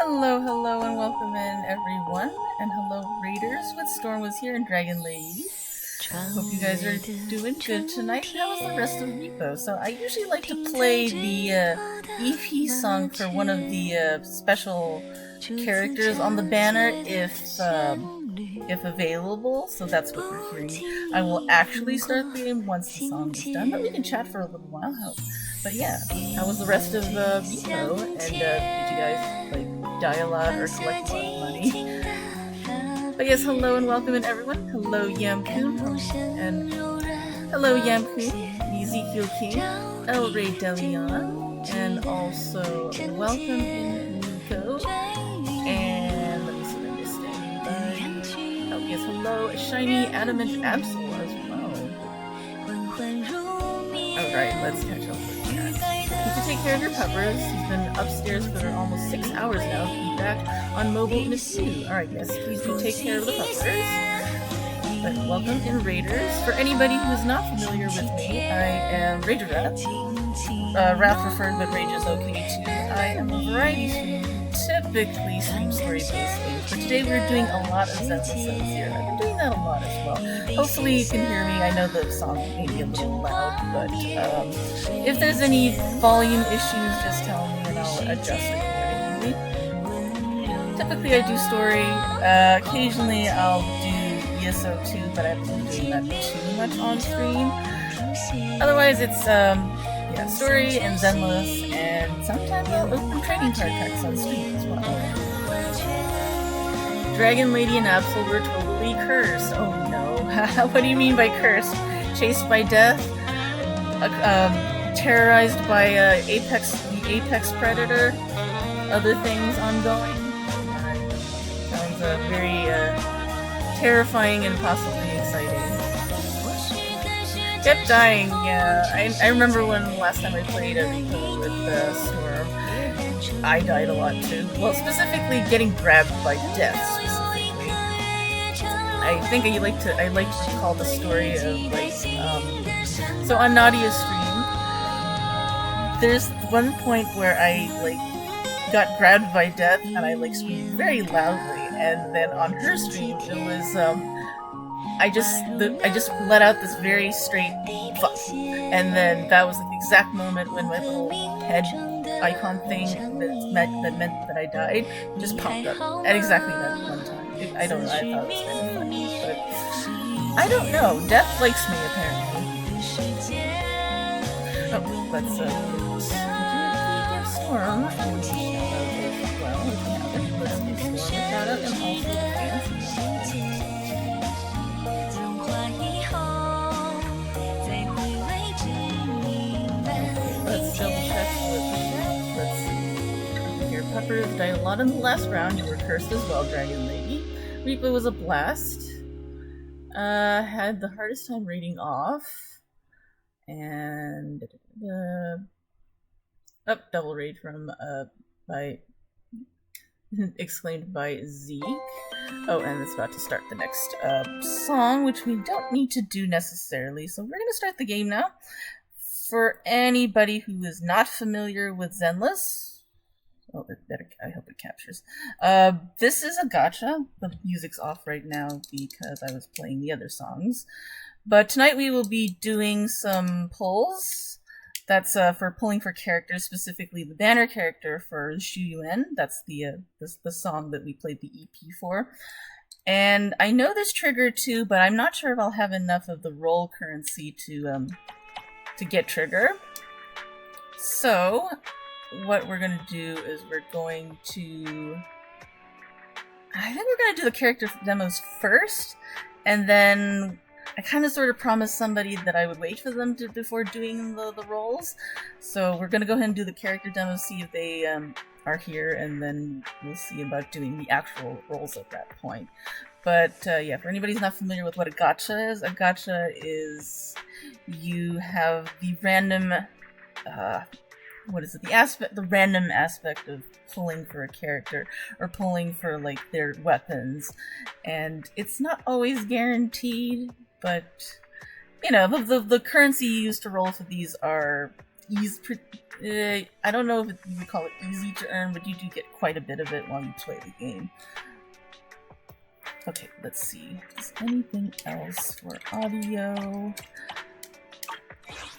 Hello, hello, and welcome in, everyone. And hello, Raiders, with Storm was here and Dragon Lady. Hope you guys are doing good tonight. How was the rest of Repo? So I usually like to play the EP song for one of the special characters on the banner if available. So that's what we're hearing. I will actually start the game once the song is done, but we can chat for a little while. But yeah, how was the rest of Repo? And did you guys die a lot or collect a lot of money? But yes, hello and welcome in, everyone. Hello, Yamku, and hello, Yamku, Ezekiel King, El Rey Delion, and also welcome in, Nico. And let me see if I missed anybody. Oh yes, hello, Shiny Adamant Absol as well. Alright, let's catch up with that. You have to take care of your puppers. He's been upstairs for almost 6 hours now to be back on mobile in a few. Alright, yes, please do take care of the puppers. But welcome in, Raiders. For anybody who is not familiar with me, I am Rager Wrath. Wrath preferred, but Rage is okay too. I am a variety streamer, typically stream story-based things, but today we're doing a lot of ZZZ here. I've been doing that a lot as well. Hopefully you can hear me. I know the song may be a little loud, but if there's any volume issues, just tell me and I'll adjust accordingly. Typically I do story. Occasionally I'll do ESO too, but I haven't been doing that too much on stream. Otherwise it's story and Zenless, and sometimes I'll open trading card packs on stream as well. Dragon Lady and Absol were totally cursed. Oh no. What do you mean by cursed? Chased by death? Terrorized by the apex predator? Other things ongoing? Sounds very terrifying and possibly exciting. Kept dying, yeah. I remember when last time I played a Repo with Storm, I died a lot too. Well, specifically getting grabbed by death, specifically. I think I like to call the story of, so on Nadia's stream, there's one point where I, got grabbed by death, and I, screamed very loudly, and then on her stream, it was, I just let out this very straight fuck, and then that was the exact moment when my little head icon thing that meant that I died just popped up at exactly that one time. I don't know, I thought it was kind of funny, but I don't know. Death likes me apparently. Oh, let's give Storm a shout out as well if we have it. Let's give Storm a shout out and also the fans. Let's double check let's see. Your peppers died a lot in the last round. You were cursed as well, Dragon Lady. Repo was a blast. Had the hardest time reading off. And double rage from by exclaimed by Zeke. Oh, and it's about to start the next song, which we don't need to do necessarily. So we're gonna start the game now. For anybody who is not familiar with Zenless, I hope it captures. This is a gacha. The music's off right now because I was playing the other songs. But tonight we will be doing some pulls. That's for pulling for characters, specifically the banner character for Yuan. That's the song that we played the EP for. And I know this trigger too, but I'm not sure if I'll have enough of the roll currency to get trigger. So what we're gonna do is I think we're gonna do the character demos first, and then I kind of sort of promised somebody that I would wait for them before doing the rolls. So we're gonna go ahead and do the character demos, see if they are here, and then we'll see about doing the actual rolls at that point. But yeah, for anybody who's not familiar with what a gacha is you have the random, the random aspect of pulling for a character, or pulling for, their weapons. And it's not always guaranteed, but, the currency used to roll for these are I don't know if you would call it easy to earn, but you do get quite a bit of it while you play the game. Okay, let's see. Is anything else for audio?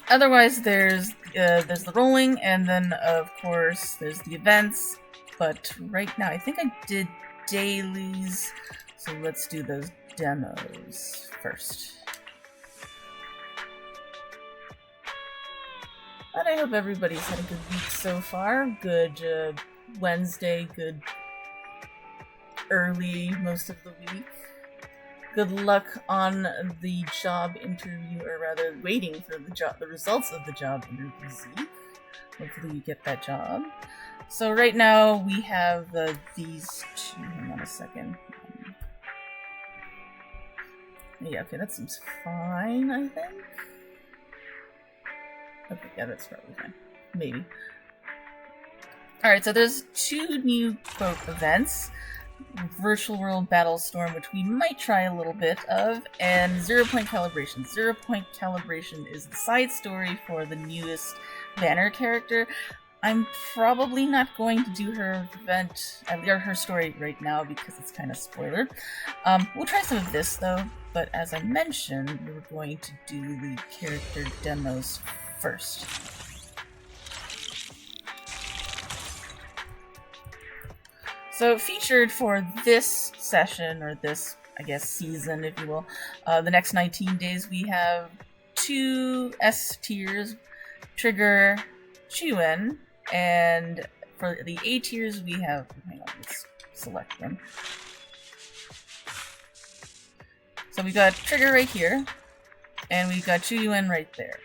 Otherwise, there's the rolling, and then of course there's the events. But right now, I think I did dailies, so let's do those demos first. But I hope everybody's had a good week so far. Good Wednesday, good early most of the week. Good luck on the job interview, or rather waiting for the results of the job interview, Zeke. Hopefully you get that job. So right now we have these two. Hang on a second. Yeah, okay, that seems fine, I think. Okay, yeah, that's probably fine. Maybe. Alright, so there's two new quote events. Virtual World Battle Storm, which we might try a little bit of, and 0 Point Calibration. 0 Point Calibration is the side story for the newest banner character. I'm probably not going to do her event, or her story right now because it's kind of spoiler. We'll try some of this though, but as I mentioned, we're going to do the character demos first. So featured for this session, or this, I guess, season, if you will, the next 19 days, we have 2 S tiers, Trigger, Yuan, and for the A tiers we have, hang on, let's select them. So we got Trigger right here, and we've got Yuan right there.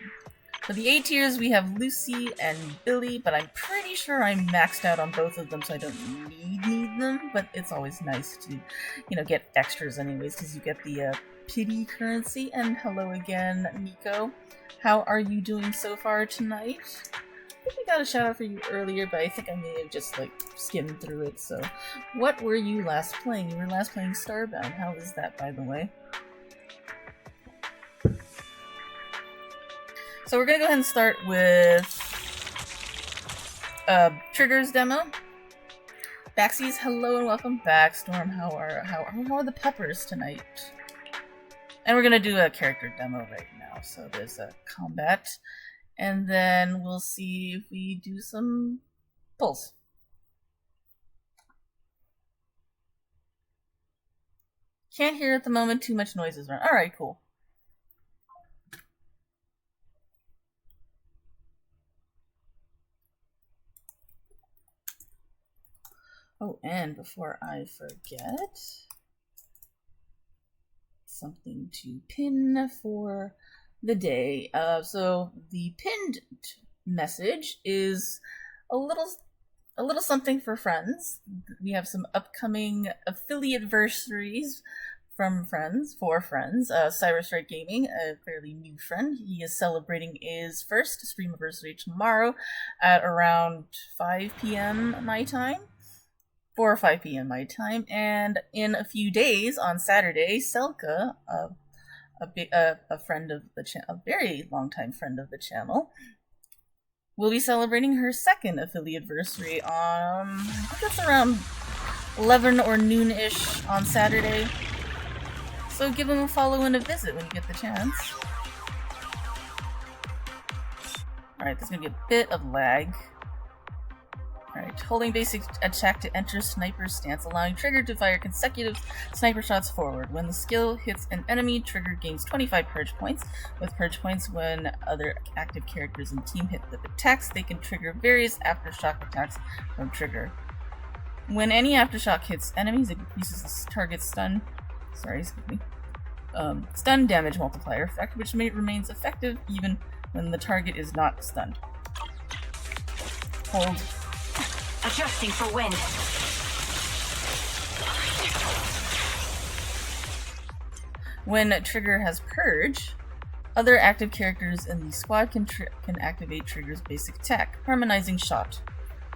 For the A tiers, we have Lucy and Billy, but I'm pretty sure I'm maxed out on both of them, so I don't need them, but it's always nice to, you know, get extras anyways, because you get the pity currency. And hello again, Nico. How are you doing so far tonight? I think we got a shout out for you earlier, but I think I may have just, like, skimmed through it, so. What were you last playing? You were last playing Starbound. How is that, by the way? So we're gonna go ahead and start with Trigger's demo. Baxies, hello and welcome back. Storm, how are the peppers tonight? And we're gonna do a character demo right now. So there's a combat, and then we'll see if we do some pulls. Can't hear at the moment. Too much noise is around. All right, cool. Oh, and before I forget, something to pin for the day. So the pinned message is a little something for friends. We have some upcoming affiliate-versaries from friends, for friends. Cyberstrike Gaming, a fairly new friend, he is celebrating his first stream anniversary tomorrow at around 5 p.m. my time. 4 or 5 p.m. my time, and in a few days on Saturday, Selka, a friend of the channel, a very long-time friend of the channel, will be celebrating her second affiliate anniversary on, I think that's around 11 or noon-ish on Saturday. So give him a follow and a visit when you get the chance. Alright, there's gonna be a bit of lag. Alright, holding basic attack to enter sniper stance, allowing Trigger to fire consecutive sniper shots forward. When the skill hits an enemy, Trigger gains 25 purge points. With purge points, when other active characters in the team hit the attacks, they can trigger various aftershock attacks from Trigger. When any aftershock hits enemies, it increases the target's stun damage multiplier effect, which remains effective even when the target is not stunned. Hold. Adjusting for wind. When Trigger has Purge, other active characters in the squad can activate Trigger's basic attack, Harmonizing Shot.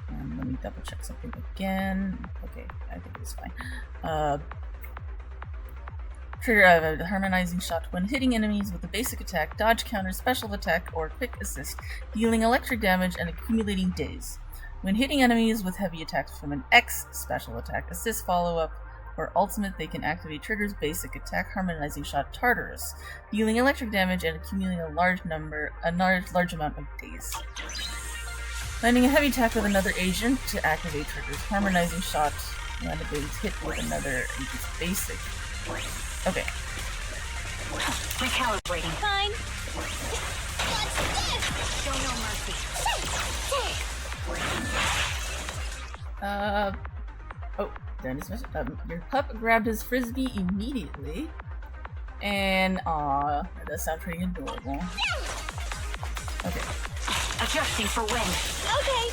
Let me double check something again. Okay, I think it's fine. Trigger harmonizing shot when hitting enemies with a basic attack, dodge, counter, special attack, or quick assist, dealing electric damage and accumulating days. When hitting enemies with heavy attacks from an X special attack, assist, follow-up, or ultimate, they can activate Trigger's basic attack, harmonizing shot Tartarus, dealing electric damage and accumulating a large amount of days. Landing a heavy attack with another agent to activate Trigger's harmonizing shot. Land a base hit with another agent's basic. Okay. Recalibrating. Fine. Show no mercy. Oh, Dennis message. Your pup grabbed his frisbee immediately. And, that does sound pretty adorable. Okay. Adjusting for wind. Okay.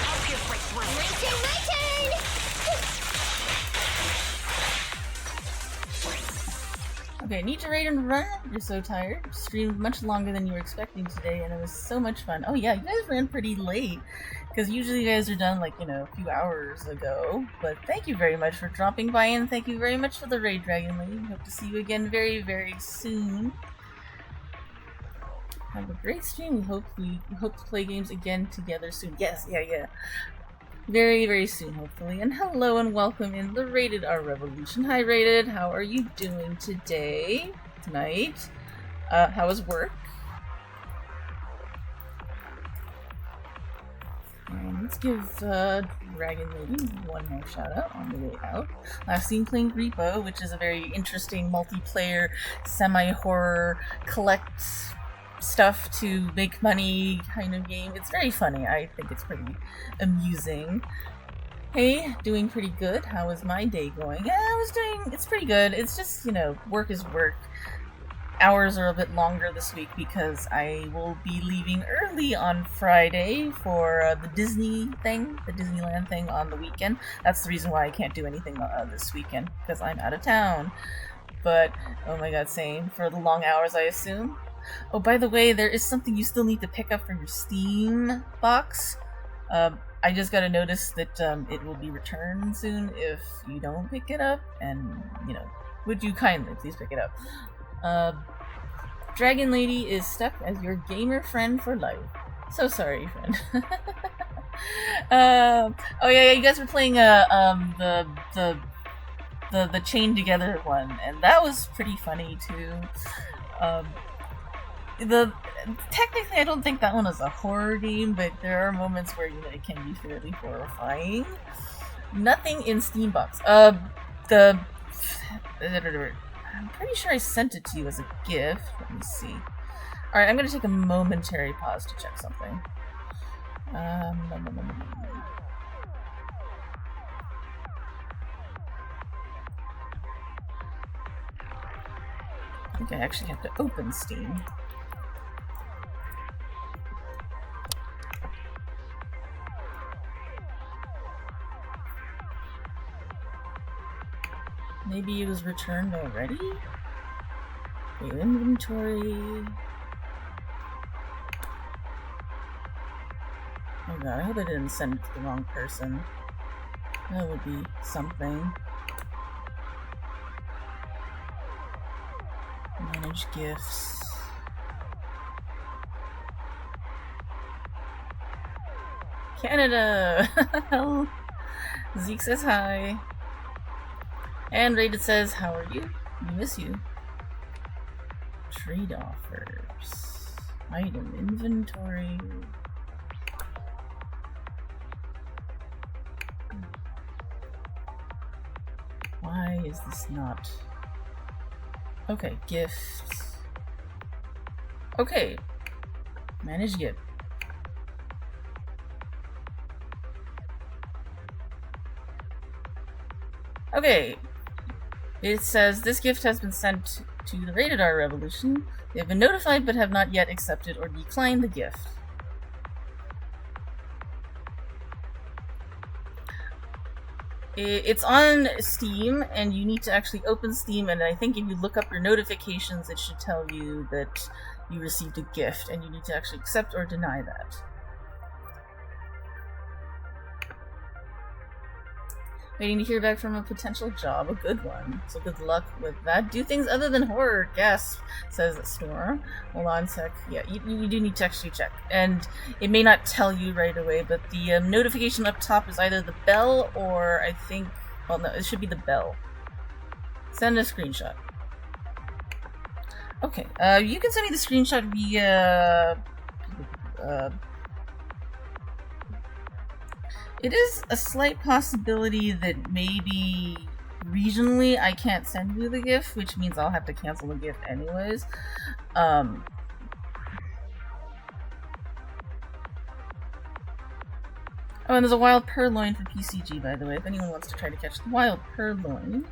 I'll give right through. My turn. Okay, need to raid and run? You're so tired. Streamed much longer than you were expecting today, and it was so much fun. Oh yeah, you guys ran pretty late, because usually you guys are done like, a few hours ago. But thank you very much for dropping by, and thank you very much for the raid, Dragon Lady. Hope to see you again very, very soon. Have a great stream. We hope to play games again together soon. Yes, yeah. Very, very soon, hopefully. And hello and welcome in the Rated R Revolution. Hi, Rated. How are you doing today? Tonight? How was work? And let's give Dragon Lady one more shout out on the way out. Last seen playing Repo, which is a very interesting multiplayer, semi-horror, collect stuff to make money kind of game. It's very funny. I think it's pretty amusing. Hey, doing pretty good. How was my day going? Yeah, it's pretty good. It's just, work is work. Hours are a bit longer this week because I will be leaving early on Friday for the Disneyland thing on the weekend. That's the reason why I can't do anything this weekend, because I'm out of town. But, oh my god, same. For the long hours, I assume. Oh, by the way, there is something you still need to pick up from your Steam box. I just got a notice that it will be returned soon if you don't pick it up, and, would you kindly please pick it up? Dragon Lady is stuck as your gamer friend for life. So sorry, friend. Oh yeah, you guys were playing the chain together one, and that was pretty funny too. Technically, I don't think that one is a horror game, but there are moments where it can be fairly horrifying. Nothing in Steambox. I'm pretty sure I sent it to you as a gift. Let me see. Alright, I'm gonna take a momentary pause to check something. I think I actually have to open Steam. Maybe it was returned already? Your inventory. Oh god, I hope I didn't send it to the wrong person. That would be something. Manage gifts. Canada! Zeke says hi. And Rated says, how are you? We miss you. Trade offers. Item inventory. Why is this not... Okay, gifts. Okay. Manage gift. Okay. It says, this gift has been sent to the Rated R Revolution. They have been notified but have not yet accepted or declined the gift. It's on Steam, and you need to actually open Steam, and I think if you look up your notifications, it should tell you that you received a gift, and you need to actually accept or deny that. Waiting to hear back from a potential job, a good one. So good luck with that. Do things other than horror, gasp, says Storm. Hold on a sec. Yeah, you do need to actually check. And it may not tell you right away, but the notification up top is either the bell or I think... Well, no, it should be the bell. Send a screenshot. Okay, you can send me the screenshot via... It is a slight possibility that maybe regionally I can't send you the GIF, which means I'll have to cancel the GIF anyways. Oh, and there's a wild purloin for PCG, by the way, if anyone wants to try to catch the wild purloin.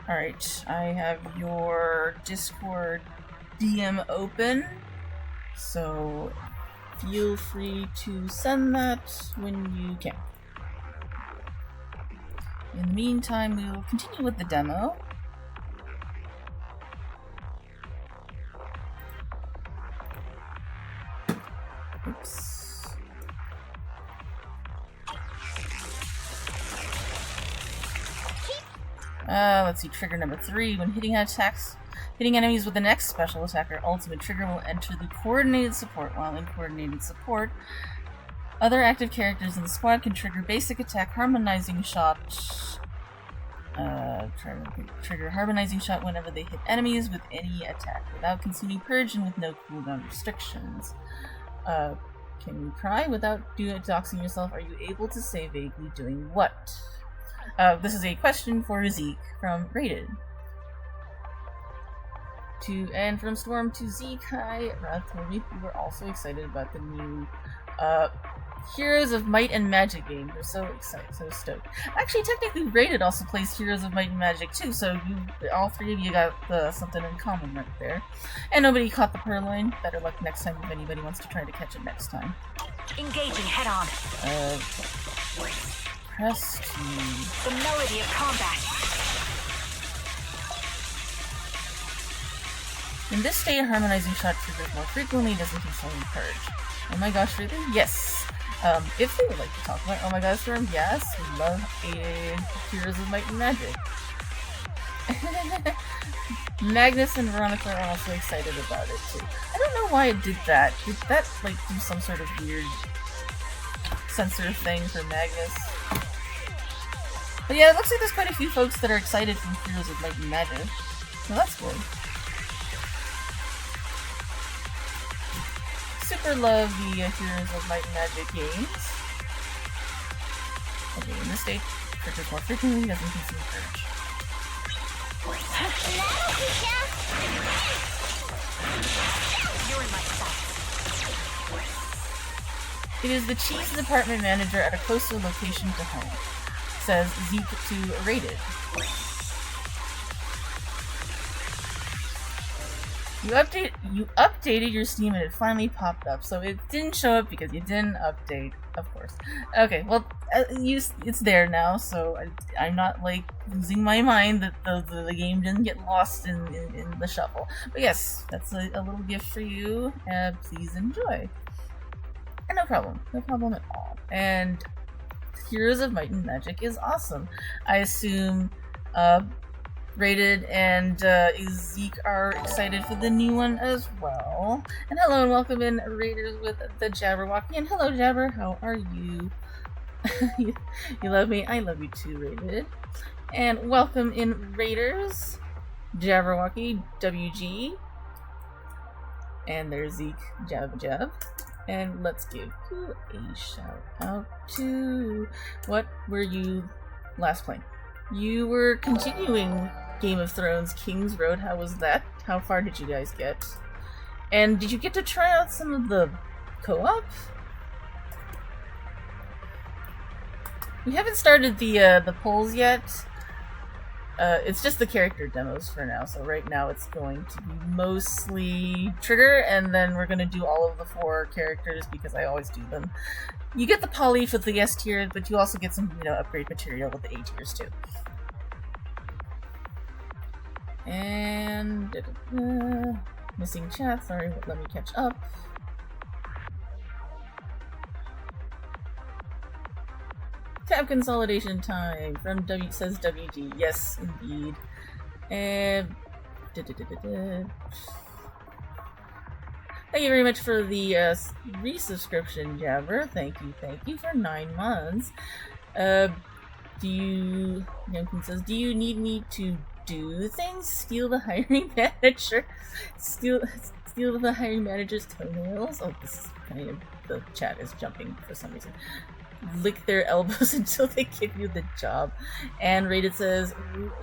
Alright, I have your Discord DM open, so feel free to send that when you can. In the meantime, we will continue with the demo. Oops. Let's see, trigger number 3. When hitting enemies with the next special attack or ultimate trigger will enter the coordinated support. While in coordinated support, other active characters in the squad can trigger basic attack harmonizing shot. Trigger harmonizing shot whenever they hit enemies with any attack without consuming purge and with no cooldown restrictions. Can you cry without doxing yourself? Are you able to say vaguely doing what? This is a question for Zeke from Rated. And from Storm to Zeke, hi, Rath told me we were also excited about the new Heroes of Might and Magic game. We're so excited, so stoked. Actually, technically, Rated also plays Heroes of Might and Magic too, so all three of you got something in common right there. And nobody caught the purloin. Better luck next time if anybody wants to try to catch it next time. Engaging head on. Press T. The melody of combat. In this state, harmonizing shot triggers more frequently, doesn't consume purge. Oh my gosh, really? Yes. If they would like to talk about Oh my gosh, Storm, yes, we love Heroes of Might and Magic. Magnus and Veronica are also excited about it too. I don't know why it did that. Did that like do some sort of weird censor thing for Magnus? But yeah, it looks like there's quite a few folks that are excited from Heroes of Might and Magic. So that's good. Super love the Heroes of Might and Magic games. Okay, in this state, triggers more frequently, doesn't consume purge. You're in my sight. It is the cheese department manager at a closer location to home, says Zeke to Rated. You updated your Steam and it finally popped up, so it didn't show up because you didn't update, of course. Okay, well, it's there now, so I'm not like losing my mind that the game didn't get lost in the shuffle. But yes, that's a little gift for you, and please enjoy. And no problem at all. And Heroes of Might and Magic is awesome. I assume Rated and Zeke are excited for the new one as well. And hello and welcome in Raiders with the Jabberwocky. And hello Jabber, how are you? you love me? I love you too, Rated. And welcome in Raiders, Jabberwocky, WG. And there's Zeke, Jab. And let's give you a shout out to... What were you last playing? You were continuing Game of Thrones King's Road. How was that? How far did you guys get? And did you get to try out some of the co-op? We haven't started the polls yet. It's just the character demos for now, so right now it's going to be mostly Trigger, and then we're going to do all of the 4 characters because I always do them. You get the poly with the S tier, but you also get some, upgrade material with the A tiers too. And missing chat, sorry, let me catch up. Tab consolidation time from says WG. Yes, indeed. And thank you very much for the resubscription, Jabber. Thank you for 9 months. Youngkin says, do you need me to do things? Steal the hiring manager? Steal the hiring manager's toenails? Oh, this is kind of, the chat is jumping for some reason. Lick their elbows until they give you the job. And Rated says,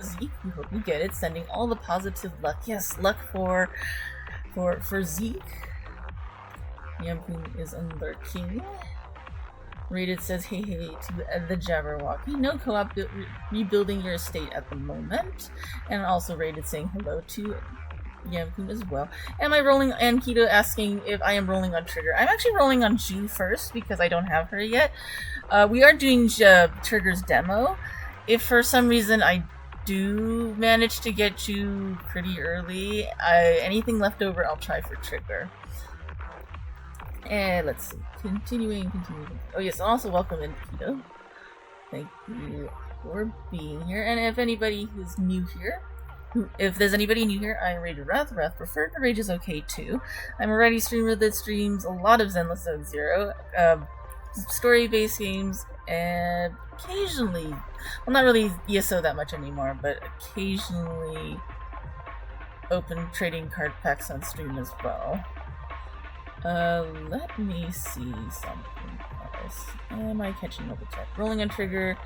Zeke, we hope you get it. Sending all the positive luck. Yes, luck for Zeke. Yamping is unlurking. Rated says, hey to the Jabberwocky. No co-op rebuilding your estate at the moment. And also Rated saying hello to Yamping as well. Am I rolling? And Keto asking if I am rolling on Trigger. I'm actually rolling on Ju first because I don't have her yet. We are doing Trigger's demo. If for some reason I do manage to get Ju pretty early, anything left over I'll try for Trigger. And let's see. Continuing. Oh yes, also welcome in Keto. Thank you for being here. And if anybody who's new here, if there's anybody new here, I am Rated Wrath. Wrath preferred, but Rage is okay too. I'm a ready streamer that streams a lot of Zenless Zone Zero, story-based games, and occasionally, well, not really ESO that much anymore, but occasionally open trading card packs on stream as well. Let me see something else. Am I catching up with chat? Rolling on Trigger.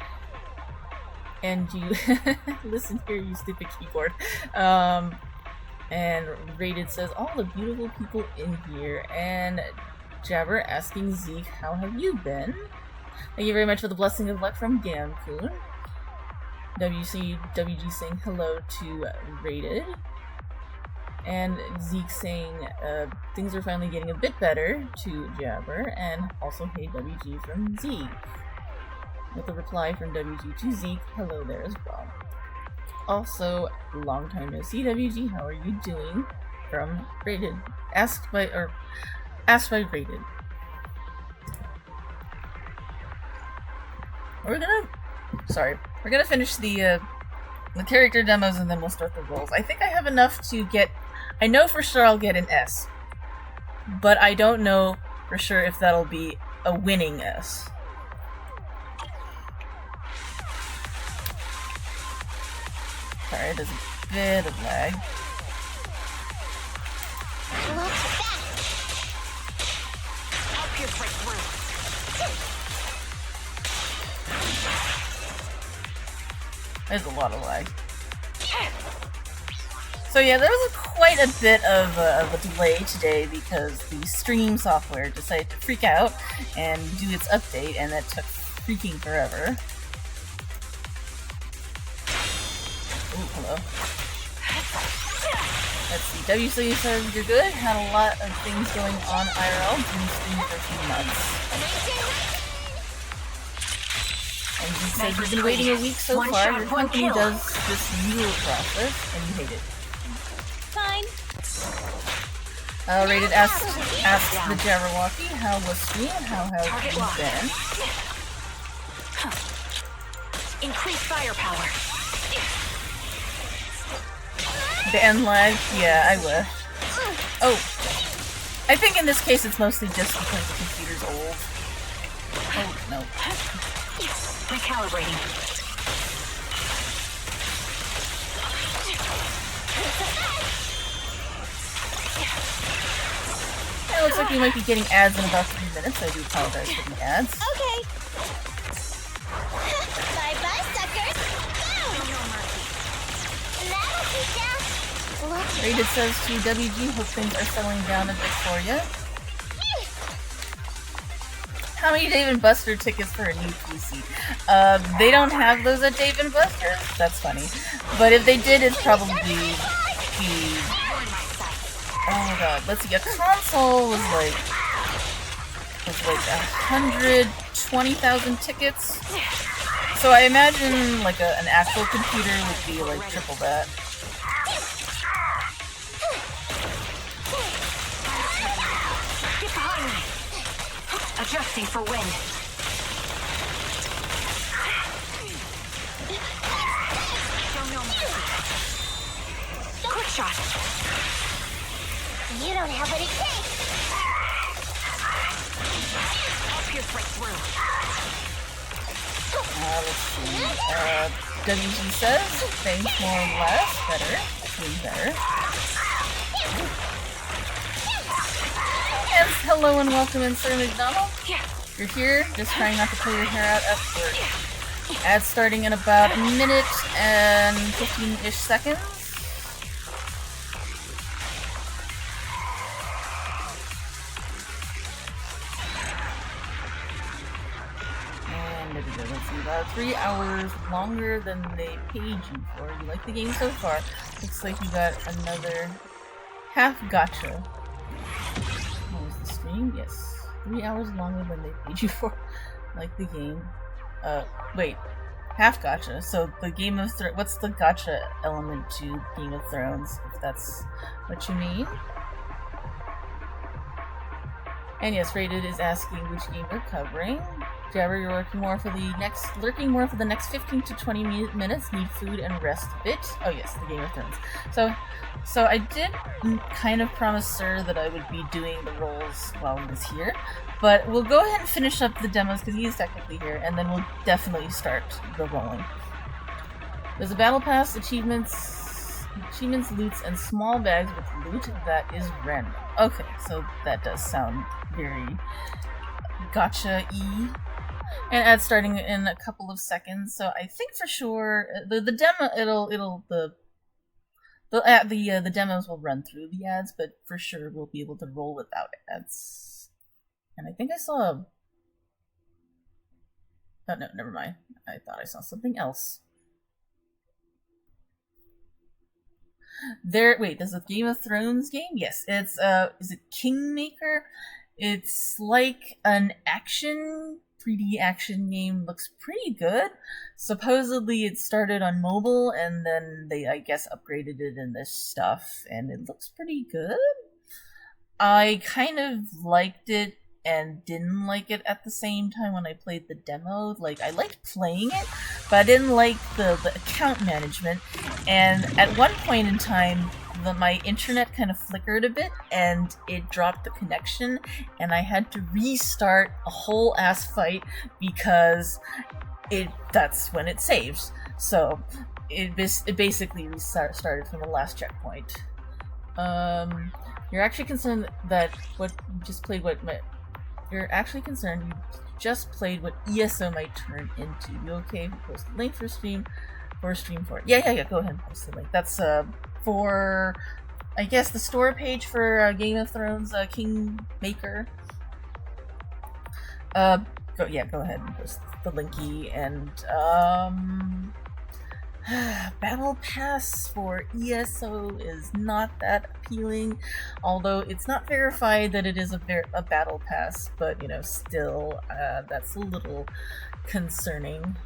And you listen here, you stupid keyboard. And Rated says, all the beautiful people in here. And Jabber asking Zeke, how have you been? Thank you very much for the blessing of luck from Gamcoon. WG saying hello to Rated. And Zeke saying things are finally getting a bit better to Jabber. And also hey WG from Zeke. With a reply from WG to Zeke, hello there as well. Also, long time no see, WG, how are you doing? From Rated. Asked by Rated. We're gonna finish the character demos and then we'll start the rolls. I think I have enough to get, I know for sure I'll get an S. But I don't know for sure if that'll be a winning S. Sorry, there's a bit of lag. I'll pierce right through. There's a lot of lag. So yeah, there was quite a bit of a delay today because the stream software decided to freak out and do its update, and that took freaking forever. Ooh, hello. Let's see. WC says you're good. Had a lot of things going on IRL. Didn't stream for a few months. And he says you've been waiting a week so far. Your company does this renewal process, and you hate it. Fine. Rated asked the Jabberwocky how was stream? How have you been? Increase firepower. The end lag? Yeah, I wish. Oh. I think in this case it's mostly just because the computer's old. Oh, no. Recalibrating. It looks like we might be getting ads in about 3 minutes. I do apologize for the ads. Okay. Bye-bye, suckers. Boom! That'll teach ya. Rated says to WG, hope things are settling down a bit for you. How many Dave & Buster tickets for a new PC? They don't have those at Dave & Buster's. That's funny. But if they did, it's probably the... Oh my god, let's see. A console was like 120,000 tickets. So I imagine like an actual computer would be like triple that. Get behind me. Adjusting for wind. Show no mercy. Quick shot. You don't have what it takes. I'll pierce right through. Let's see. WG says, thanks, more or less. Better. Doing better. And hello and welcome in, Sir McDonald. You're here, just trying not to pull your hair out at work. Ad starting in about a minute and 15-ish seconds. Let's see, about 3 hours longer than they paid you for. You like the game so far. Looks like you got another half gotcha. What was the stream? Yes. 3 hours longer than they paid you for. Like the game. Wait. Half gotcha. So the Game of Thrones. What's the gotcha element to Game of Thrones, if that's what you mean? And yes, Rated is asking which game we're covering. Jabber, you're lurking more for the next 15 to 20 minutes. Need food and rest a bit. Oh yes, the Game of Thrones. So I did kind of promise Sir that I would be doing the rolls while he was here, but we'll go ahead and finish up the demos because he is technically here, and then we'll definitely start the rolling. There's a battle pass, achievements, loots, and small bags with loot that is random. Okay, so that does sound very gotcha-y. And ads starting in a couple of seconds, so I think for sure the demo the demos will run through the ads, but for sure we'll be able to roll without ads. And I think I saw oh no, never mind. I thought I saw something else. Wait, there's a Game of Thrones game? Yes, it's is it Kingmaker? It's like an 3D action game. Looks pretty good. Supposedly it started on mobile and then they, I guess, upgraded it in this stuff, and it looks pretty good. I kind of liked it and didn't like it at the same time when I played the demo. Like, I liked playing it, but I didn't like the account management, and at one point in time my internet kind of flickered a bit and it dropped the connection, and I had to restart a whole ass fight because that's when it saves. So it basically started from the last checkpoint. You're actually concerned that you're actually concerned you just played what ESO might turn into. You okay if we post the link for stream for it? Yeah, go ahead and post the link. That's for, I guess, the store page for Game of Thrones Kingmaker. Go ahead and post the linky. And Battle Pass for ESO is not that appealing, although it's not verified that it is a Battle Pass, but, still, that's a little concerning.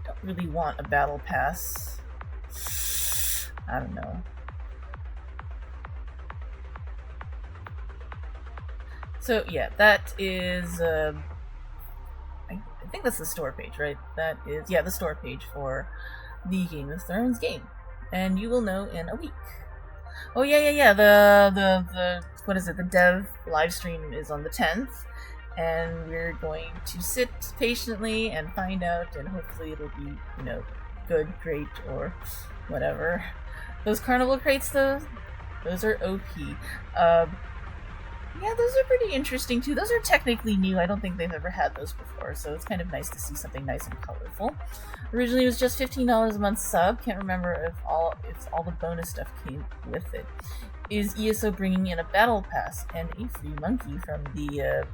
Don't really want a Battle Pass. I don't know. So, yeah, that is, I think that's the store page, right? That is, the store page for the Game of Thrones game. And you will know in a week. Oh, yeah. The what is it? The dev live stream is on the 10th. And we're going to sit patiently and find out, and hopefully it'll be, good, great, or whatever. Those carnival crates, though, those are OP. Yeah, those are pretty interesting, too. Those are technically new. I don't think they've ever had those before, so it's kind of nice to see something nice and colorful. Originally, it was just $15 a month sub. Can't remember if all the bonus stuff came with it. Is ESO bringing in a battle pass and a free monkey from the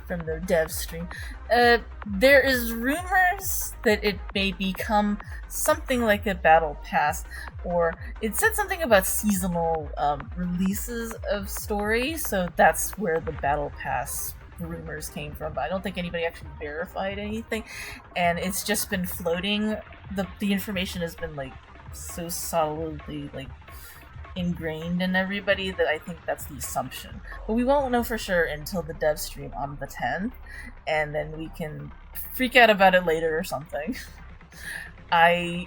from the dev stream. There is rumors that it may become something like a battle pass, or it said something about seasonal releases of stories, so that's where the battle pass rumors came from, but I don't think anybody actually verified anything, and it's just been floating. The information has been like so solidly like ingrained in everybody that I think that's the assumption. But we won't know for sure until the dev stream on the 10th, and then we can freak out about it later or something. I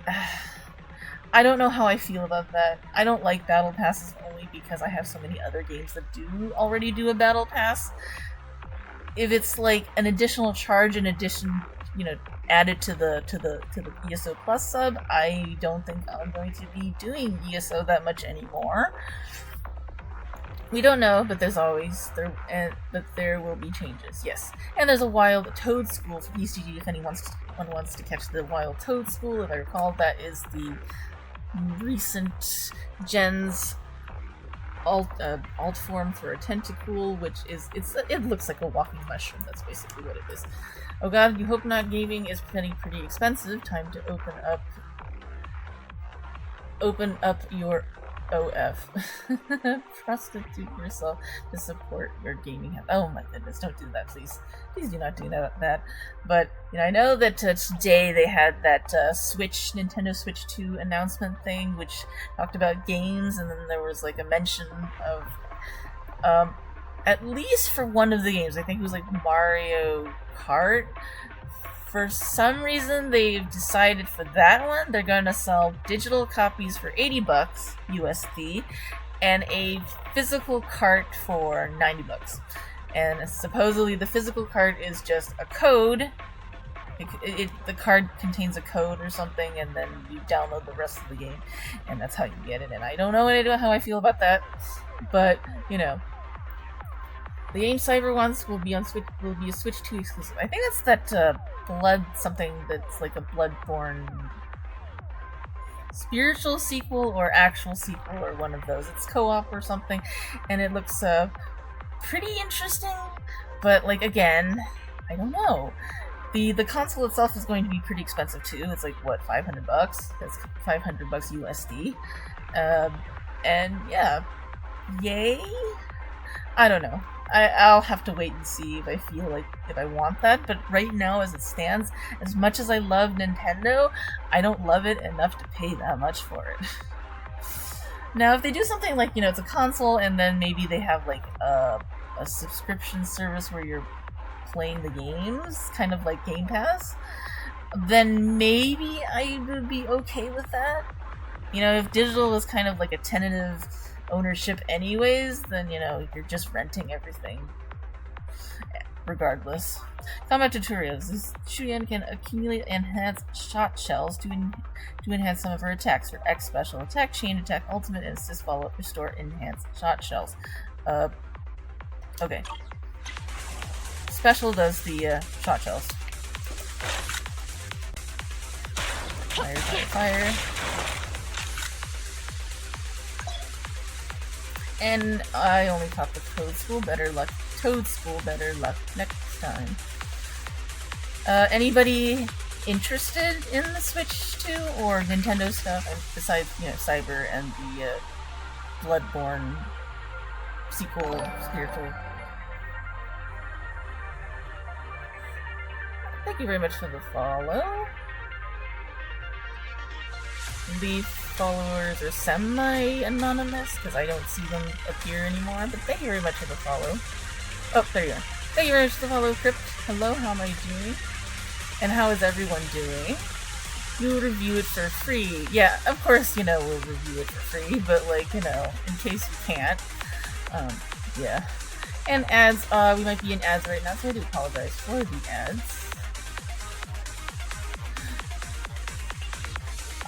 don't know how I feel about that. I don't like battle passes only because I have so many other games that do already do a battle pass. If it's like an additional charge in addition, you know, added to the ESO Plus sub, I don't think I'm going to be doing ESO that much anymore. We don't know, but there will be changes. Yes, and there's a Wild Toad School for PCG if anyone wants to catch the Wild Toad School. If I recall, that is the recent Gen's alt form for a tentacool, which is it looks like a walking mushroom. That's basically what it is. Oh god, you hope not gaming is pretty expensive. Time to open up your OF. Prostitute yourself to support your gaming habit. Oh my goodness, don't do that, please. Please do not do that. But, you know, I know that today they had that Nintendo Switch 2 announcement thing, which talked about games, and then there was like a mention of, at least for one of the games, I think it was like Mario Kart. For some reason, they've decided for that one, they're going to sell digital copies for $80 USD and a physical cart for $90. And supposedly the physical cart is just a code. The card contains a code or something, and then you download the rest of the game, and that's how you get it. And I don't know how I feel about that, but, you know. The game Cyber wants will be a Switch 2 exclusive. I think that's that Blood something that's like a Bloodborne spiritual sequel or actual sequel or one of those. It's co-op or something, and it looks pretty interesting. But like again, I don't know. The console itself is going to be pretty expensive too. It's like what, $500? That's $500 USD. And yeah, yay. I don't know. I'll have to wait and see if I feel like if I want that, but right now as it stands, as much as I love Nintendo, I don't love it enough to pay that much for it. Now, if they do something like, you know, it's a console and then maybe they have like a subscription service where you're playing the games, kind of like Game Pass, then maybe I would be okay with that. You know, if digital is kind of like a tentative ownership anyways, then, you know, you're just renting everything regardless. Combat tutorials. This Yuan can accumulate enhanced shot shells to enhance some of her attacks. Her X special attack, chain attack, ultimate, and assist follow-up restore enhanced shot shells. Okay. Special does the shot shells. Fire. And I only taught the Toad School better luck next time. Anybody interested in the Switch 2 or Nintendo stuff, and besides, you know, Cyber and the Bloodborne sequel, spiritual? Thank you very much for the follow. The followers are semi-anonymous because I don't see them appear anymore, but thank you very much for the follow. Oh, there you are. Thank you very much for the follow, Crypt. Hello, how am I doing? And how is everyone doing? You'll review it for free. Yeah, of course, you know, we'll review it for free, but, like, you know, in case you can't. Yeah. And ads, we might be in ads right now, so I do apologize for the ads.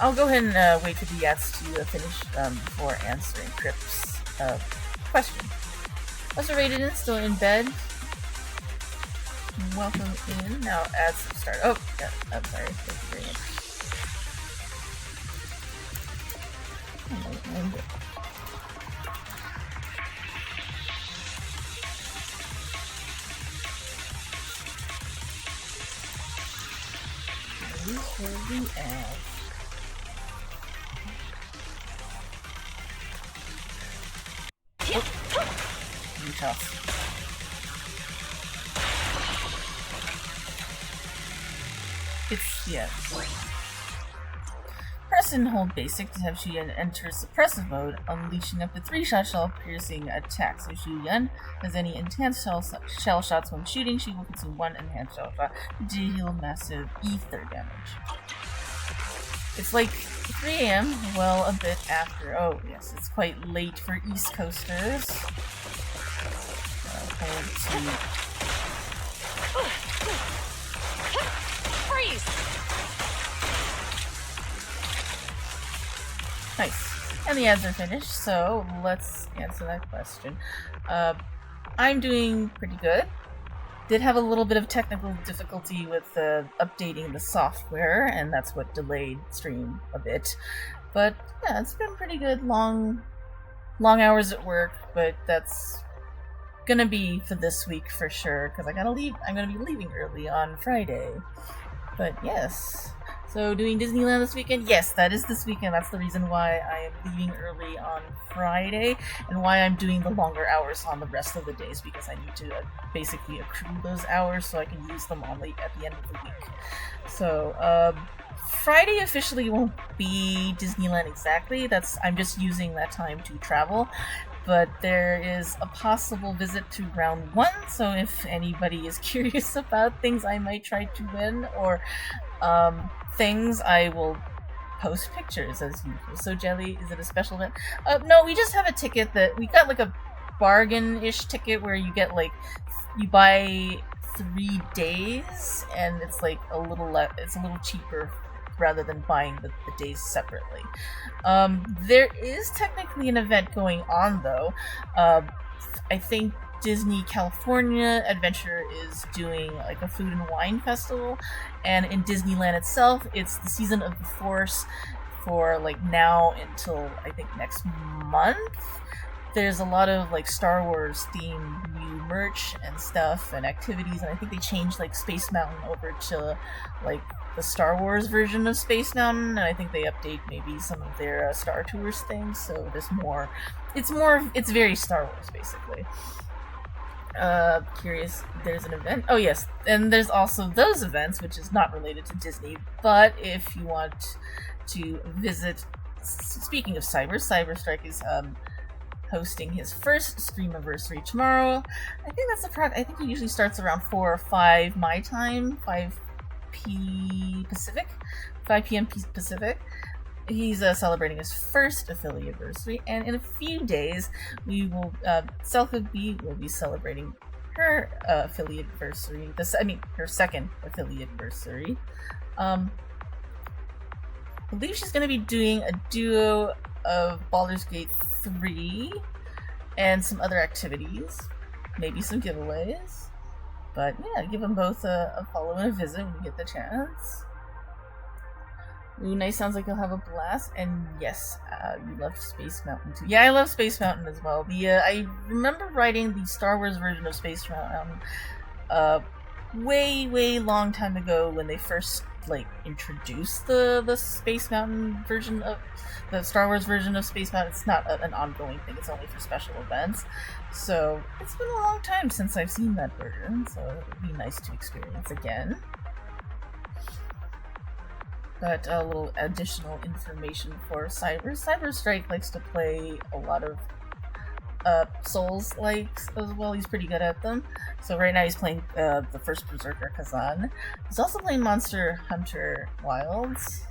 I'll go ahead and wait for the ads to finish before answering Crypt's question. Also rated in, still in bed. Welcome in. Now ads will start. Oh, yeah, I'm sorry. Thank you very much. Please will we ask? Tough. It's, yes. Press and hold basic to have Yuan enter suppressive mode, unleashing up to 3 shell piercing attacks. If Yuan has any enhanced shell shots when shooting, she will consume 1 enhanced shell shot to deal massive ether damage. It's like 3 a.m., well, a bit after. Oh, yes, it's quite late for East Coasters. Freeze! Nice. And the ads are finished, so let's answer that question. I'm doing pretty good. Did have a little bit of technical difficulty with updating the software, and that's what delayed stream a bit. But yeah, it's been pretty good. Long hours at work, but that's gonna be for this week for sure, because I'm gonna be leaving early on Friday. But yes. So doing Disneyland this weekend? Yes, that is this weekend. That's the reason why I am leaving early on Friday, and why I'm doing the longer hours on the rest of the days, because I need to basically accrue those hours so I can use them at the end of the week. So Friday officially won't be Disneyland exactly. I'm just using that time to travel. But there is a possible visit to round 1, so if anybody is curious about things I might try to win, or things, I will post pictures as usual. So Jelly, is it a special event? No, we just have a ticket that we got, like a bargain-ish ticket where you get you buy 3 days, and it's like it's a little cheaper rather than buying the days separately. There is technically an event going on though. I think Disney California Adventure is doing like a food and wine festival, and in Disneyland itself, it's the Season of the Force for like now until I think next month. There's a lot of like Star Wars themed new merch and stuff and activities, and I think they changed like Space Mountain over to like the Star Wars version of Space Mountain, and I think they update maybe some of their Star Tours things, so there's more. It's very Star Wars basically. Curious, there's an event. Oh yes, and there's also those events, which is not related to Disney, but if you want to visit, speaking of Cyberstrike is hosting his first streamiversary tomorrow. I think he usually starts around 4 or 5 my time, 5 p.m. Pacific. He's celebrating his first affiliate-versary, and in a few days, we will, Selka B will be celebrating her affiliate-versary, her second affiliate-versary. I believe she's going to be doing a duo of Baldur's Gate 3 and some other activities, maybe some giveaways. But yeah, give them both a follow and a visit when you get the chance. Ooh, nice. Sounds like you'll have a blast. And yes, you love Space Mountain too. Yeah, I love Space Mountain as well. I remember writing the Star Wars version of Space Mountain way long time ago when they first introduced the Space Mountain version of the Star Wars version of Space Mountain. It's not an ongoing thing. It's only for special events. So it's been a long time since I've seen that version. So it would be nice to experience again. But a little additional information for Cyberstrike likes to play a lot of Souls-likes as well. He's pretty good at them. So right now he's playing the first Berserker Kazan. He's also playing Monster Hunter Wilds.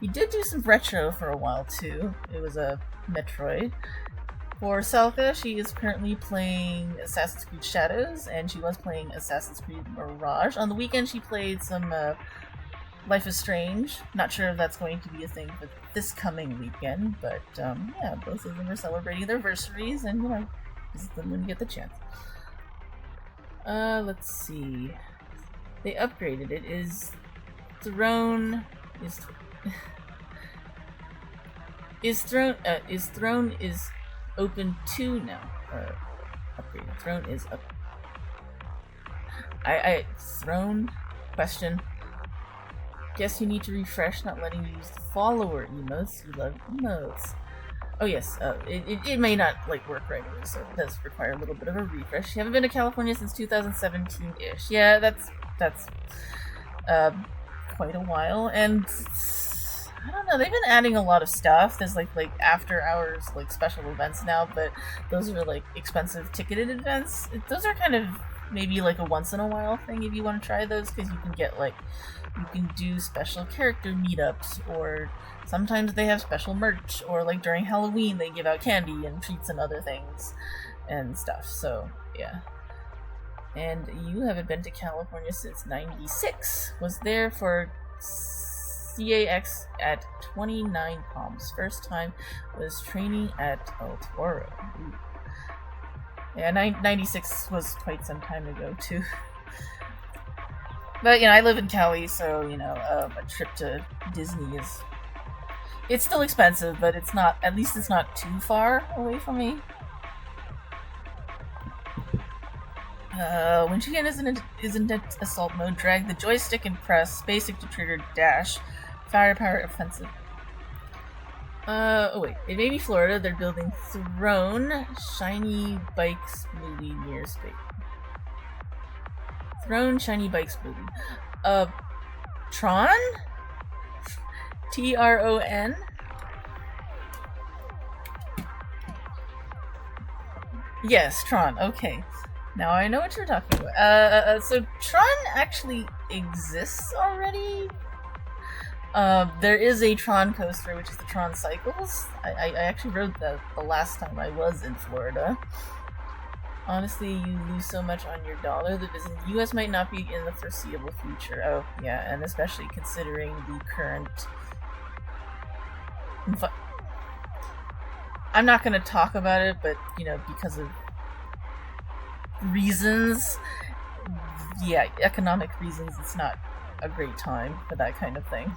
He did do some retro for a while too. It was a Metroid. For Selka, she is currently playing Assassin's Creed Shadows, and she was playing Assassin's Creed Mirage. On the weekend she played some Life is Strange. Not sure if that's going to be a thing for this coming weekend, but yeah, both of them are celebrating their anniversaries, and visit them when you get the chance. Let's see. They upgraded it. Throne is open 2 now. Upgraded. Throne is up. Throne question. Guess you need to refresh, not letting you use the follower emotes. You love emotes. Oh yes, it may not like work right away, so it does require a little bit of a refresh. You haven't been to California since 2017-ish. Yeah, that's quite a while, and I don't know, they've been adding a lot of stuff. There's like after hours like special events now, but those are like expensive ticketed events. Those are kind of maybe like a once in a while thing if you want to try those, because you can get like, you can do special character meetups, or sometimes they have special merch, or like during Halloween they give out candy and treats and other things and stuff. So yeah. And you haven't been to California since '96. Was there for CAX at 29 Palms. First time was training at El Toro. Ooh. Yeah, 96 was quite some time ago too. But, you know, I live in Cali, so, you know, a trip to Disney is... It's still expensive, but it's not... At least it's not too far away from me. When Yuan isn't in assault mode, drag the joystick and press basic to trigger dash. Firepower offensive. Oh wait. It may be Florida. They're building Throne Shiny Bikes movie near space. Throne Shiny Bikes movie. Tron? Tron? Yes, Tron. Okay. Now I know what you're talking about. So Tron actually exists already. There is a Tron coaster, which is the Tron Cycles. I actually rode that the last time I was in Florida. Honestly, you lose so much on your dollar. The visit in the US might not be in the foreseeable future. Oh, yeah, and especially considering the current... I'm not going to talk about it, but, you know, because of reasons, yeah, economic reasons, it's not a great time for that kind of thing.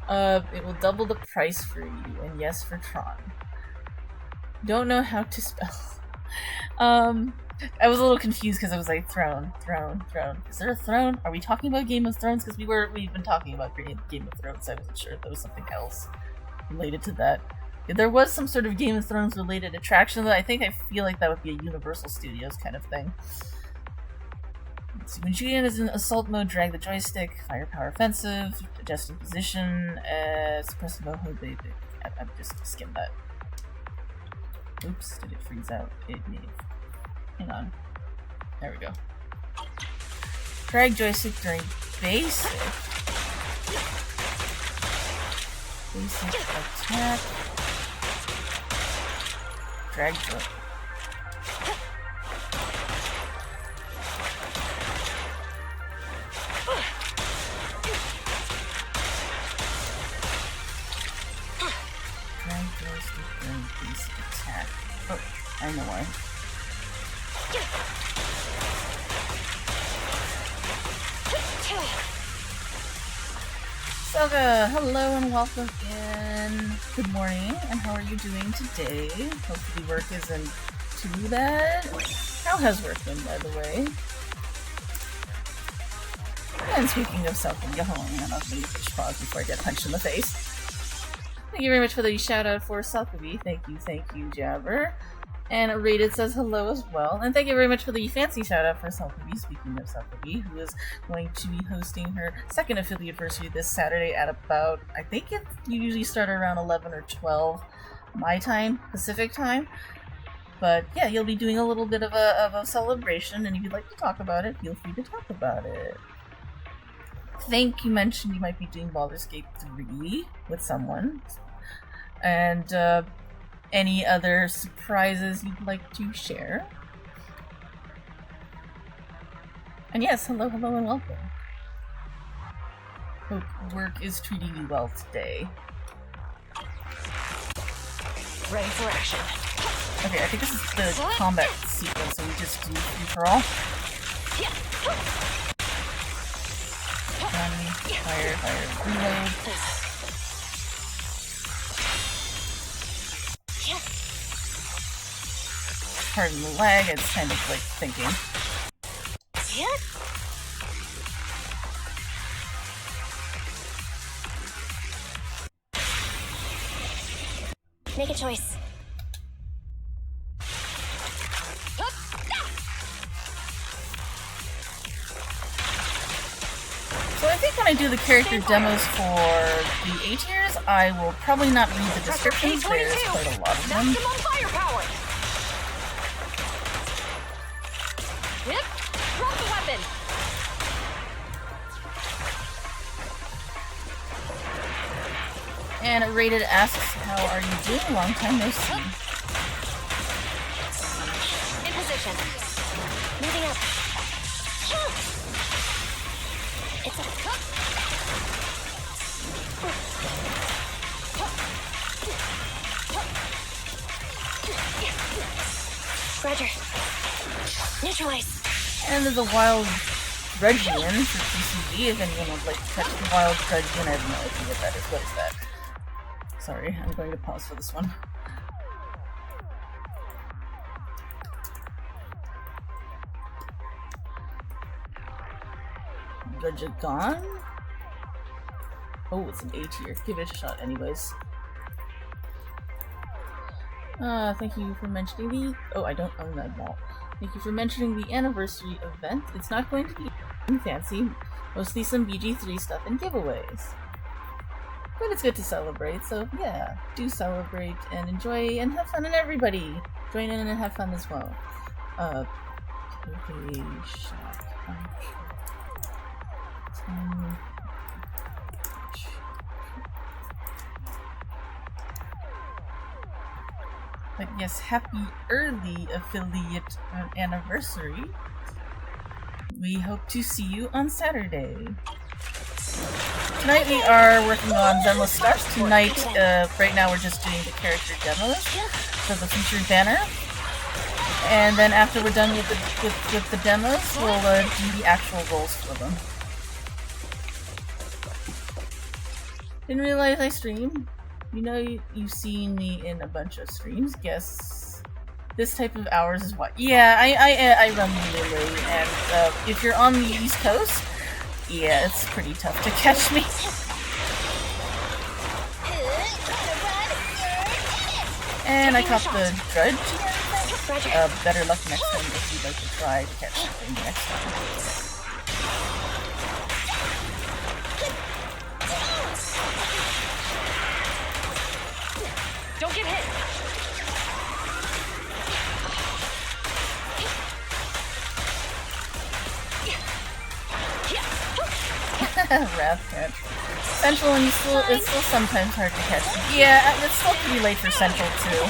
It will double the price for you, and yes, for Tron. Don't know how to spell. I was a little confused because I was like, throne. Is there a throne? Are we talking about Game of Thrones? Because we've been talking about Game of Thrones, so I wasn't sure if there was something else related to that. If there was some sort of Game of Thrones related attraction, I feel like that would be a Universal Studios kind of thing. Let's see, when Yuan is in assault mode, drag the joystick, firepower offensive, adjusting position, suppressive mode, I've just skimmed that. Oops, did it freeze out? It may have. Hang on. There we go. Drag joystick during basic. Basic attack. Drag joystick. Drag joystick during basic attack. Oh, I know why. Selga, hello and welcome in. Good morning, and how are you doing today? Hopefully work isn't too bad. How has work been, by the way? And speaking of Selga, go home. I'm not going to push pause before I get punched in the face. Thank you very much for the shout out for Selkaby. Thank you, Jabber. And Rated says hello as well. And thank you very much for the fancy shout out for Selkaby. Speaking of Selkaby, who is going to be hosting her second affiliate anniversary this Saturday at about, I think you usually start around 11 or 12 my time, Pacific time. But yeah, you'll be doing a little bit of a celebration, and if you'd like to talk about it, feel free to talk about it. I think you mentioned you might be doing Baldur's Gate 3 with someone. And, any other surprises you'd like to share? And yes, hello and welcome. Hope work is treating you well today. Ready for action. Okay, I think this is the combat sequence, so we just do free for all. Fire, reload. Pardon the lag, it's kind of like thinking. Make a choice. So I think when I do the character demos for the A tiers, I will probably not read the descriptions. There's quite a lot of them. Maximum firepower. Yep. Drop the weapon. And Rated asks, how are you doing? Long time no see. In position. Moving up. It's a cup. Roger. Neutralize. And there's a wild Dredgian for PCG, if anyone would like to catch the wild Dredgian. I have no idea what that is. What is that? Sorry, I'm going to pause for this one. Dredgagon? Oh, it's an A tier. Give it a shot anyways. Thank you for mentioning the... Oh, I don't own that ball. Thank you for mentioning the anniversary event. It's not going to be fancy. Mostly some BG3 stuff and giveaways. But it's good to celebrate, so yeah. Do celebrate and enjoy and have fun, and everybody join in and have fun as well. Okay, shot. But yes, happy early affiliate anniversary. We hope to see you on Saturday. Tonight we are working on Zenless Stars. Tonight, right now we're just doing the character demos for the featured banner. And then after we're done with the demos, we'll do the actual roles for them. Didn't realize I stream. You know, you've seen me in a bunch of streams. Guess this type of hours is what? Yeah, I run really, and if you're on the East Coast, yeah, it's pretty tough to catch me. And I caught the Drudge. Better luck next time if you'd like to try to catch something next time. Don't get hit. Wrath catch. Central and it's still sometimes hard to catch. Yeah, it's still pretty late for Central too.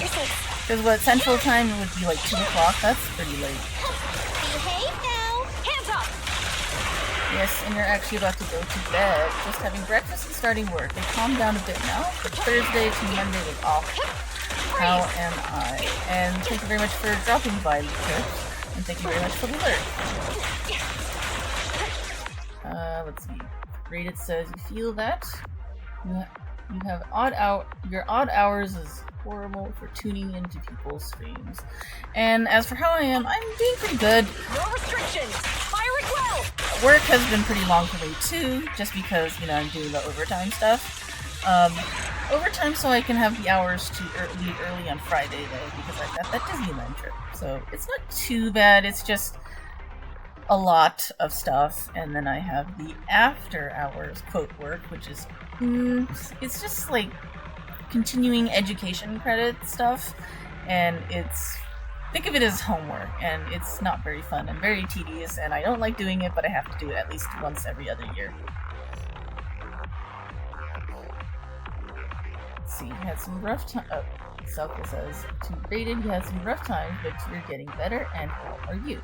Because what Central time would be like 2 o'clock. That's pretty late. Behave now. Hands up. Yes, and you're actually about to go to bed. Just having breakfast and starting work. It calmed down a bit now, but Thursday to Monday was off. How am I? And thank you very much for dropping by, Lucas. And thank you very much for the alert. Let's see. Rated says, you feel that? You have your odd hours is horrible for tuning into people's streams. And as for how I am, I'm doing pretty good. No restrictions. Fire it well. Work has been pretty long for me too, just because, you know, I'm doing the overtime stuff. Overtime so I can have the hours to leave early on Friday though, because I've got that Disneyland trip. So it's not too bad, it's just a lot of stuff. And then I have the after hours quote work, which is, it's just like continuing education credit stuff. And think of it as homework, and it's not very fun and very tedious, and I don't like doing it, but I have to do it at least once every other year. Let's see, you had some rough time. Oh, Selka says, to Rated, you had some rough times, but you're getting better, and how are you?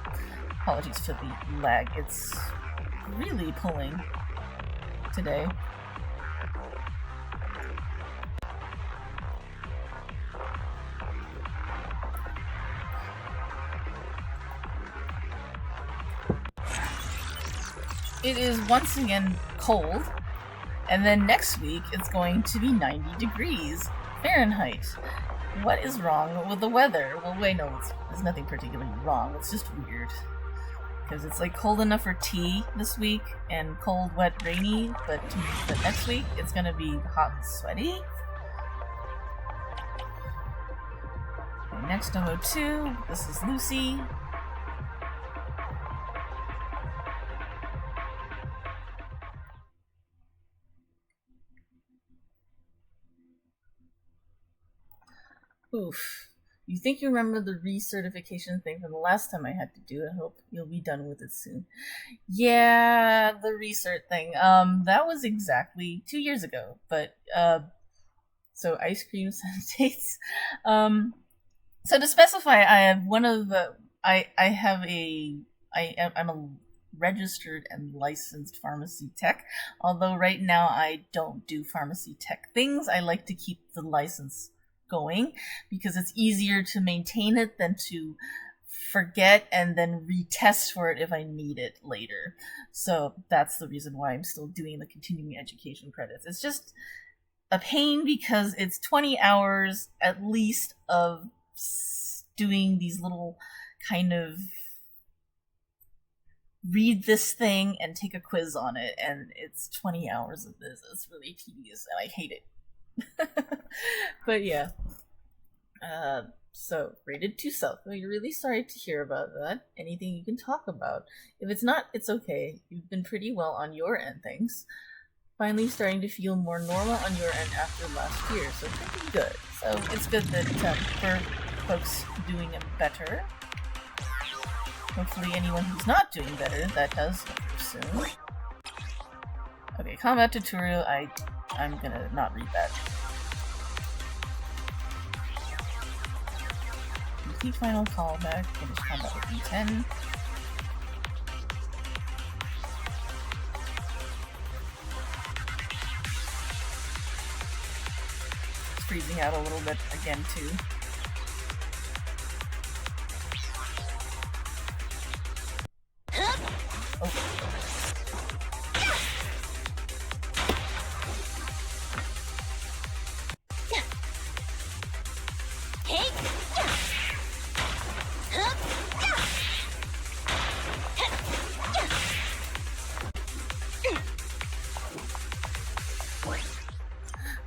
Apologies for the lag, it's really pulling today. It is once again cold, and then next week it's going to be 90 degrees Fahrenheit. What is wrong with the weather? Well, wait, no, there's nothing particularly wrong, it's just weird. Because it's like cold enough for tea this week, and cold, wet, rainy, but next week it's gonna be hot and sweaty. Next demo 2. This is Lucy. Oof. You think you remember the recertification thing from the last time I had to do it? I hope you'll be done with it soon. Yeah, the recert thing. That was exactly 2 years ago. But, so ice cream dates. So to specify, I have one of the, I'm a registered and licensed pharmacy tech. Although right now I don't do pharmacy tech things. I like to keep the license going because it's easier to maintain it than to forget and then retest for it if I need it later. So that's the reason why I'm still doing the continuing education credits. It's just a pain because it's 20 hours at least of doing these little kind of read this thing and take a quiz on it, and it's 20 hours of this. It's really tedious and I hate it. But yeah. So rated 2 South. Well, you're really sorry to hear about that. Anything you can talk about? If it's not, it's okay. You've been pretty well on your end, things. Finally starting to feel more normal on your end after last year, so pretty good. So it's good that for folks doing it better. Hopefully anyone who's not doing better, that does soon. Okay, combat tutorial, I'm gonna not read that. Complete final callback, finish combat with E10. It's freezing out a little bit again too.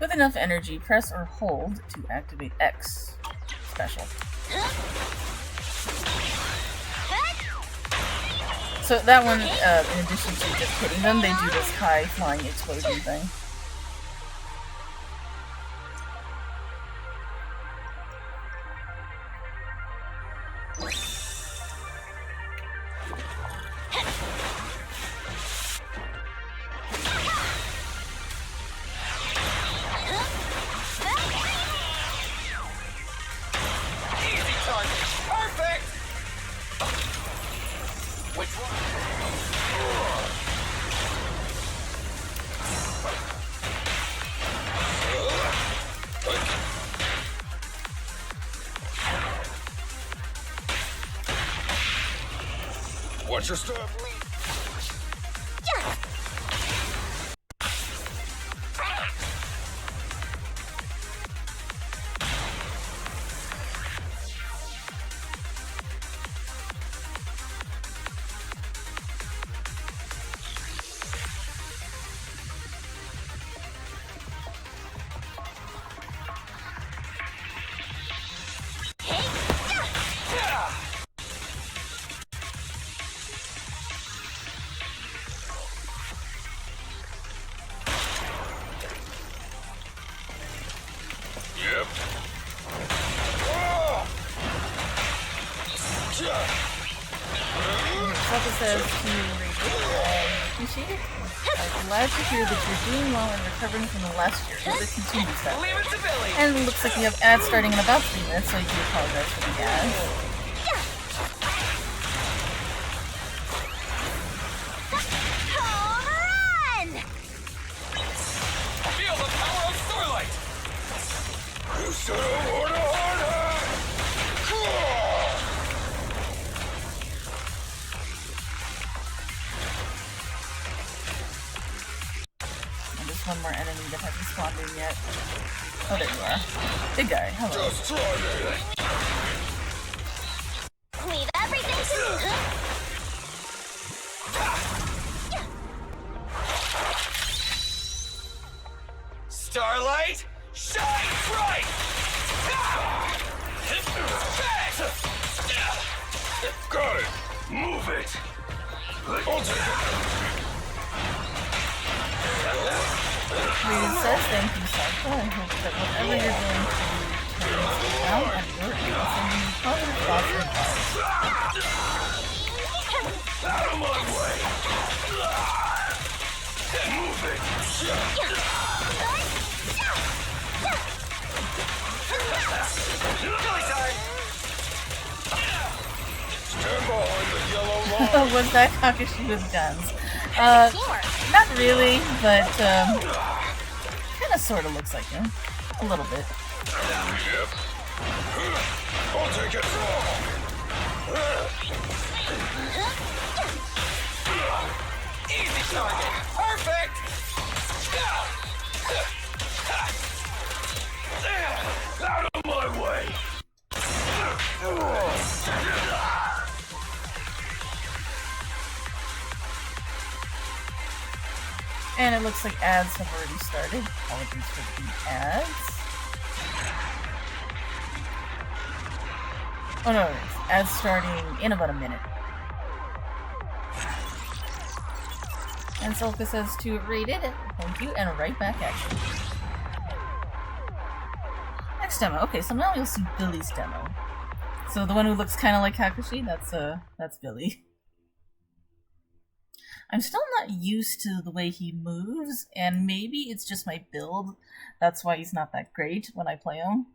With enough energy, press or hold to activate X special. So that one, in addition to just hitting them, they do this high flying explosion thing. Watch your step. Appreciate it. I'm glad to hear that you're doing well and recovering from the last year. Hope it continues that way. And it looks like you have ads starting in about 3 minutes, so I do apologize for the ads. Feel the power of Starlight! You should have worn a hard hat! And there's one more enemy that hasn't spawned in yet. Oh, there you are. Big guy, hello. Just try it! Leave everything to me. Starlight, shine bright! Thank you, Sarka. I hope that whatever you're going to do turns out and you're sending you positive thoughts and vibes. Out of my way! Move it! Really sorry! Stand behind the yellow line! Was that Kakashi with guns? Not really, but kinda sorta looks like him. A little bit. Yep. I'll take it all! Easy target! Perfect! Out of my way! And it looks like ads have already started. Apologies for the ads. Oh no, ads starting in about a minute. And Sulka says to rate it. Thank you, and right back at you. Next demo. Okay, so now you'll see Billy's demo. So the one who looks kind of like Kakashi, that's Billy. I'm still not used to the way he moves, and maybe it's just my build. That's why he's not that great when I play him.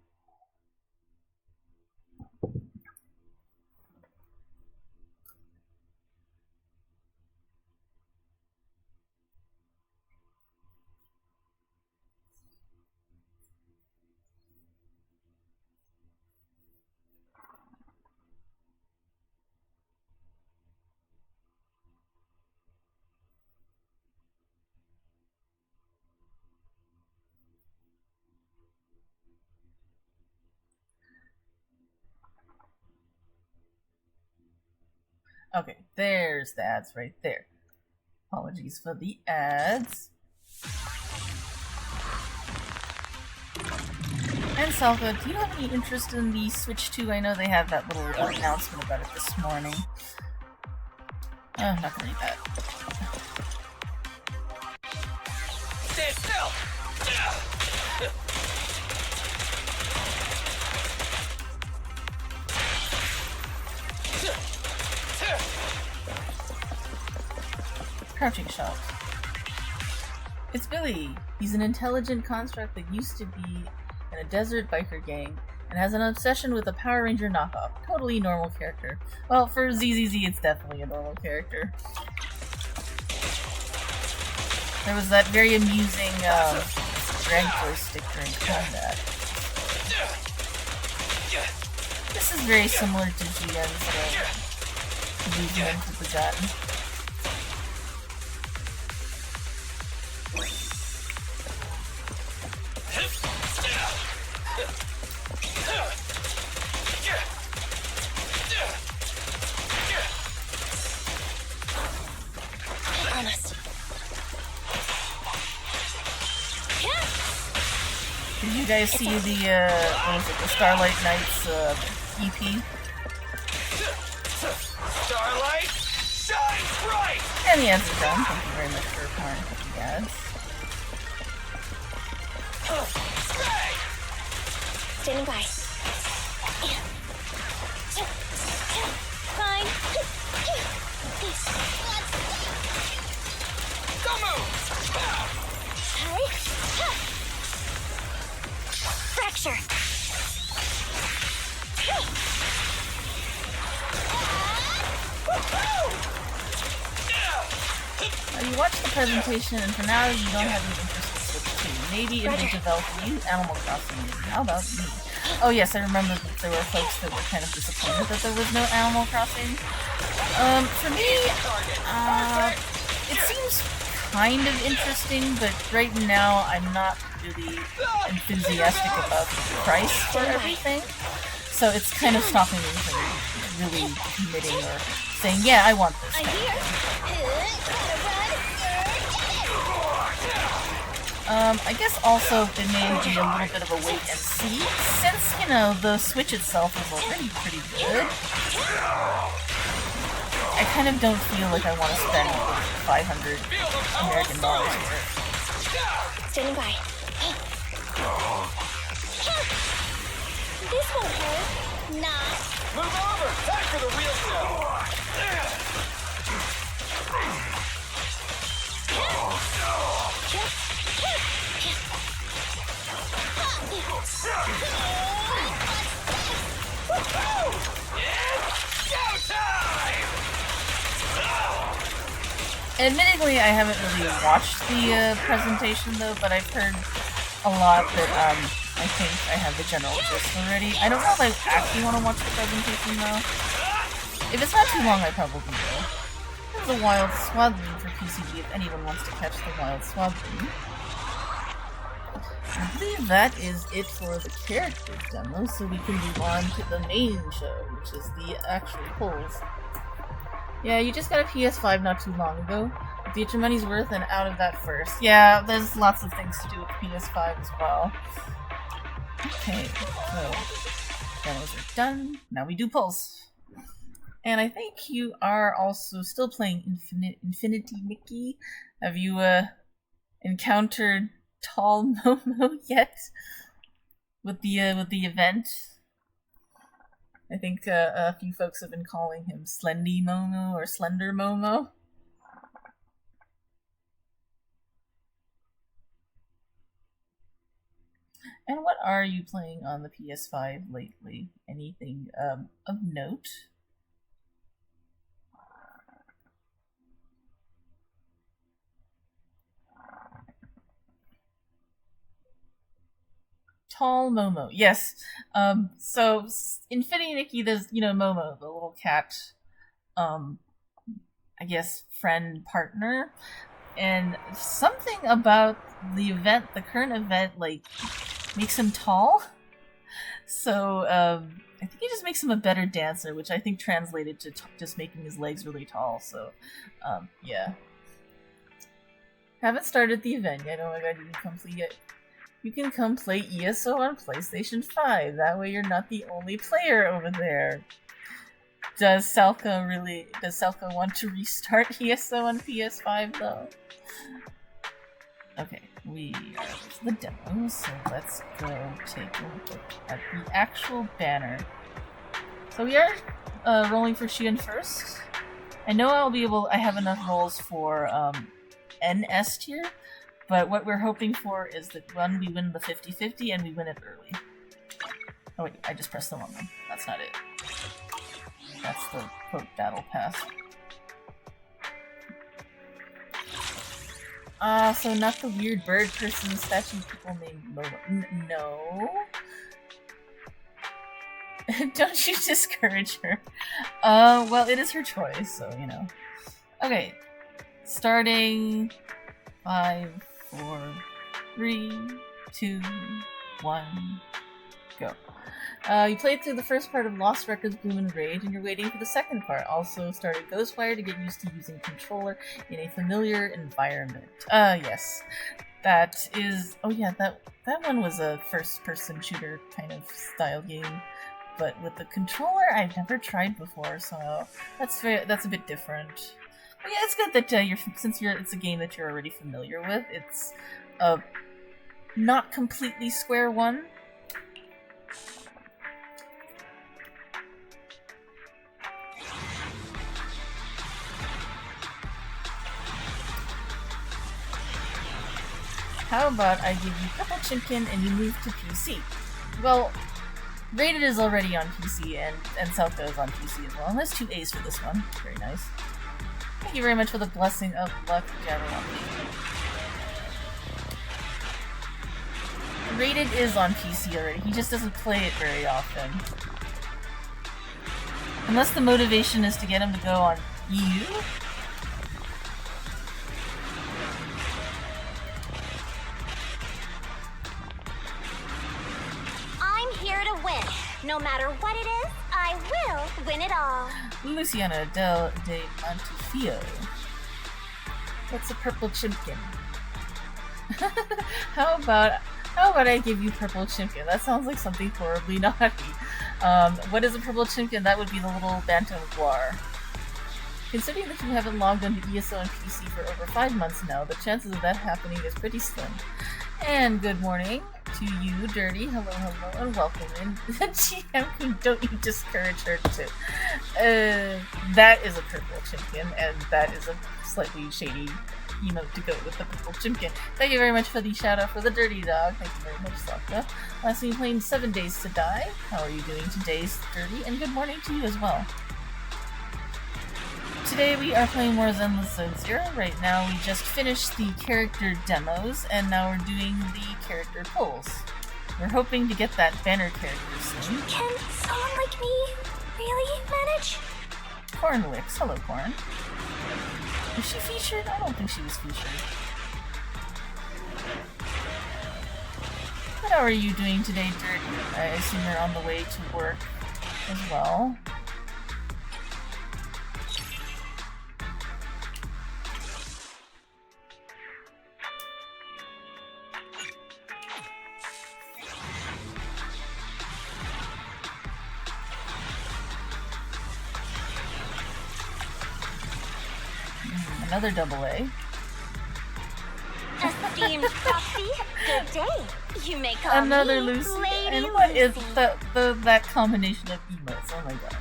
Okay, there's the ads right there. Apologies for the ads. And Salva, do you have any interest in the Switch 2? I know they had that little announcement about it this morning. I'm not gonna read that. Stay still! Crouching shot. It's Billy. He's an intelligent construct that used to be in a desert biker gang and has an obsession with a Power Ranger knockoff. Totally normal character. Well, for ZZZ, it's definitely a normal character. There was that very amusing drag joystick during combat. This is very similar to GN's movement with the gun. Did you guys see the, what was it, the Starlight Nights, EP? Starlight shines bright! And the ads are done. Thank you very much for applying for the ads. Standing by. Fine. Go move! Hurry. Fracture. You watched the presentation, and for now you don't have any interest in Switch 2. Maybe it will develop new Animal Crossing. How about me? Oh yes, I remember that there were folks that were kind of disappointed that there was no Animal Crossing. For me, it seems kind of interesting, but right now I'm not really enthusiastic about the price for everything. So it's kind of stopping me from really committing or saying, yeah, I want this. I guess also it may be a little bit of a wait and see, since, you know, the Switch itself is already pretty good. I kind of don't feel like I want to spend $500 American for it. Standing by. This won't hurt. Not. Move over! Time for the real show! It's showtime! Admittedly, I haven't really watched the presentation though, but I've heard a lot that I think I have the general gist already. I don't know if I actually want to watch the presentation though. If it's not too long, I probably will. There's a wild swaddling for PCG if anyone wants to catch the wild swaddling. I believe that is it for the character demo, so we can move on to the main show, which is the actual polls. Yeah, you just got a PS5 not too long ago. Get your money's worth and out of that first. Yeah, there's lots of things to do with PS5 as well. Okay, so demos are done. Now we do polls. And I think you are also still playing Infinity Mickey. Have you encountered Tall Momo yet? With the event? I think a few folks have been calling him Slendy Momo or Slender Momo. And what are you playing on the PS5 lately? Anything of note? Tall Momo, yes. So Infinity Nikki, there's Momo, the little cat, I guess friend partner, and something about the event, the current event, like makes him tall. So I think it just makes him a better dancer, which I think translated to just making his legs really tall. So yeah. Haven't started the event yet. Oh my god, you can complete it. You can come play ESO on PlayStation 5. That way you're not the only player over there. Does Selka want to restart ESO on PS5 though? Okay, we are to the demo, so let's go take a look at the actual banner. So we are rolling for Shion first. I know I have enough rolls for NS tier. But what we're hoping for is that one, we win the 50-50 and we win it early. Oh wait, I just pressed the wrong one. That's not it. That's the quote battle pass. So not the weird bird person statue people named Momo. No. Don't you discourage her. Well, it is her choice, so Okay. Starting 5, 4, 3, 2, 1, go. You played through the first part of Lost Records Bloom and Rage, and you're waiting for the second part. Also started Ghostwire to get used to using controller in a familiar environment. Yes. That is... Oh yeah, that one was a first-person shooter kind of style game. But with the controller, I've never tried before, so that's a bit different. But yeah, it's good that since it's a game that you're already familiar with. It's not completely square one. How about I give you Purple Chimkin and you move to PC? Well, Rated is already on PC and Selka is on PC as well. And there's 2 A's for this one. Very nice. Thank you very much for the blessing of luck, Jabberwocky. Rated is on PC already. He just doesn't play it very often. Unless the motivation is to get him to go on EU? I'm here to win. No matter what it is, I will win it all. Luciana de Montefio. What's a Purple Chimkin? How about I give you Purple Chimkin? That sounds like something horribly naughty. What is a Purple Chimkin? That would be the little Bantam Guar. Considering that you haven't logged onto ESO and PC for over 5 months now, the chances of that happening is pretty slim. And good morning. To you, Dirty. Hello, hello, and welcome in. GM, don't you discourage her to. That is a purple chimkin, and that is a slightly shady emote to go with the purple chimkin. Thank you very much for the shout out for the Dirty Dog. Thank you very much, Sokka. Last time you played 7 Days to Die. How are you doing today, Dirty? And good morning to you as well. Today we are playing more Zenless Zone Zero. Right now we just finished the character demos, and now we're doing the character pulls. We're hoping to get that banner character soon. Can someone like me really manage? Cornwicks. Hello, Corn. Was she featured? I don't think she was featured. But how are you doing today, Dirty? I assume you're on the way to work as well. Another double A. Esteemed Foxy, good day. You may call Another me Lucy. Lady And what is Lucy. that combination of emotes? Oh my god.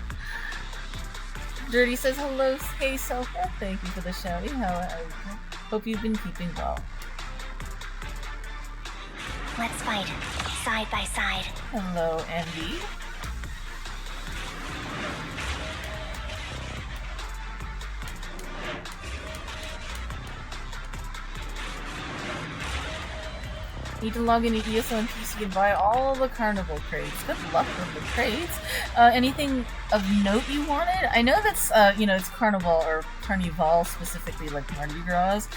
Dirty says hello, hey Selfa. Thank you for the shouty. How are you? Hope you've been keeping well. Let's fight side by side. Hello, Andy. Need to log into ESO and PC and buy all the carnival crates. Good luck with the crates. Anything of note you wanted? I know that's, it's carnival or carnival specifically, like Mardi Gras.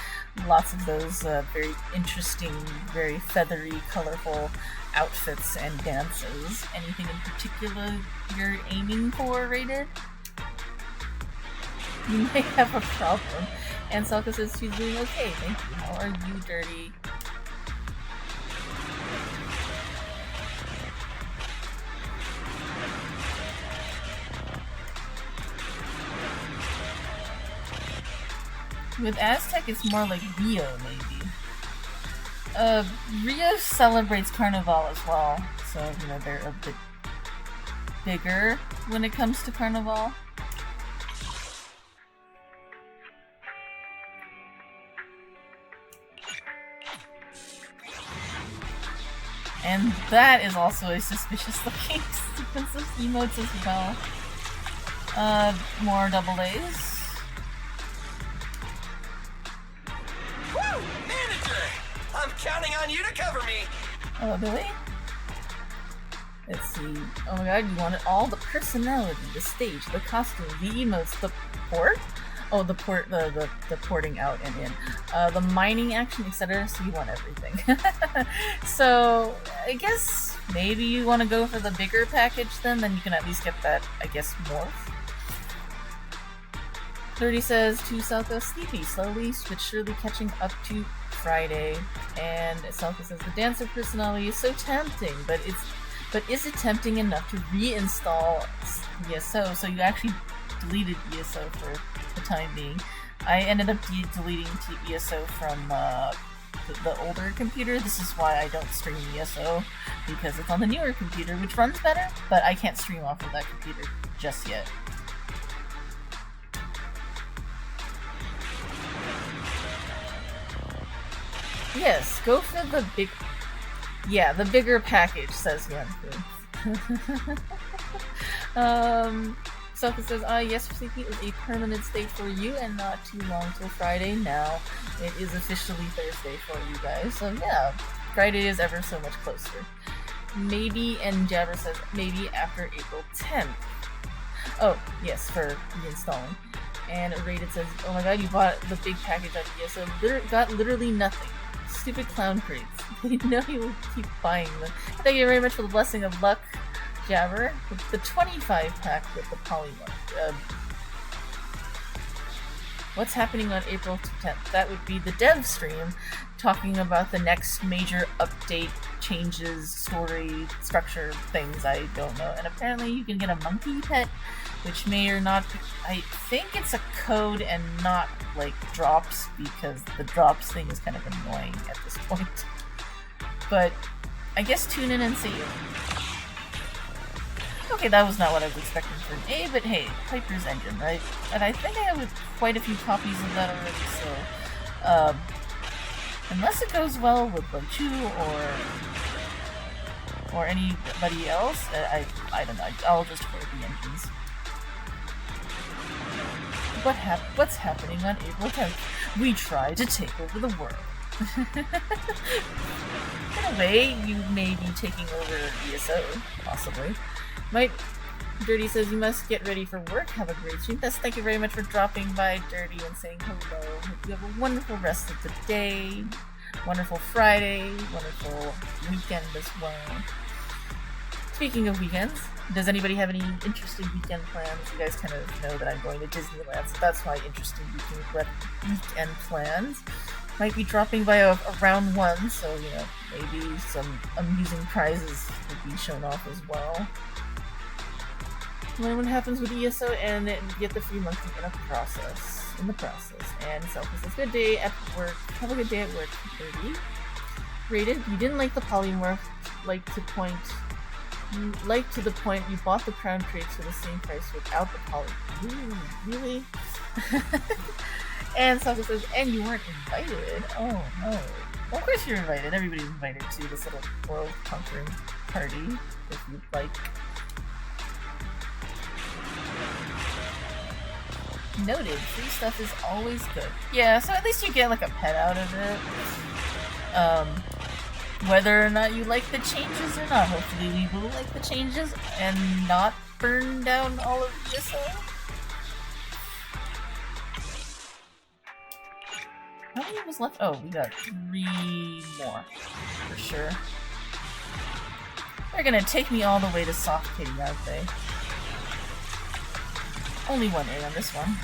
Lots of those very interesting, very feathery, colorful outfits and dances. Anything in particular you're aiming for, Rated? You might have a problem. And Salka says she's doing okay. Thank you. How are you, Dirty? With Aztec, it's more like Rio, maybe. Rio celebrates Carnival as well, so, they're a bit bigger when it comes to Carnival. And that is also a suspicious looking sequence of emotes as well. More double A's. Woo! Manager! I'm counting on you to cover me! Oh, really? Let's see. Oh my god, you wanted all the personality, the stage, the costume, the emotes, the port? Oh, the porting out and in. The mining action, etc. So you want everything. So, I guess maybe you want to go for the bigger package then you can at least get that, I guess, morph. 30 says, to Selka, sleepy, slowly but surely catching up to Friday. And Selka says, the dancer personality is so tempting, but is it tempting enough to reinstall ESO? So you actually deleted ESO for the time being. I ended up deleting ESO from the older computer. This is why I don't stream ESO, because it's on the newer computer, which runs better, but I can't stream off of that computer just yet. Yes, go for the big... Yeah, the bigger package, says Yuan. Sophie says, yes, sleepy is a permanent state for you and not too long till Friday. Now it is officially Thursday for you guys, so yeah, Friday is ever so much closer. Maybe, and Jabber says, maybe after April 10th. Oh, yes, for reinstalling. And Rated says, oh my god, you bought the big package on ESO, got literally nothing. Stupid clown crates. They know you will keep buying them. Thank you very much for the blessing of luck, Jabber. The 25 pack with the polymorph. What's happening on April 10th? That would be the dev stream, talking about the next major update, changes, story, structure, things I don't know. And apparently you can get a monkey pet, which may or not be, I think it's a code and not like drops, because the drops thing is kind of annoying at this point. But I guess tune in and see. Okay, that was not what I was expecting for an A, but hey, Piper's Engine, right? And I think I have quite a few copies of that already, so unless it goes well with Chu or anybody else, I don't know. I'll just play the engines. What's happening on April 10th? We try to take over the world. In a way, you may be taking over ESO, possibly. Mike Dirty says you must get ready for work. Have a great stream. Thank you very much for dropping by, Dirty, and saying hello. Hope you have a wonderful rest of the day. Wonderful Friday. Wonderful weekend as well. Speaking of weekends, does anybody have any interesting weekend plans? You guys kind of know that I'm going to Disneyland, so that's my interesting weekend plans. Might be dropping by a round one, so you know, maybe some amusing prizes will be shown off as well. Learn what happens with ESO and get the free monkey in the process. And Selfie says, good day at work. Have a good day at work, 30. Rated, you didn't like the polymorph, to the point you bought the crown crates for the same price without the poly. Ooh, really? And Selfie says, and you weren't invited? Oh no. Well, of course you're invited. Everybody's invited to this little world conquering party, if you'd like. Noted, free stuff is always good. Yeah, so at least you get like a pet out of it. Whether or not you like the changes or not, hopefully we will like the changes and not burn down all of ESO. How many was left? Oh, we got 3 more, for sure. They're gonna take me all the way to Soft Kitty, aren't they? Only 1 A on this one.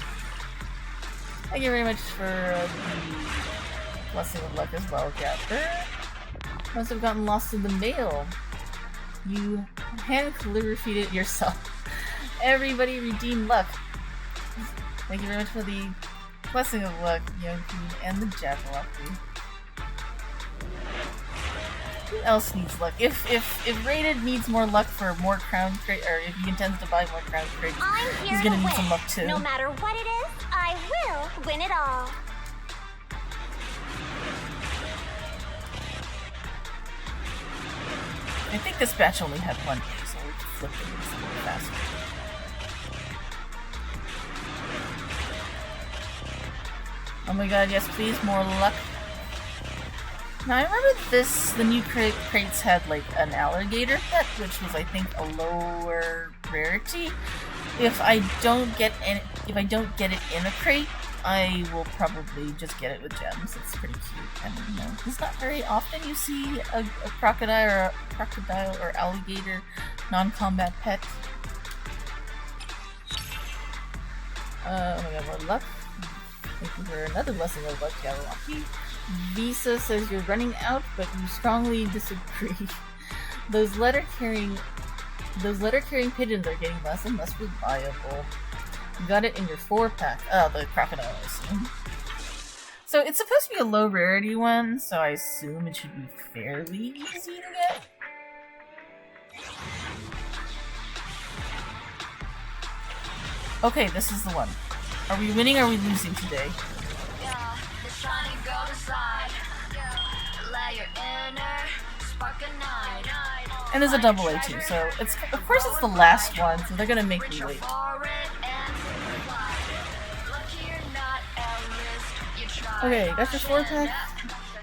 Thank you very much for the blessing of luck as well, Gapper. Must have gotten lost in the mail. You hand calligraphied it yourself. Everybody redeem luck. Thank you very much for the blessing of luck, Young Queen, and the Jabberwocky. Who else needs luck? If Rated needs more luck for more crown crate, or if he intends to buy more crown crates, he's gonna need some luck too. No matter what it is, I will win it all. I think this batch only had 1 A, so we'll flip it a little faster. Oh my god, yes please, more luck. Now I remember the new crates had like an alligator pet, which was I think a lower rarity. If I don't get it in a crate, I will probably just get it with gems. It's pretty cute, and you know, it's not very often you see a crocodile or alligator non-combat pet. Oh my god, more luck. Thank you for another blessing of luck, Jabberwocky. Visa says you're running out, but you strongly disagree. Those letter-carrying pigeons are getting less and less reliable. You got it in your 4-pack. Oh, the crocodile, I assume. So it's supposed to be a low rarity one, so I assume it should be fairly easy to get. Okay, this is the one. Are we winning or are we losing today? And there's a double A too, so it's of course it's the last one, so they're gonna make me wait. Okay, got your 4-pack.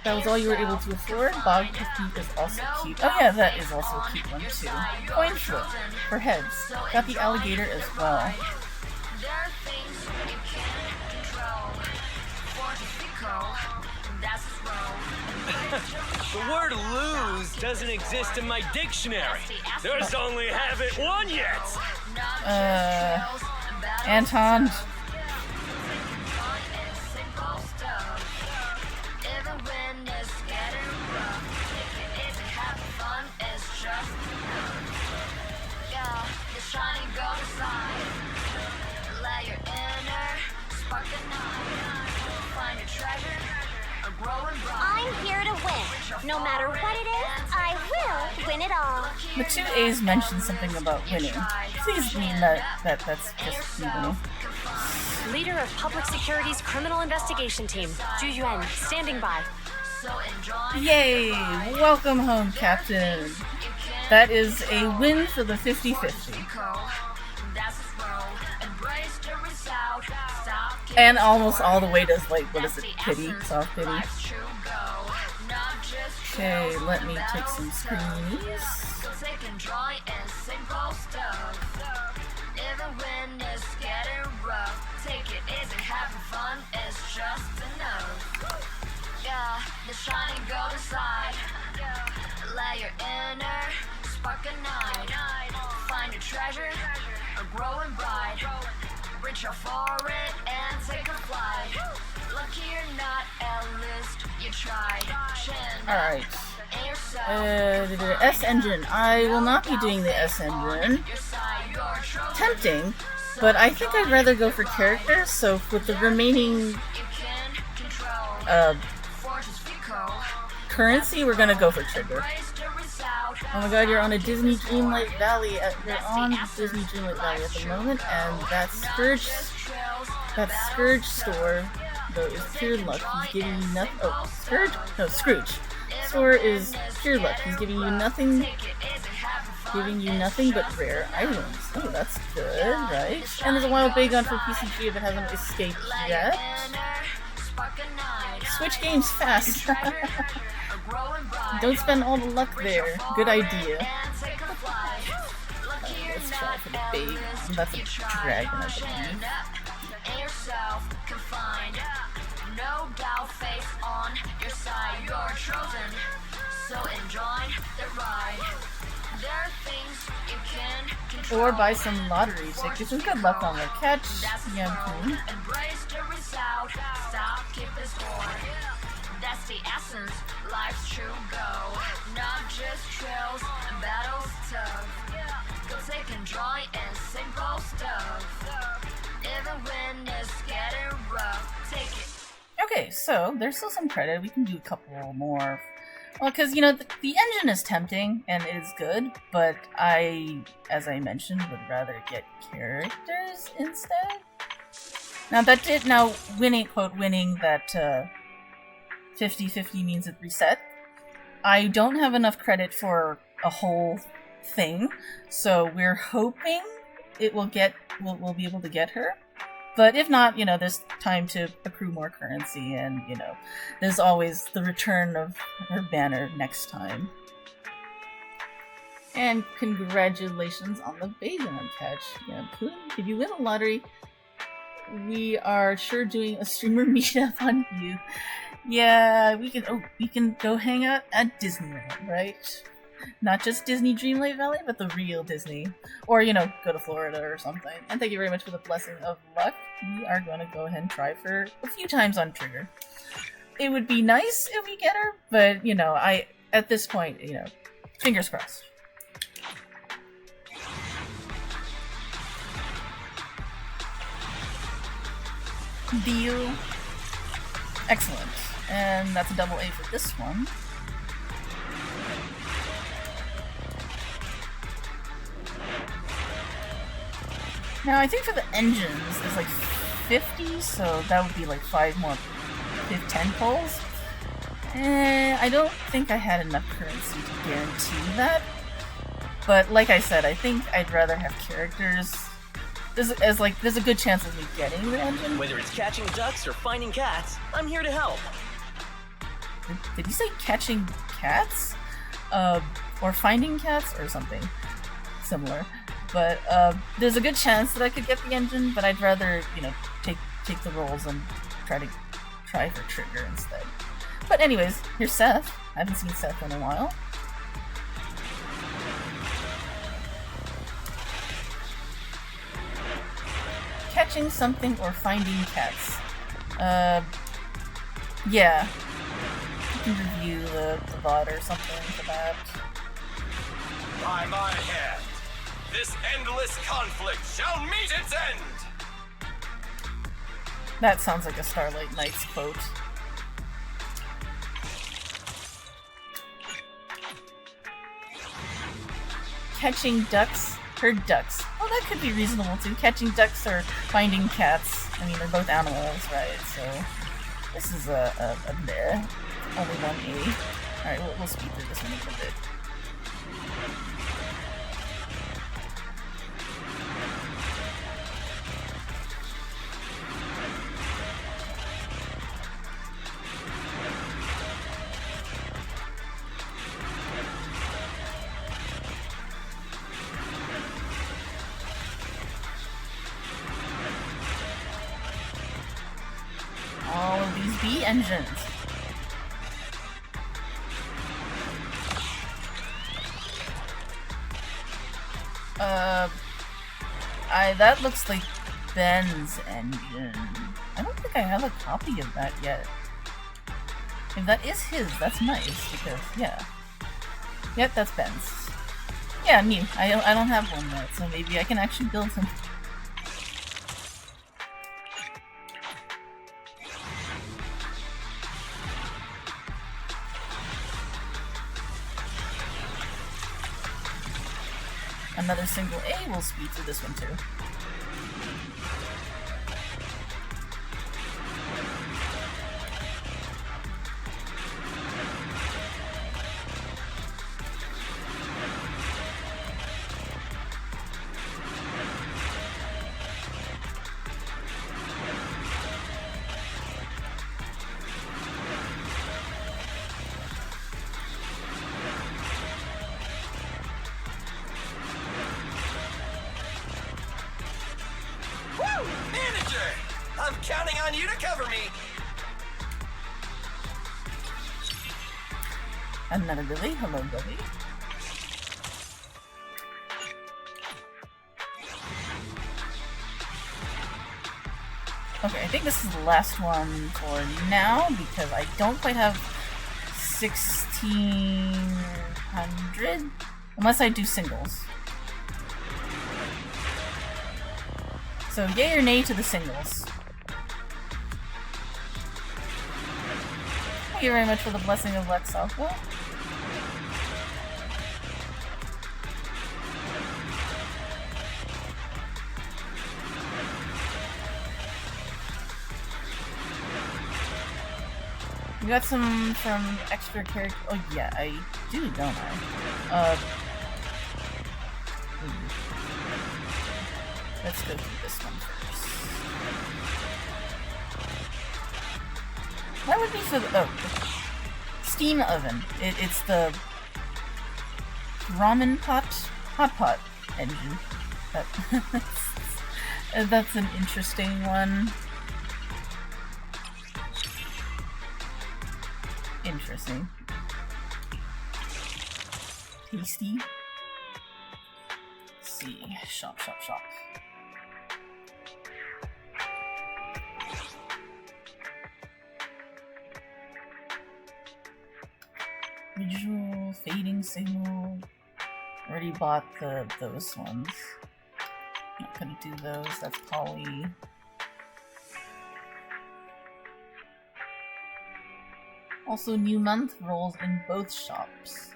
That was all you were able to afford. Bog Cookie is also cute. Oh yeah, that is also a cute one too. Coin flip for heads. Got the alligator as well. The word lose doesn't exist in my dictionary. There's only haven't won yet. Anton. I'm here to win. No matter what it is, I I will win it all. The two A's mentioned something about winning. Please mean that's just me winning. Leader of Public Security's Criminal Investigation Team, Yuan, standing by. Yay! Welcome home, Captain. That is a win for the 50-50. And almost all the way to, like, what is it, pity? Soft pity. Okay, let me take some screenies. The shining golden side. Let your inner spark ignite. Find your treasure, a growing bright. Reach out for it and take a flight. Lucky you're not a list, you tried. Alright. S engine. I will not be doing the S engine. Tempting, but I think I'd rather go for characters, so with the remaining currency, we're gonna go for trigger. Oh my god, you're on a Disney Dreamlight Valley. You're on Disney Dreamlight Valley at the moment, and that Scourge store, though, is pure luck. He's giving you nothing. Oh, Scourge? No, Scrooge. Store is pure luck. He's giving you nothing but rare items. Oh, that's good, right? And there's a wild baygon for PCG if it hasn't escaped yet. Switch games fast. Don't spend all the luck there. Good idea. Let's try for the big. That's a dragon, I believe. No doubt, face on your side. You're chosen, so enjoy the ride. There are things you can control. Or buy some lottery tickets. Some good luck on the catch. Young Queen. Embrace the result. Stop, keep the score. That's the essence, life's true go. Not just trails and battles tough. Go take and joy and simple stuff. Even when it's getting rough, take it. Okay, so there's still some credit. We can do a couple more. Well, because, you know, the engine is tempting and it is good, but I, as I mentioned, would rather get characters instead. Now, winning, quote, winning that 50-50 means it reset. I don't have enough credit for a whole thing, so we're hoping it will get, we'll be able to get her. But if not, you know, there's time to accrue more currency, and, you know, there's always the return of her banner next time. And congratulations on the Baygon catch. Yeah, did you win a lottery? We are sure doing a streamer meetup on you. Yeah, we can go hang out at Disneyland, right? Not just Disney Dreamlight Valley, but the real Disney. Or, you know, go to Florida or something. And thank you very much for the blessing of luck. We are going to go ahead and try for a few times on Trigger. It would be nice if we get her, but, you know, at this point, you know, fingers crossed. Deal. Excellent. And that's a double A for this one. Now, I think for the engines, there's like 50, so that would be like 5 more, 10 pulls. I don't think I had enough currency to guarantee that. But like I said, I think I'd rather have characters. There's a good chance of me getting the engine. Whether it's catching ducks or finding cats, I'm here to help. Did you say catching cats? Or finding cats or something similar? But there's a good chance that I could get the engine, but I'd rather, you know, take the rolls and try for Trigger instead. But anyways, here's Seth. I haven't seen Seth in a while. Catching something or finding cats. Yeah. You can review the VOD or something for that. By my hand, this endless conflict shall meet its end! That sounds like a Starlight Knights quote. catching ducks, herd ducks. Well, that could be reasonable too. Catching ducks or finding cats. I mean, they're both animals, right? So this is a bleh. Only one A. Alright, we'll speed through this one a little bit. All of these B engines. That looks like Ben's engine. I don't think I have a copy of that yet. If that is his, that's nice, because, yeah. Yep, that's Ben's. Yeah, me. I don't have one yet, so maybe I can actually build him. Another single A will speed through this one too. I'm counting on you to cover me. Another Billy. Hello, Billy. Okay, I think this is the last one for now because I don't quite have 1600 unless I do singles. So yay or nay to the singles. Thank you very much for the blessing of Lex Alpha. We got some from extra character. Oh yeah, I do, don't I? Let's go through this one first. That would be for the steam oven. It's the ramen pot, hot pot engine. That's an interesting one. Interesting. Tasty. Let's see. Shop. Visual, fading signal. Already bought those ones. Not gonna do those, that's poly. Also, new month rolls in both shops.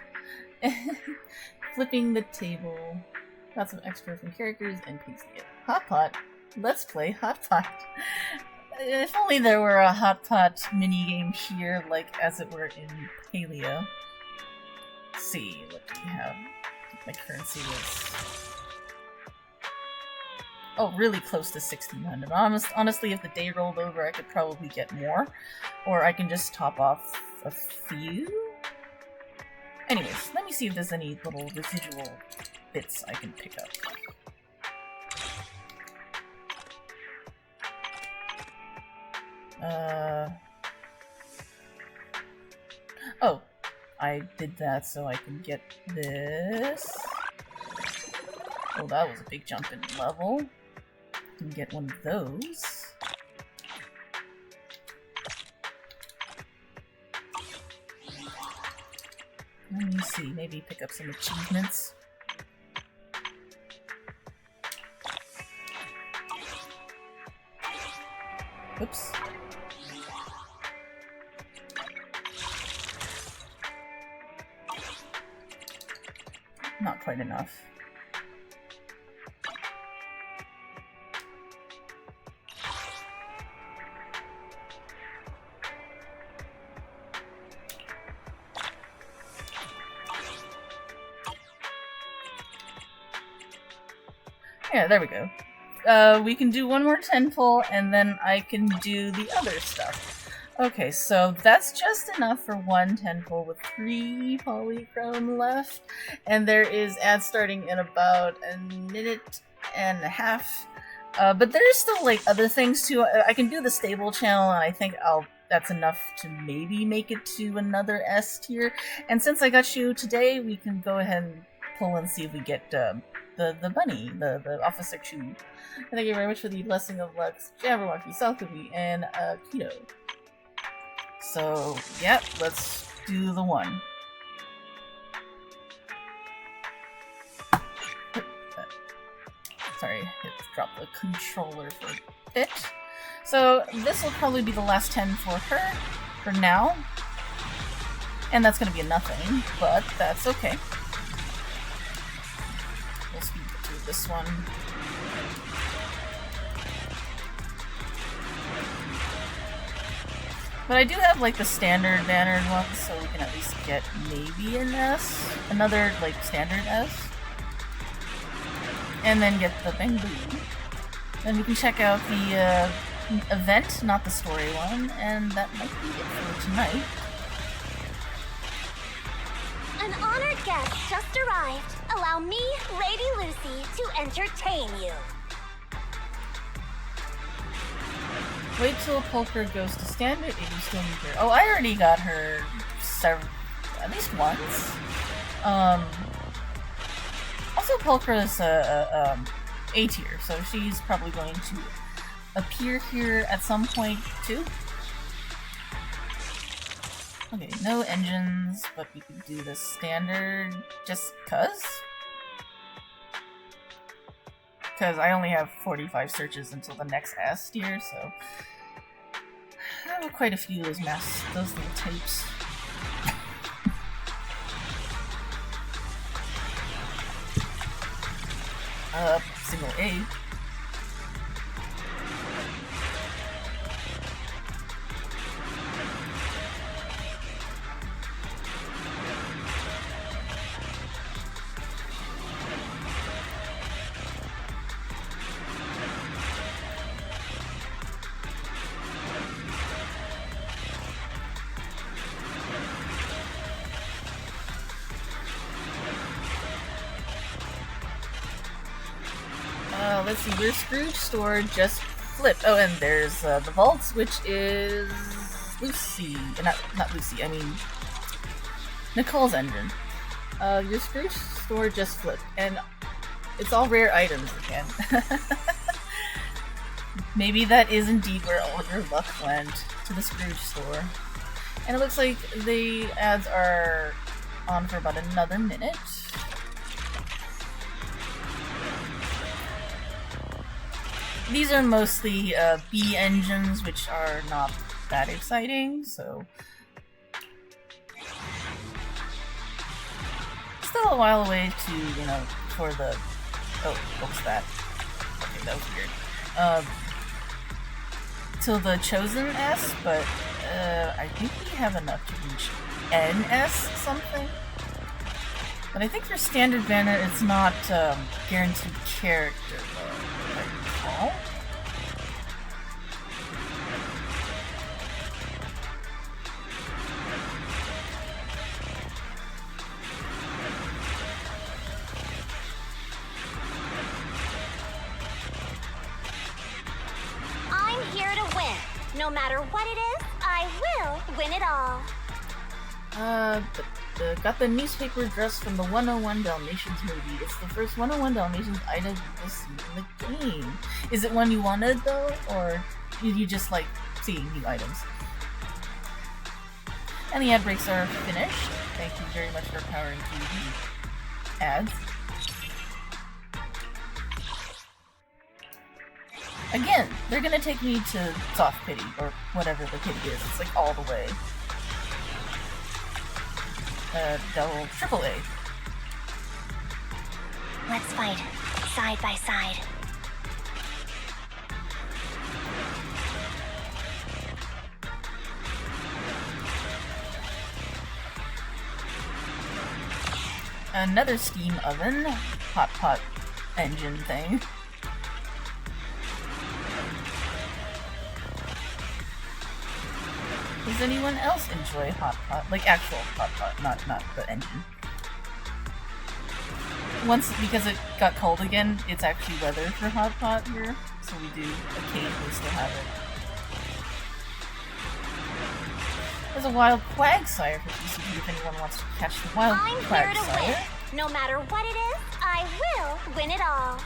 Flipping the table. Got some extra from characters and PCG. Hot Pot. Let's play Hot Pot. If only there were a Hot Pot minigame here, like as it were in Paleo. Let's see, what do we have? My currency was... Oh, really close to 1600. Honestly, if the day rolled over, I could probably get more. Or I can just top off a few? Anyways, let me see if there's any little residual bits I can pick up. Oh, I did that so I can get this. Oh, that was a big jump in level. Can get one of those. Let me see, maybe pick up some achievements. Oops. Not quite enough. Yeah, there we go. We can do one more 10 pull, and then I can do the other stuff. Okay, so that's just enough for one 10 pull with 3 polychrome left, and there is ads starting in about a minute and a half. But there's still like other things too. I can do the stable channel, and I think that's enough to maybe make it to another S tier. And since I got you today, we can go ahead and pull and see if we get the bunny, the Officer Chu. Thank you very much for the blessing of Lux, Jabberwocky, Salkaby, and Keto. So, yep, let's do the one. Sorry, I dropped the controller for a bit. So, this will probably be the last 10 for her, for now. And that's gonna be a nothing, but that's okay. We'll speed through this one. But I do have like the standard bannered ones, so we can at least get maybe an S. Another like standard S. And then get the Bangbu. Then we can check out the event, not the story one, and that might be it for tonight. An honored guest just arrived. Allow me, Lady Lucy, to entertain you. Wait till Pulcher goes to standard if you still need her. Oh, I already got her at least once. Also, Pulcher is A tier, so she's probably going to appear here at some point too. Okay, no engines, but we can do the standard just cuz. Because I only have 45 searches until the next S tier, so I have quite a few of those those little tapes. Single A. Let's see, your Scrooge store just flipped. Oh, and there's the vaults, which is Lucy. Not Lucy, I mean Nicole's engine. Your Scrooge store just flipped, and it's all rare items again. Maybe that is indeed where all your luck went, to the Scrooge store. And it looks like the ads are on for about another minute. These are mostly B engines, which are not that exciting, so still a while away to, for the... Oh, what was that? Okay, that was weird. Till the Chosen S, but I think we have enough to reach NS something. But I think for standard banner, it's not guaranteed character, though. I'm here to win. No matter what it is, I will win it all. Got the newspaper dress from the 101 Dalmatians movie. It's the first 101 Dalmatians item you'll see in the game. Is it one you wanted, though? Or did you just like seeing new items? And the ad breaks are finished. Thank you very much for powering through the ads. Again, they're gonna take me to soft pity, or whatever the pity is. It's like all the way. Double, triple A. Let's fight, side by side. Another steam oven, hot pot engine thing. Does anyone else enjoy hot pot? Like actual hot pot, not the engine. Once, because it got cold again, it's actually weather for hot pot here, so we do occasionally still have it. There's a wild quagsire for PCG if anyone wants to catch the wild quagsire. No matter what it is, I will win it all.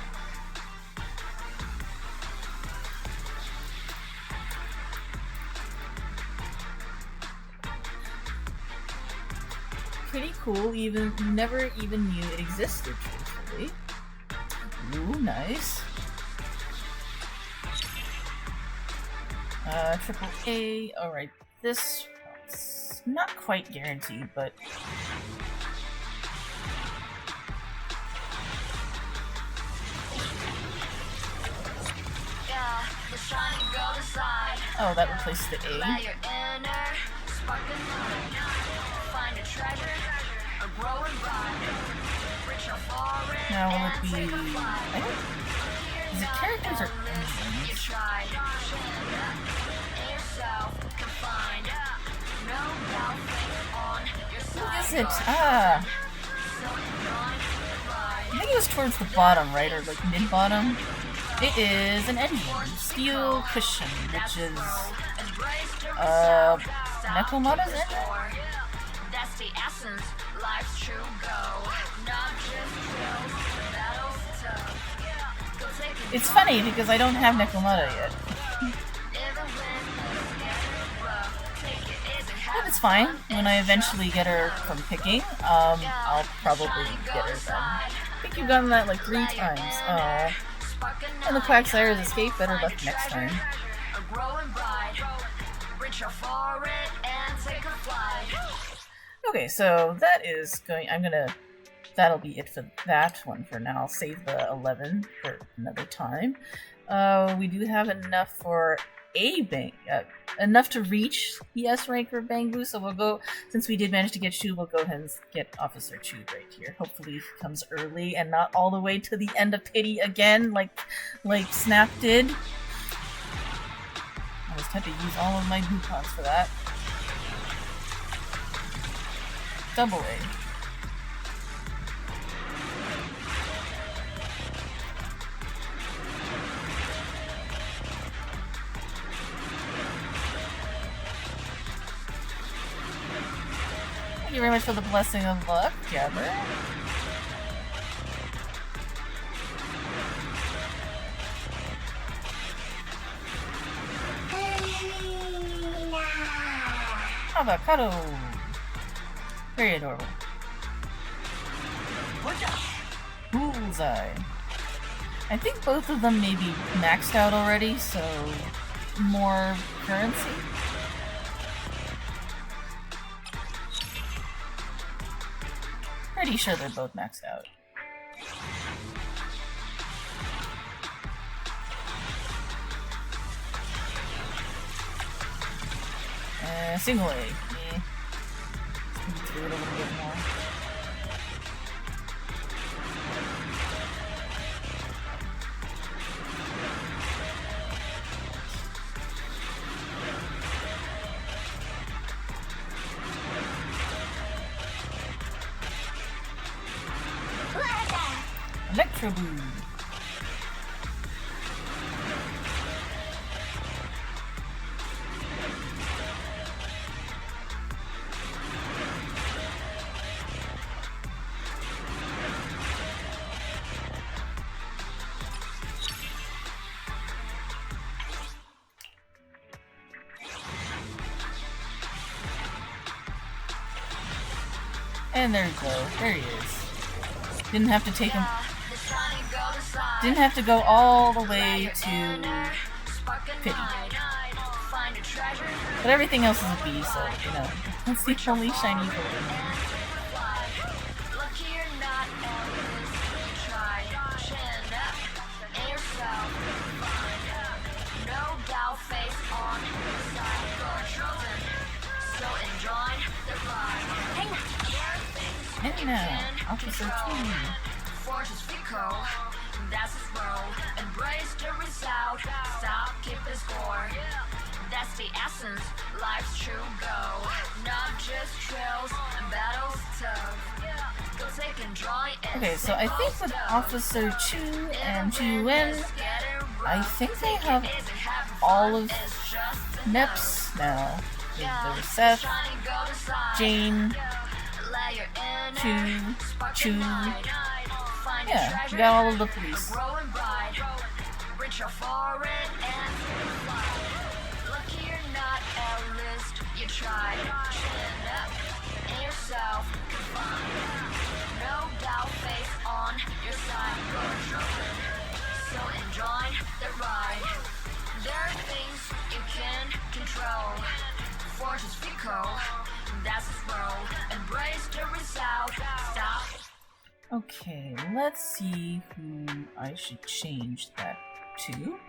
Pretty cool, never even knew it existed, truthfully. Ooh, nice. Triple A, alright, this is not quite guaranteed, but... Oh, that replaced the A. Now will it be... Is it characters or engines? What is it? Ah! I think it was towards the bottom, right? Or like mid-bottom? It is an engine. Steel cushion, which is... Nekomata's engine? That's the essence, life's true go. Not just thrills, battles tough. Go take it. It's funny because I don't have Nekomata yet. But it's fine. When I eventually get her from picking, I'll probably get her then. I think you've gotten that like 3 times. Oh. And the Quagsire's escape, better left next time. Okay, so that is going... That'll be it for that one for now. I'll save the 11 for another time. We do have enough for a bang... enough to reach the S rank for Bangbu, so we'll go... Since we did manage to get Chu, we'll go ahead and get Officer Chu right here. Hopefully he comes early and not all the way to the end of Pity again, like Snap did. I just had to use all of my coupons for that. Double A. Thank you very much for the blessing of luck, Jabber. Avocado! Very adorable. Bullseye. I think both of them may be maxed out already, so more currency. Pretty sure they're both maxed out. Single A. Let's do it a little bit more. Electro Boo. And there you go. There he is. Didn't have to take him. Didn't have to go all the way to Pity. But everything else is a B, so, you know, that's the only shiny golden. Hey now, Officer 2. That's his role. Embrace the result. Stop keeping score. That's the essence, life's true go. Not just trails and battles tough. Go take and drawing. Okay, so I think with Officer Chu and Yuan, I think they have all of Neps now. There was Seth, Jane, Chu. Yeah, we got all of the police. You try chin up in yourself, no doubt, face on your side. So enjoy the ride. There are things you can control. Force is fickle, that's its role. Embrace the result. Stop. Okay, let's see who I should change that to.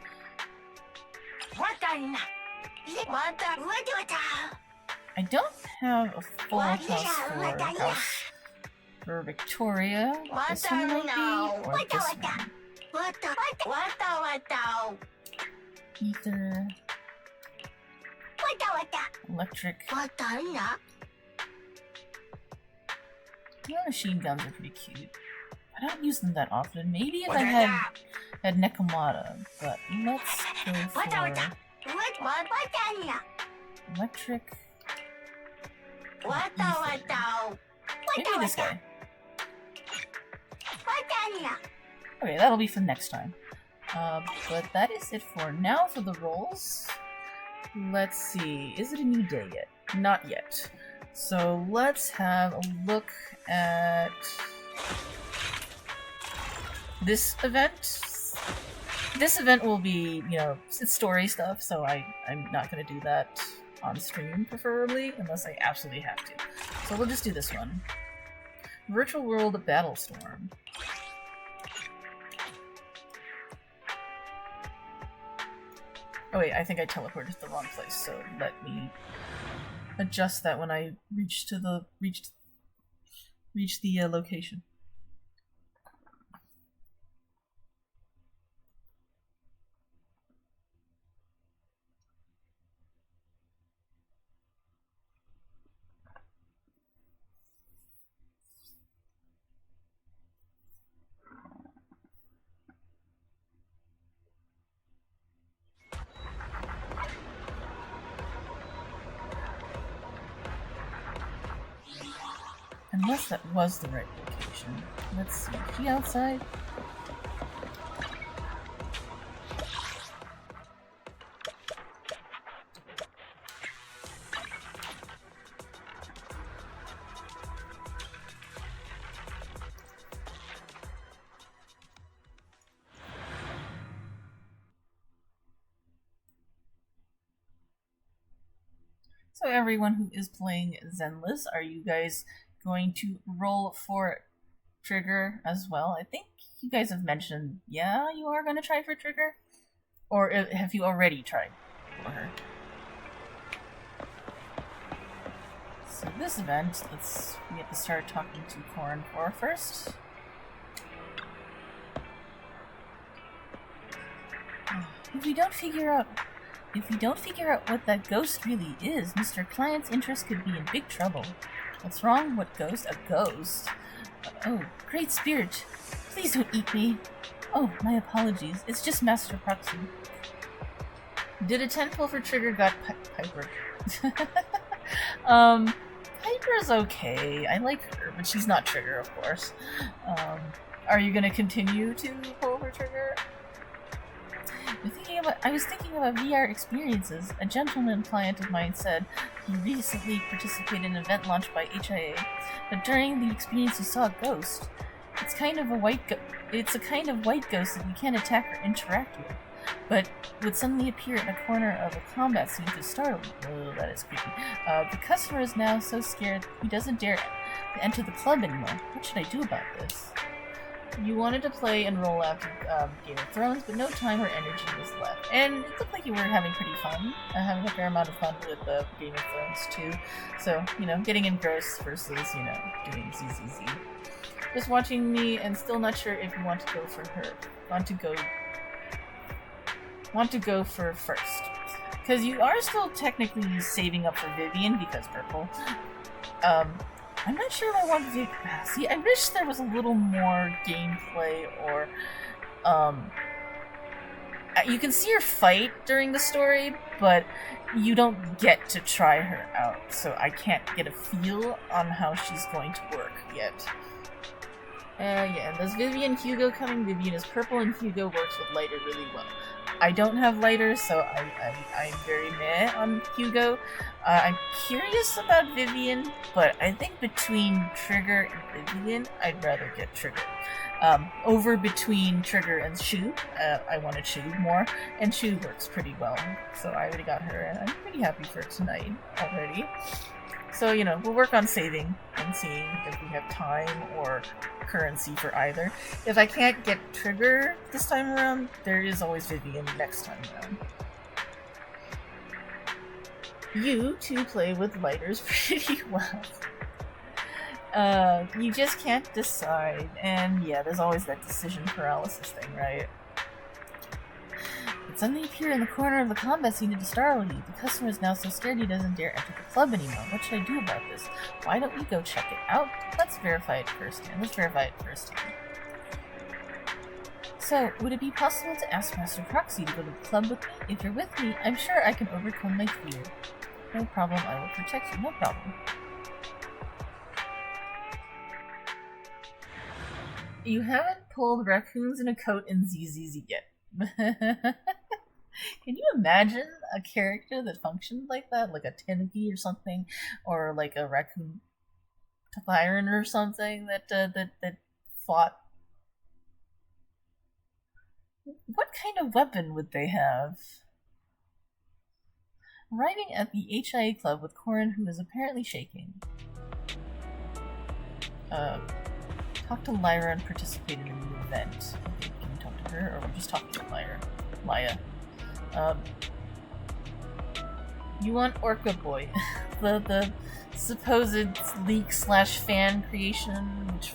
I don't have a full house for Victoria. This one might be, or this one. Ether. Electric. The machine guns are pretty cute. I don't use them that often. Maybe if I had Nekomata, but let's go for electric. Maybe this guy. Okay, that'll be for next time. But that is it for now for the rolls. Let's see. Is it a new day yet? Not yet. So let's have a look at this event. This event will be, you know, it's story stuff, so I'm not going to do that on stream, preferably, unless I absolutely have to. So we'll just do this one. Virtual World Battlestorm. Oh wait, I think I teleported to the wrong place, so let me adjust that when I reach the location. Unless that was the right location. Let's see. Is she outside? So everyone who is playing Zenless, are you guys going to roll for Trigger as well? I think you guys have mentioned, yeah, you are going to try for Trigger? Or have you already tried for her? So this event, we have to start talking to Corn 4 first. If we don't figure out what that ghost really is, Mr. Client's interest could be in big trouble. What's wrong? What ghost? A ghost? Oh, great spirit. Please don't eat me. Oh, my apologies. It's just Master Proxy. Did a 10 pull for Trigger got Piper. Piper's okay. I like her, but she's not Trigger, of course. Are you gonna continue to pull for Trigger? I was thinking about VR experiences. A gentleman client of mine said he recently participated in an event launched by HIA, but during the experience he saw a ghost. It's a kind of white ghost that you can't attack or interact with, but would suddenly appear in a corner of a combat scene to startle you. Oh, that is creepy. The customer is now so scared he doesn't dare to enter the club anymore. What should I do about this? You wanted to play and roll after Game of Thrones, but no time or energy was left. And it looked like you were having pretty fun, having a fair amount of fun with Game of Thrones too. So, you know, getting engrossed versus, you know, doing ZZZ. Just watching me and still not sure if you want to go for her. Want to go for first. because you are still technically saving up for Vivian because purple. I'm not sure if I want to do. See, I wish there was a little more gameplay, or you can see her fight during the story, but you don't get to try her out, so I can't get a feel on how she's going to work yet. Yeah, and there's Vivian, Hugo coming. Vivian is purple, and Hugo works with lighter really well. I don't have lighter, so I'm very meh on Hugo. I'm curious about Vivian, but I think between Trigger and Vivian, I'd rather get Trigger. Over between Trigger and Shu, I wanted Shu more, and Shu works pretty well, so I already got her, and I'm pretty happy for tonight already. So, you know, we'll work on saving and seeing if we have time or currency for either. If I can't get Trigger this time around, there is always Vivian next time around. You two play with lighters pretty well. You just can't decide, and yeah, there's always that decision paralysis thing, right? It suddenly appeared in the corner of the combat scene to startle you. The customer is now so scared he doesn't dare enter the club anymore. What should I do about this? Why don't we go check it out? Let's verify it firsthand. So, would it be possible to ask Master Proxy to go to the club with me? If you're with me, I'm sure I can overcome my fear. No problem, I will protect you. No problem. You haven't pulled raccoons in a coat in ZZZ yet. Can you imagine a character that functioned like that? Like a Tenuki or something? Or like a raccoon Tyron or something that fought? What kind of weapon would they have? Arriving at the HIA club with Corin, who is apparently shaking. Talk to Lyra and participate in a new event. Okay, can we talk to her, or we're just talking to Laya? Yuan Orca Boy. the supposed leak / fan creation, which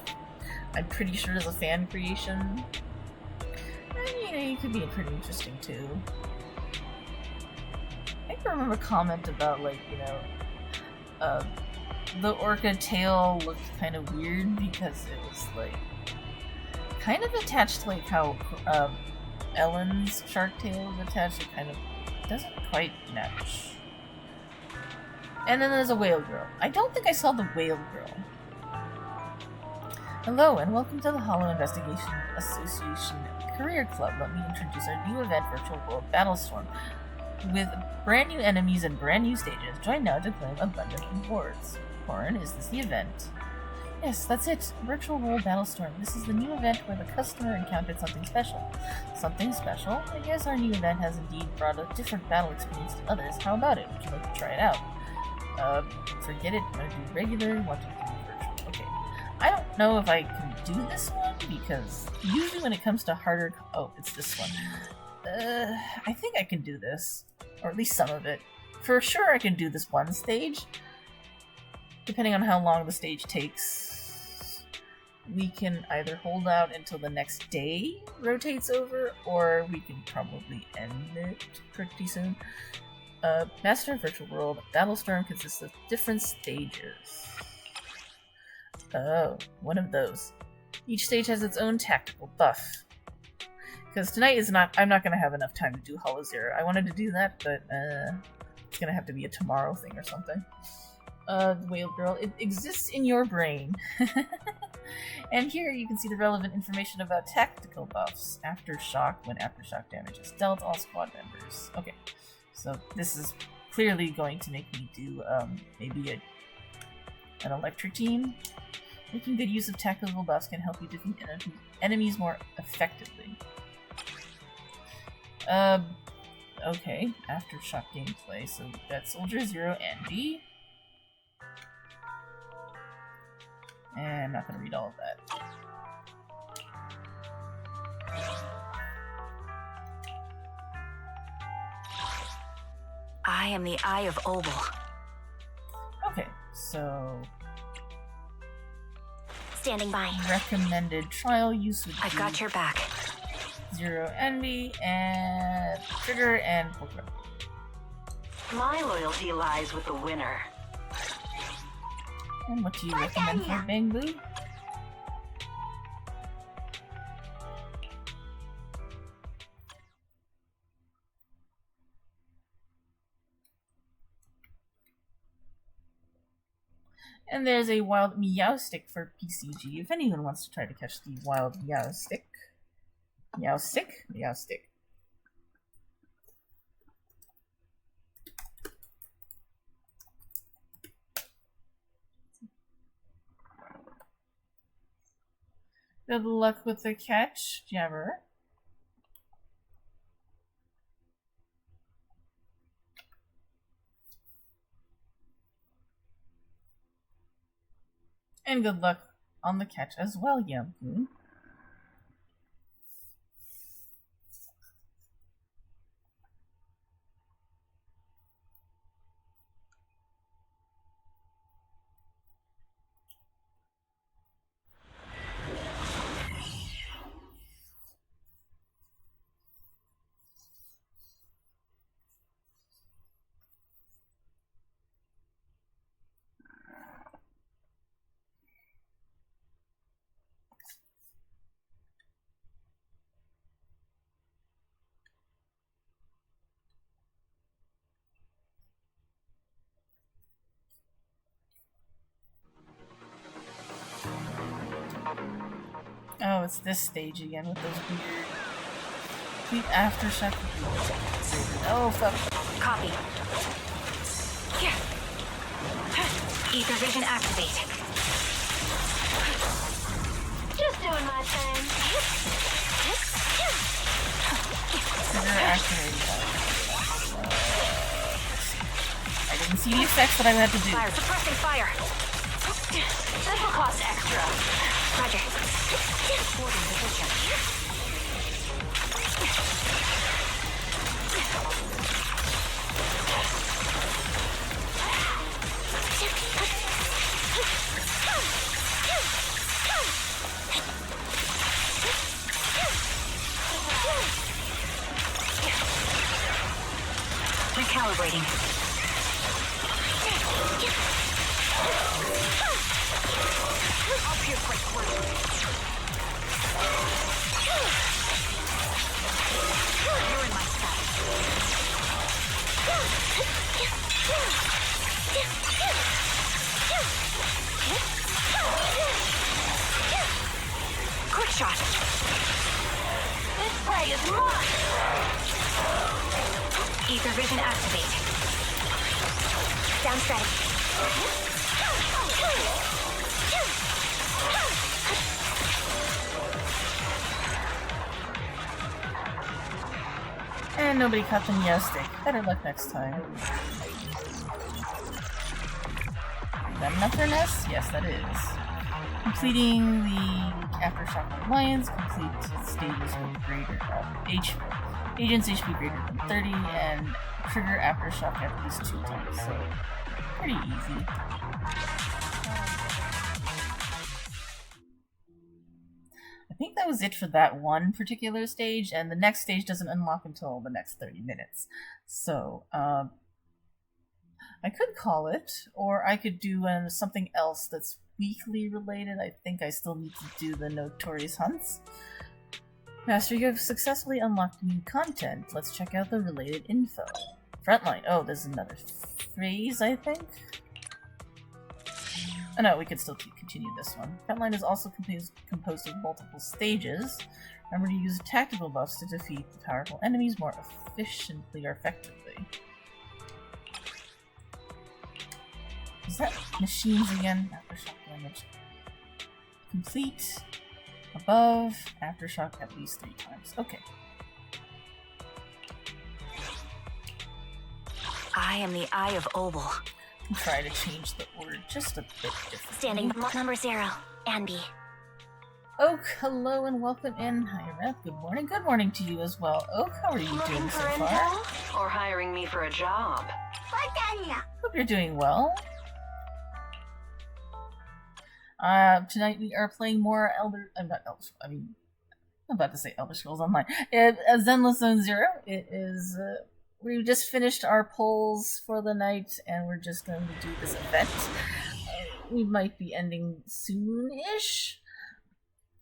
I'm pretty sure is a fan creation. And, you know, he could be pretty interesting too. I can remember a comment about, like, you know, the orca tail looked kind of weird because it was, like, kind of attached to, like, how Ellen's shark tail is attached. It kind of doesn't quite match. And then there's a whale girl. I don't think I saw the whale girl. Hello, and welcome to the Hollow Investigation Association Career Club. Let me introduce our new event, Virtual World Battlestorm. With brand new enemies and brand new stages, join now to claim abundant rewards. Corin, is this the event? Yes, that's it. Virtual World Battlestorm. This is the new event where the customer encountered something special. Something special? I guess our new event has indeed brought a different battle experience to others. How about it? Would you like to try it out? Forget it. Want to do regular? Want to do virtual? Okay. I don't know if I can do this one, because usually when it comes to harder... Oh, it's this one. I think I can do this. Or at least some of it. For sure I can do this one stage. Depending on how long the stage takes, we can either hold out until the next day rotates over, or we can probably end it pretty soon. Master of Virtual World Battlestorm consists of different stages. Oh, one of those. Each stage has its own tactical buff. Because tonight is not... I'm not going to have enough time to do Hollow Zero. I wanted to do that, but it's going to have to be a tomorrow thing or something. The Whale Girl. It exists in your brain. And here you can see the relevant information about tactical buffs. Aftershock, when aftershock damage is dealt, all squad members. Okay, so this is clearly going to make me do maybe an electric team. Making good use of tactical buffs can help you defeat enemies more effectively. Okay, Aftershock gameplay. So we've got Soldier Zero and B. And I'm not going to read all of that. I am the Eye of Obel. Okay, so... Standing by. Recommended trial use would be... I've got your back. Zero Envy, and Trigger, and Polka. My loyalty lies with the winner. And what do you recommend for Bang Boo? And there's a wild meow stick for PCG. If anyone wants to try to catch the wild meow stick. Meow stick? Meow stick. Good luck with the catch, Jabber. And good luck on the catch as well, Yuan. Oh, it's this stage again with those weird aftershock. Oh, fuck. Copy. Ether vision activate. Just doing my thing. Trigger activated. I didn't see the effects that I had to do. Fire, suppressing fire. This will cost extra. Roger. Boarding position. Recalibrating. Up here, quick. You're in my sight. Quick shot. This prey is mine. Ether vision activate. Down strategy. And nobody caught the meow stick. Better luck next time. Is that enough for Ness? Yes, that is. Completing the Aftershock Alliance, complete stages with greater agents HP greater than 30, and trigger Aftershock at least 2 times, so pretty easy. I think that was it for that one particular stage, and the next stage doesn't unlock until the next 30 minutes. So, I could call it, or I could do something else that's weekly related. I think I still need to do the Notorious Hunts. Master, you have successfully unlocked new content. Let's check out the related info. Frontline. Oh, there's another phrase, I think? Oh no, we could still continue this one. Frontline is also composed of multiple stages. Remember to use tactical buffs to defeat the powerful enemies more efficiently or effectively. Is that machines again? Aftershock damage. Complete. Above. Aftershock at least 3 times. Okay. I am the Eye of Obel. Try to change the order just a bit different. Standing number 0, Anby. Oak, hello and welcome in. Hi, Rep. Good morning. Good morning to you as well. Oak, how are you doing so far? Or hiring me for a job. Hope you're doing well. Tonight we are playing more Elder Scrolls Online. Zenless Zone Zero. It is we just finished our polls for the night, and we're just going to do this event. We might be ending soon-ish.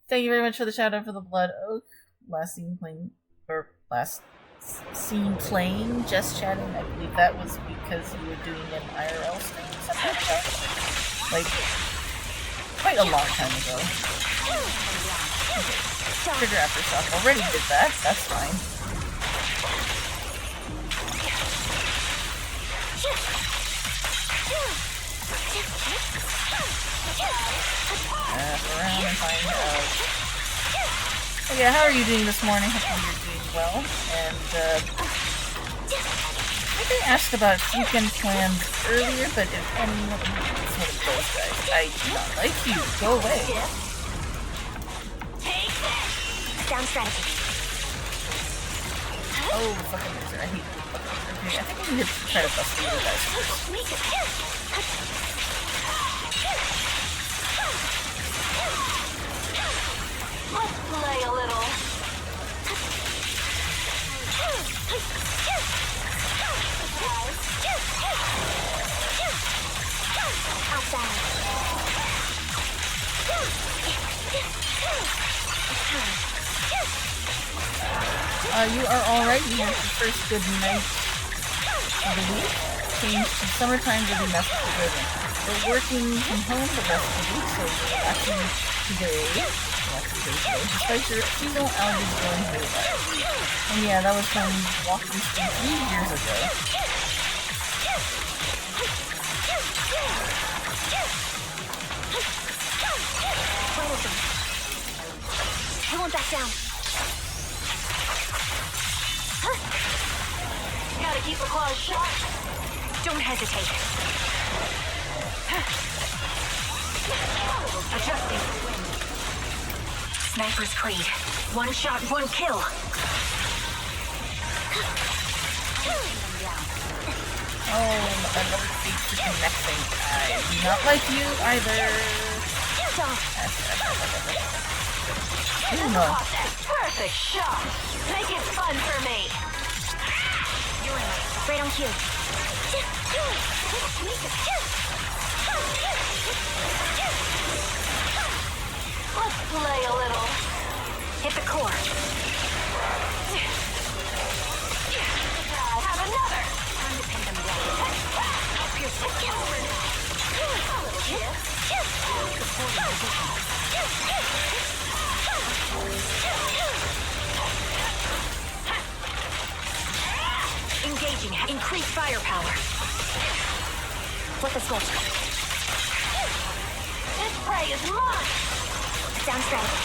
Thank you very much for the shout out for the Blood Oak. Last scene playing, just chatting. I believe that was because you were doing an IRL stream or something like that. Like, quite a long time ago. Okay. Trigger Aftershock already did that. That's fine. Around and find out. Okay, how are you doing this morning? Hopefully you're doing well. And I think I asked about weekend plans earlier, but if anyone is one of those guys, I do not like you. Go away. Down strategy. Oh, fucking loser. I hate you. Okay, I think we need to try to bust these guys first. Let's play a little. You are alright. You had your first good night of the week. Changed to summertime to be messed with the rhythm. We're working from home the rest of the week, so we're relaxing today. Despite your seasonal allergies going haywire. And yeah, that was from walking street 3 years ago. I won't back down. Gotta keep the claws sharp. Don't hesitate. Adjusting. Sniper's Creed. One shot, one kill. Oh, another big freaking neck thing. I do not like you either. No. Perfect shot. Make it fun for me. Right on cue. Let's play a little. Hit the core. I'll have another. Time to pin them down. Pierce the kill. Engaging. Increase firepower. Flip the switch. This prey is mine. Down strategy.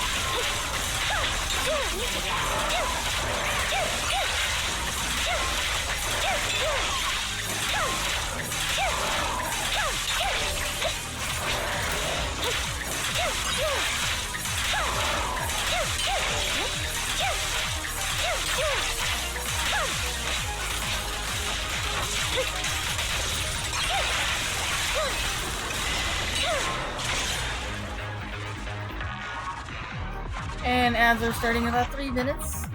And ads are starting in about 3 minutes.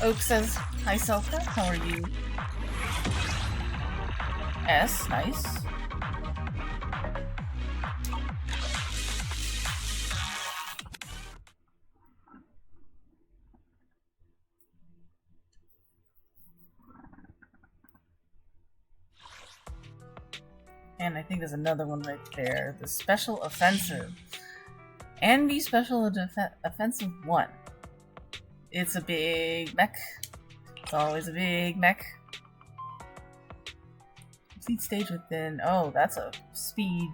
Oak says, hi Selka, how are you? S, nice. And I think there's another one right there. The Special Offensive. Envy Special Offensive 1. It's a big mech. It's always a big mech. Complete stage within... Oh, that's a speed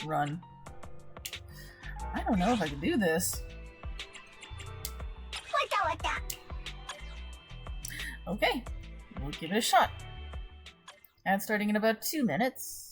run. I don't know if I can do this. Like that, like that. Okay, we'll give it a shot. Ad starting in about 2 minutes.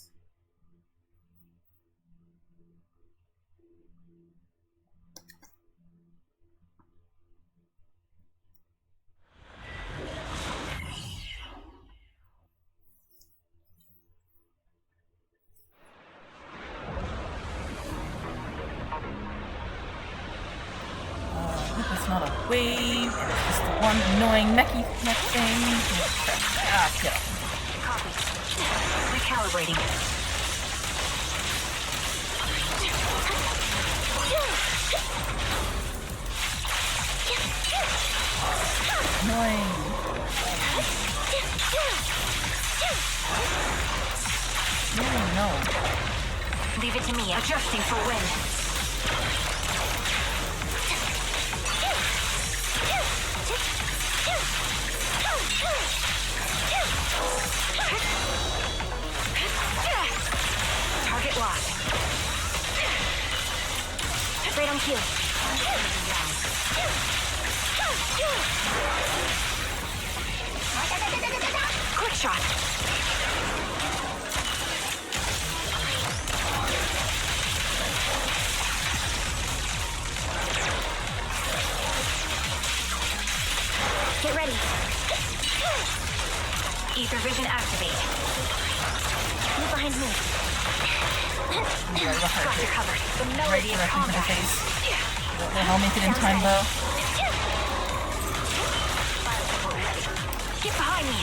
It's not a wave, it's just the one annoying mech thing. Ah, get up. Copy. Recalibrating. Annoying. No. Leave it to me. Adjusting for wind. Target locked. Right on cue. Quick shot. Get ready. Ether vision activate. Move behind me. Got you covered. The Right melody of directly to the combat. face. I'll make it in time though. Get behind me.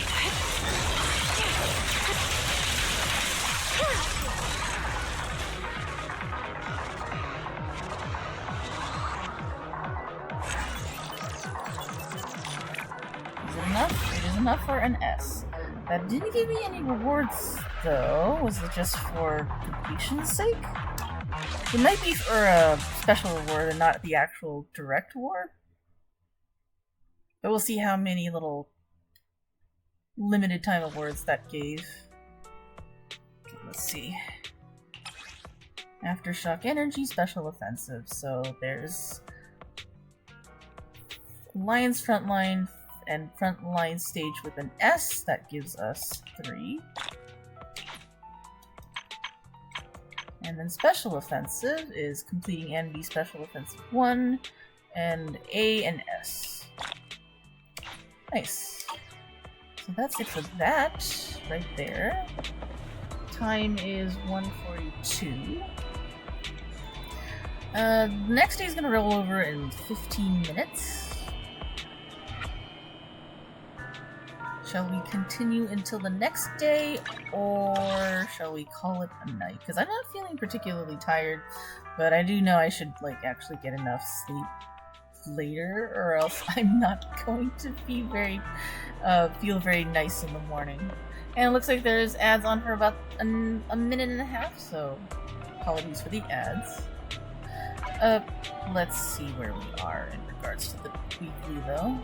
Is it enough? It is enough for an S. That didn't give me any rewards though. Was it just for completion's sake? It might be for a special reward and not the actual direct reward. But we'll see how many little limited time awards that gave. Okay, let's see. Aftershock Energy Special Offensive. So there's Alliance Frontline and Frontline Stage with an S. That gives us 3. And then Special Offensive is completing and B Special Offensive 1 and A and S. Nice. So that's it for that right there. Time is 1:42. Next day is gonna roll over in 15 minutes. Shall we continue until the next day, or shall we call it a night? Because I'm not feeling particularly tired, but I do know I should actually get enough sleep later, or else I'm not going to be feel very nice in the morning. And it looks like there's ads on for about a minute and a half, so apologies for the ads. Let's see where we are in regards to the weekly, though.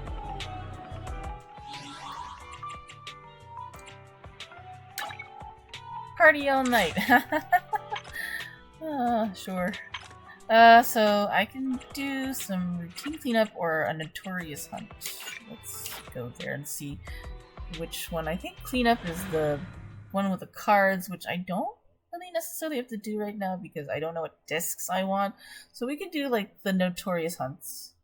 Party all night. Sure. So I can do some routine cleanup or a notorious hunt. Let's go there and see which one. I think cleanup is the one with the cards, which I don't really necessarily have to do right now because I don't know what discs I want. So we could do like the notorious hunts.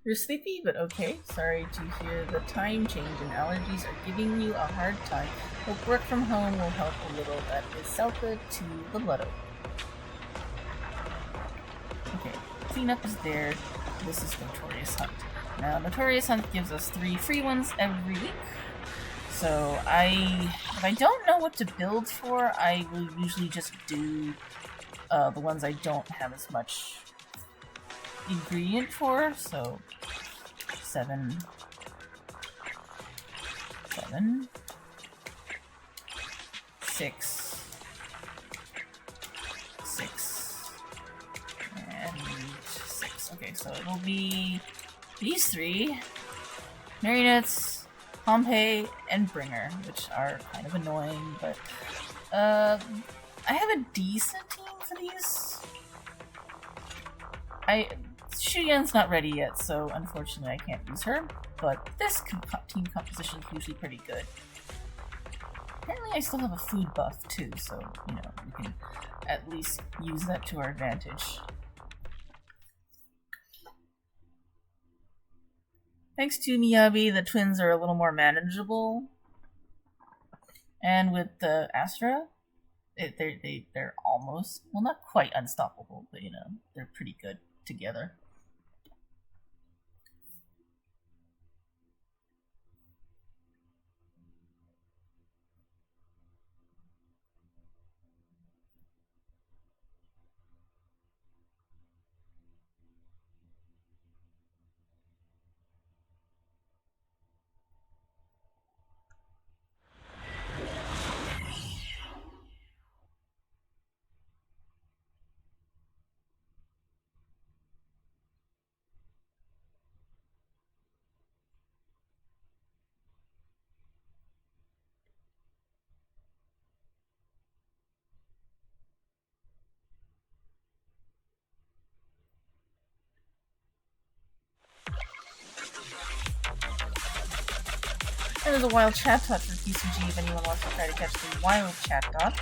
You're sleepy, but okay. Sorry to hear the time change and allergies are giving you a hard time. Hope work from home will help a little. That is Selka to the Bloodo. Okay, cleanup is there. This is Notorious Hunt. Now, Notorious Hunt gives us 3 free ones every week. So if I don't know what to build for, I will usually just do the ones I don't have as much ingredient for. So 7, 6, 6, and 6. Okay, so it'll be these 3: Marionettes, Pompeii, and Bringer, which are kind of annoying, but I have a decent team for these. Shuyan's not ready yet, so unfortunately I can't use her, but this team composition is usually pretty good. Apparently I still have a food buff too, so, you know, we can at least use that to our advantage. Thanks to Miyabi, the twins are a little more manageable. And with the Astra, They're almost, well, not quite unstoppable, but you know, they're pretty good together. And there's a wild chat dot for PCG if anyone wants to try to catch the wild chat dot.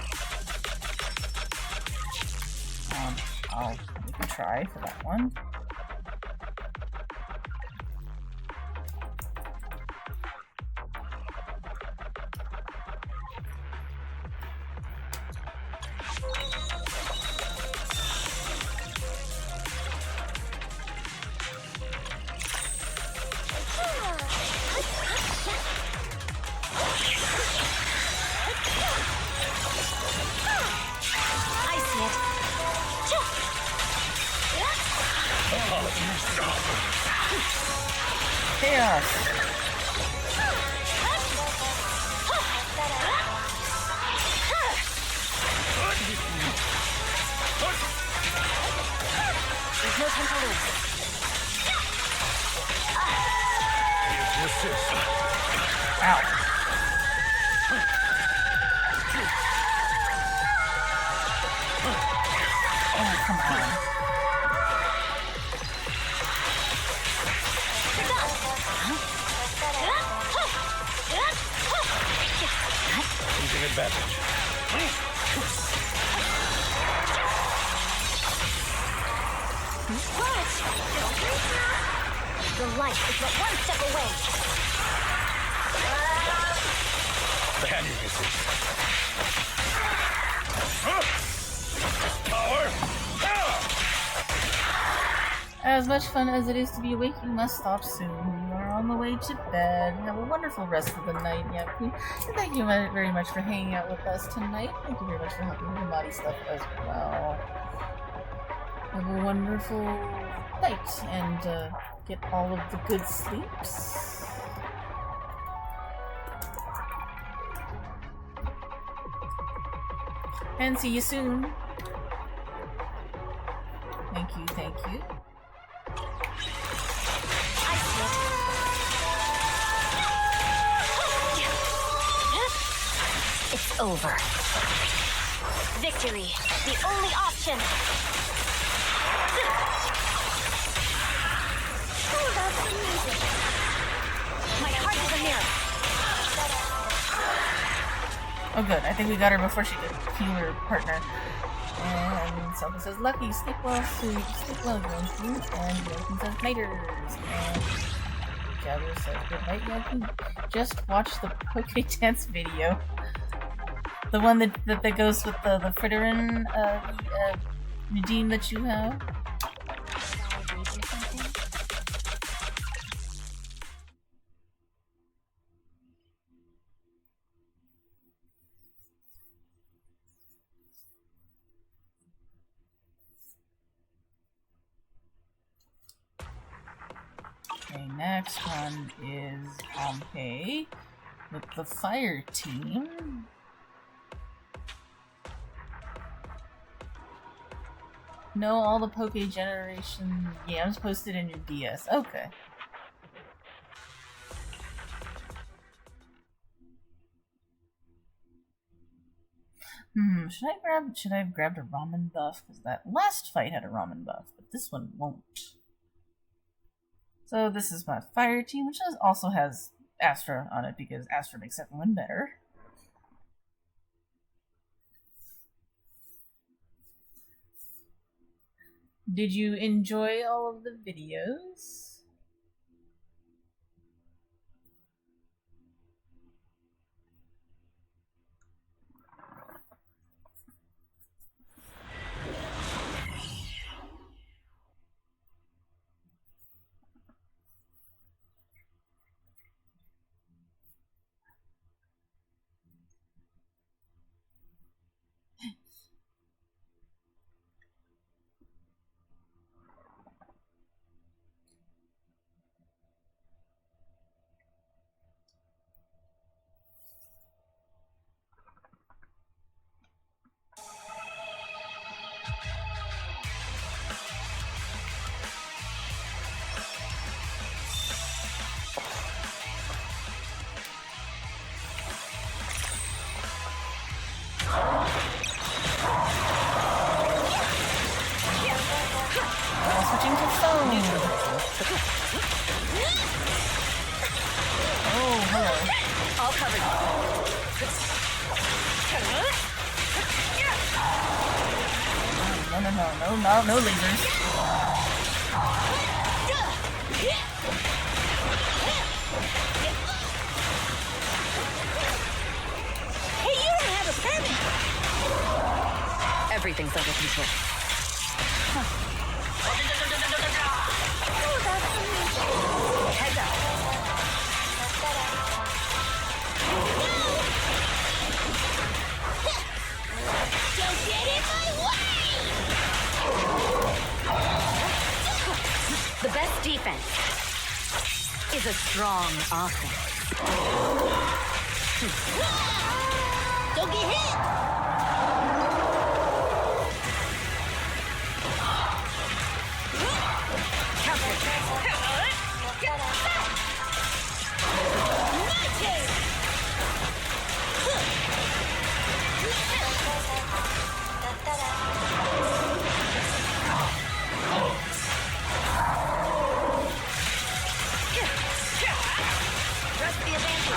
I'll make a try for that one. As much fun as it is to be awake, you must stop soon. You are on the way to bed. Have a wonderful rest of the night, Yaku. And thank you very much for hanging out with us tonight. Thank you very much for helping with the body stuff as well. Have a wonderful night and get all of the good sleeps. And see you soon. Thank you, thank you. It's over. Victory, the only option. Who loves music? My heart is a mirror. Oh good, I think we got her before she could heal her partner. And Selma says, Lucky, sleep well, sleep well, Yankee. And Yankee says, Nighters. And Jabber says, good night, Yankee. Just watch the Poke Dance video. The one that goes with the Fritterin redeem that you have. Okay, next one is Pompeii with the fire team. No, all the Poke Generation yams posted in your DS. Okay. Should I have grabbed a ramen buff? Because that last fight had a ramen buff, but this one won't. So this is my fire team, which also has Astra on it because Astra makes everyone better. Did you enjoy all of the videos? Oh, hello. All covered. No lasers. Hey, you don't have a permit! Everything's under control. Heads up. Don't get in my way! The best defense is a strong offense. Don't get hit! My turn! Press the advantage.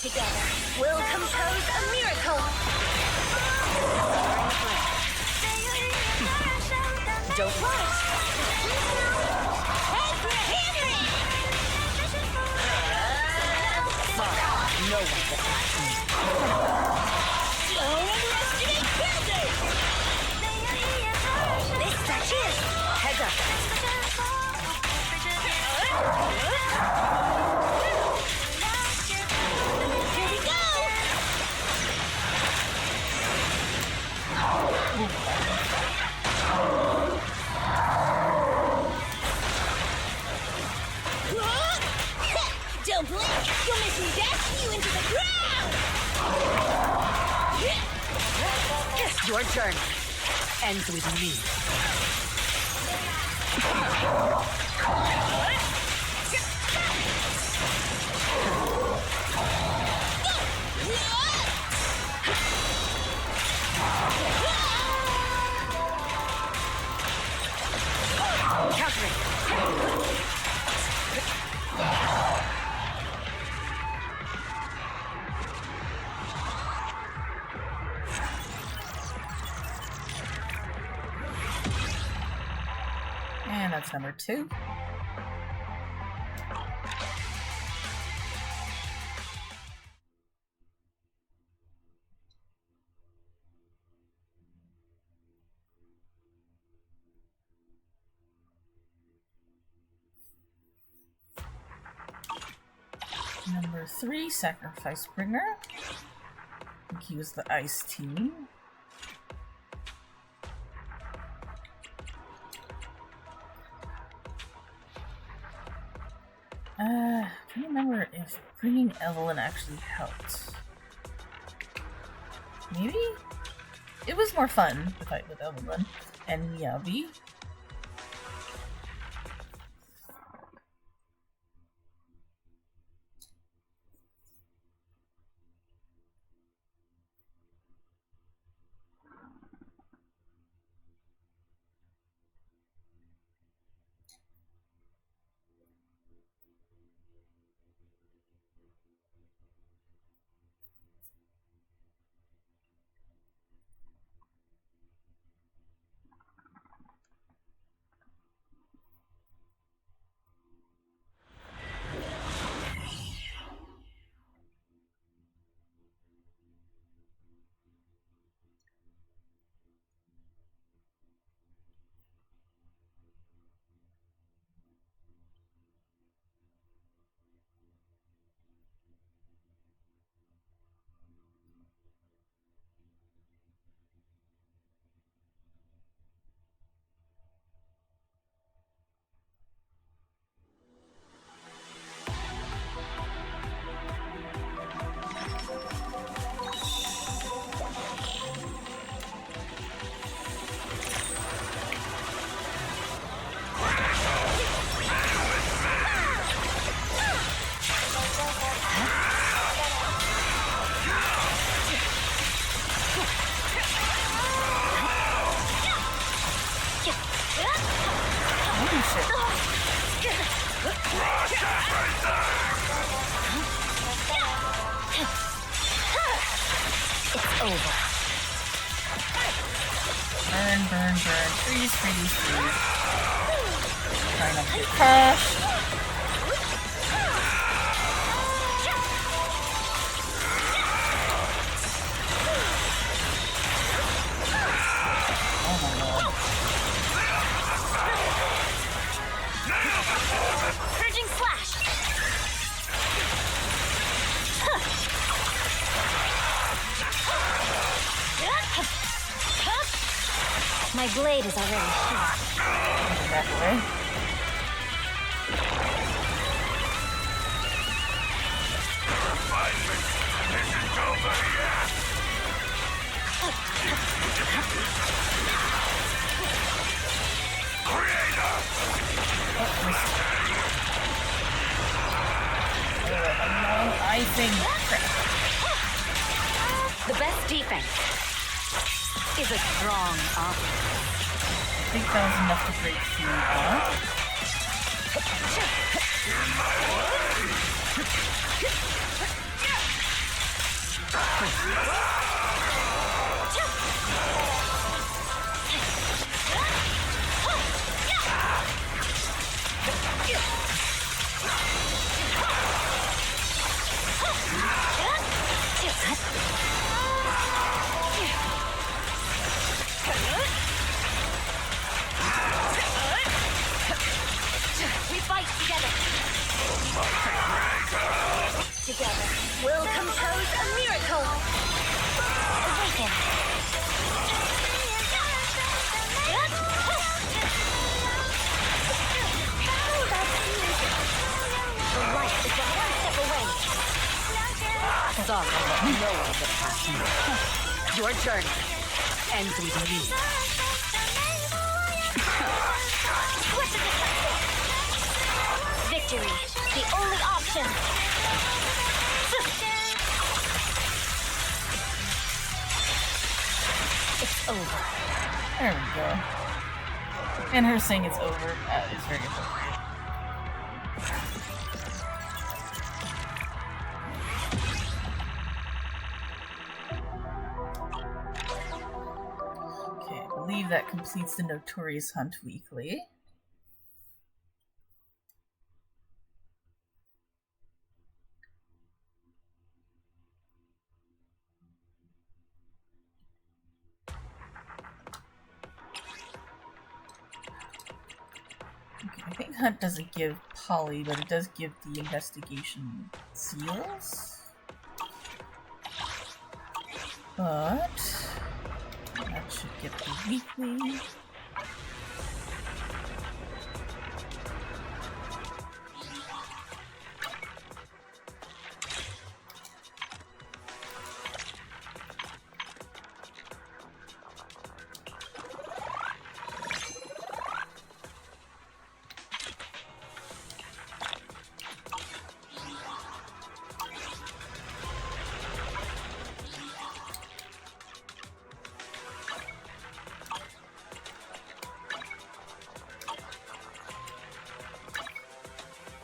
Together, we'll compose a miracle! Don't worry. Head for a hammer! No one can catch me. Don't underestimate builders! This touches! Heads up. Here we go! Don't blink! You'll miss me dashing you into the ground! Your journey ends with me. Countering. And that's number 2. Number 3, Sacrifice Bringer. I think he was the Ice Team. I can't remember if bringing Evelyn actually helped. Maybe? It was more fun to fight with Evelyn and Miyabi. over. Burn, burn, burn. Freeze, freeze, freeze. Try not to get crushed. Oh my god. Purging slash. My blade is already here. Back away. I think The best defense is a strong offense. I think that was enough to break through off. We fight together. Together, we'll compose a miracle. Awaken. The light is just one step away. Sorry, no one but passion. Your journey ends with me. Victory, the only option. It's over. There we go. And her saying it's over is very appropriate. Okay, I believe that completes the Notorious Hunt Weekly. Okay, I think Hunt doesn't give Polly, but it does give the investigation seals. But that should get the weekly.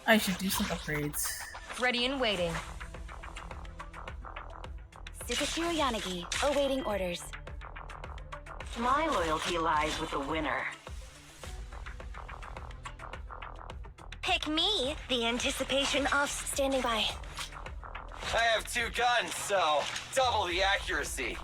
I should do some upgrades. Ready and waiting. Tsukashiro Yanagi, awaiting orders. My loyalty lies with the winner. Pick me. The anticipation of standing by. I have 2 guns, so double the accuracy.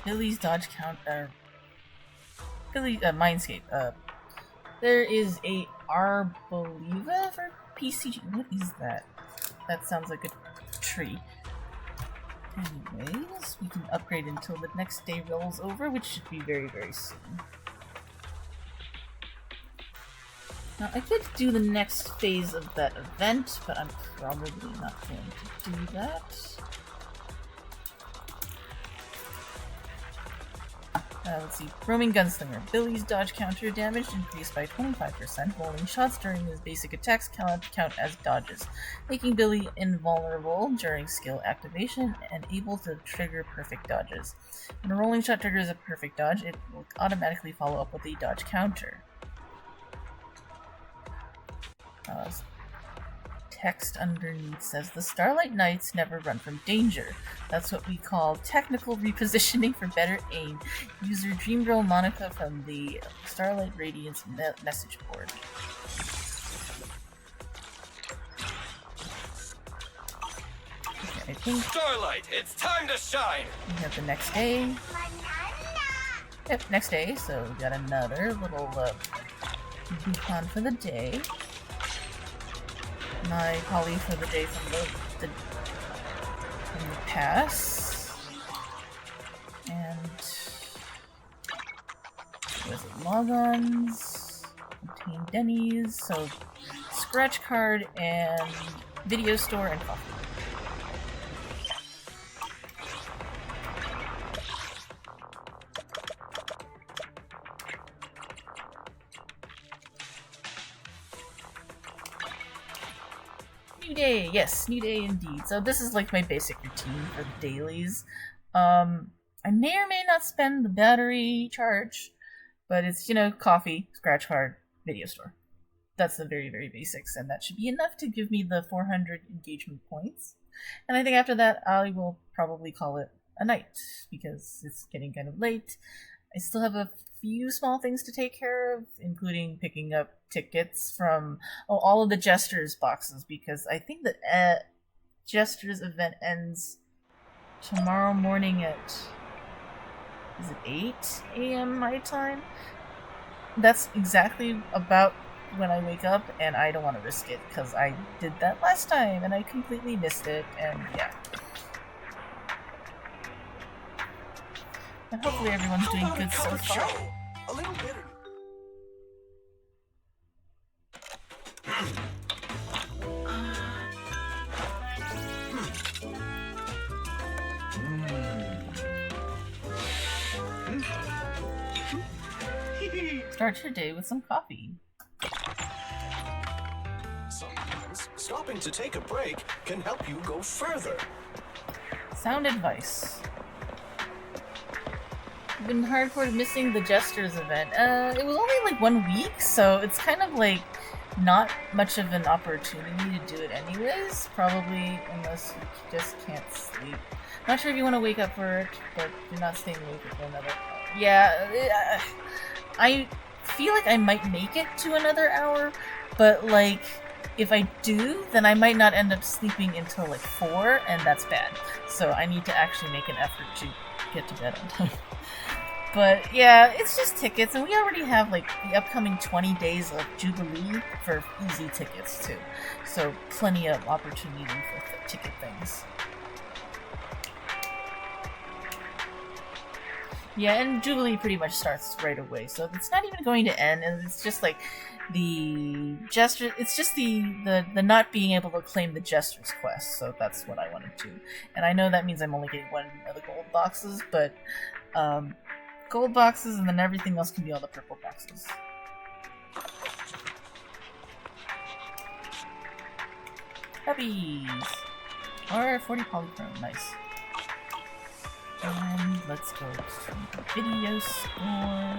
Billy's dodge count, Mindscape, there is a Arboliva for PCG. What is that? That sounds like a tree. Anyways, we can upgrade until the next day rolls over, which should be very, very soon. Now, I could do the next phase of that event, but I'm probably not going to do that. Let's see. Roaming Gunslinger. Billy's dodge counter damage increased by 25%. Rolling shots during his basic attacks count as dodges, making Billy invulnerable during skill activation and able to trigger perfect dodges. When a rolling shot triggers a perfect dodge, it will automatically follow up with a dodge counter. Text underneath says, the Starlight Knights never run from danger. That's what we call technical repositioning for better aim. User Dreamgirl Monica from the Starlight Radiance message board. Okay, I think Starlight, it's time to shine! we have the next day. Yep, next day, so we got another little beacon for the day. My Polly for the day from the past. And was it logons? Obtain Denny's, so scratch card and video store and coffee. New day, yes, new day indeed. So this is like my basic routine for the dailies. I may or may not spend the battery charge, but it's, you know, coffee, scratch card, video store. That's the very, very basics, and that should be enough to give me the 400 engagement points. And I think after that, I will probably call it a night, because it's getting kind of late. I still have a few small things to take care of, including picking up tickets from all of the Jesters boxes, because I think that Jesters event ends tomorrow morning at, is it 8 a.m. my time? That's exactly about when I wake up, and I don't want to risk it, because I did that last time, and I completely missed it, and yeah. And hopefully everyone's doing good so far. A little bitter. Start your day with some coffee. Sometimes stopping to take a break can help you go further. Sound advice. I've been hardcore missing the Jesters event. It was only like 1 week, so it's kind of like not much of an opportunity to do it anyways. Probably unless you just can't sleep. Not sure if you want to wake up for it, but you're not staying awake for another. Yeah, I feel like I might make it to another hour, but like if I do, then I might not end up sleeping until like 4, and that's bad. So I need to actually make an effort to get to bed on time. But yeah, it's just tickets, and we already have like the upcoming 20 days of Jubilee for easy tickets too. So plenty of opportunity for ticket things. Yeah, and Jubilee pretty much starts right away, so it's not even going to end, and it's just like the gesture. It's just the not being able to claim the Jester's quest. So that's what I want to do, and I know that means I'm only getting one of the gold boxes, but gold boxes, and then everything else can be all the purple boxes. Puppies! Or 40 polychrome, nice. And let's go to the video store.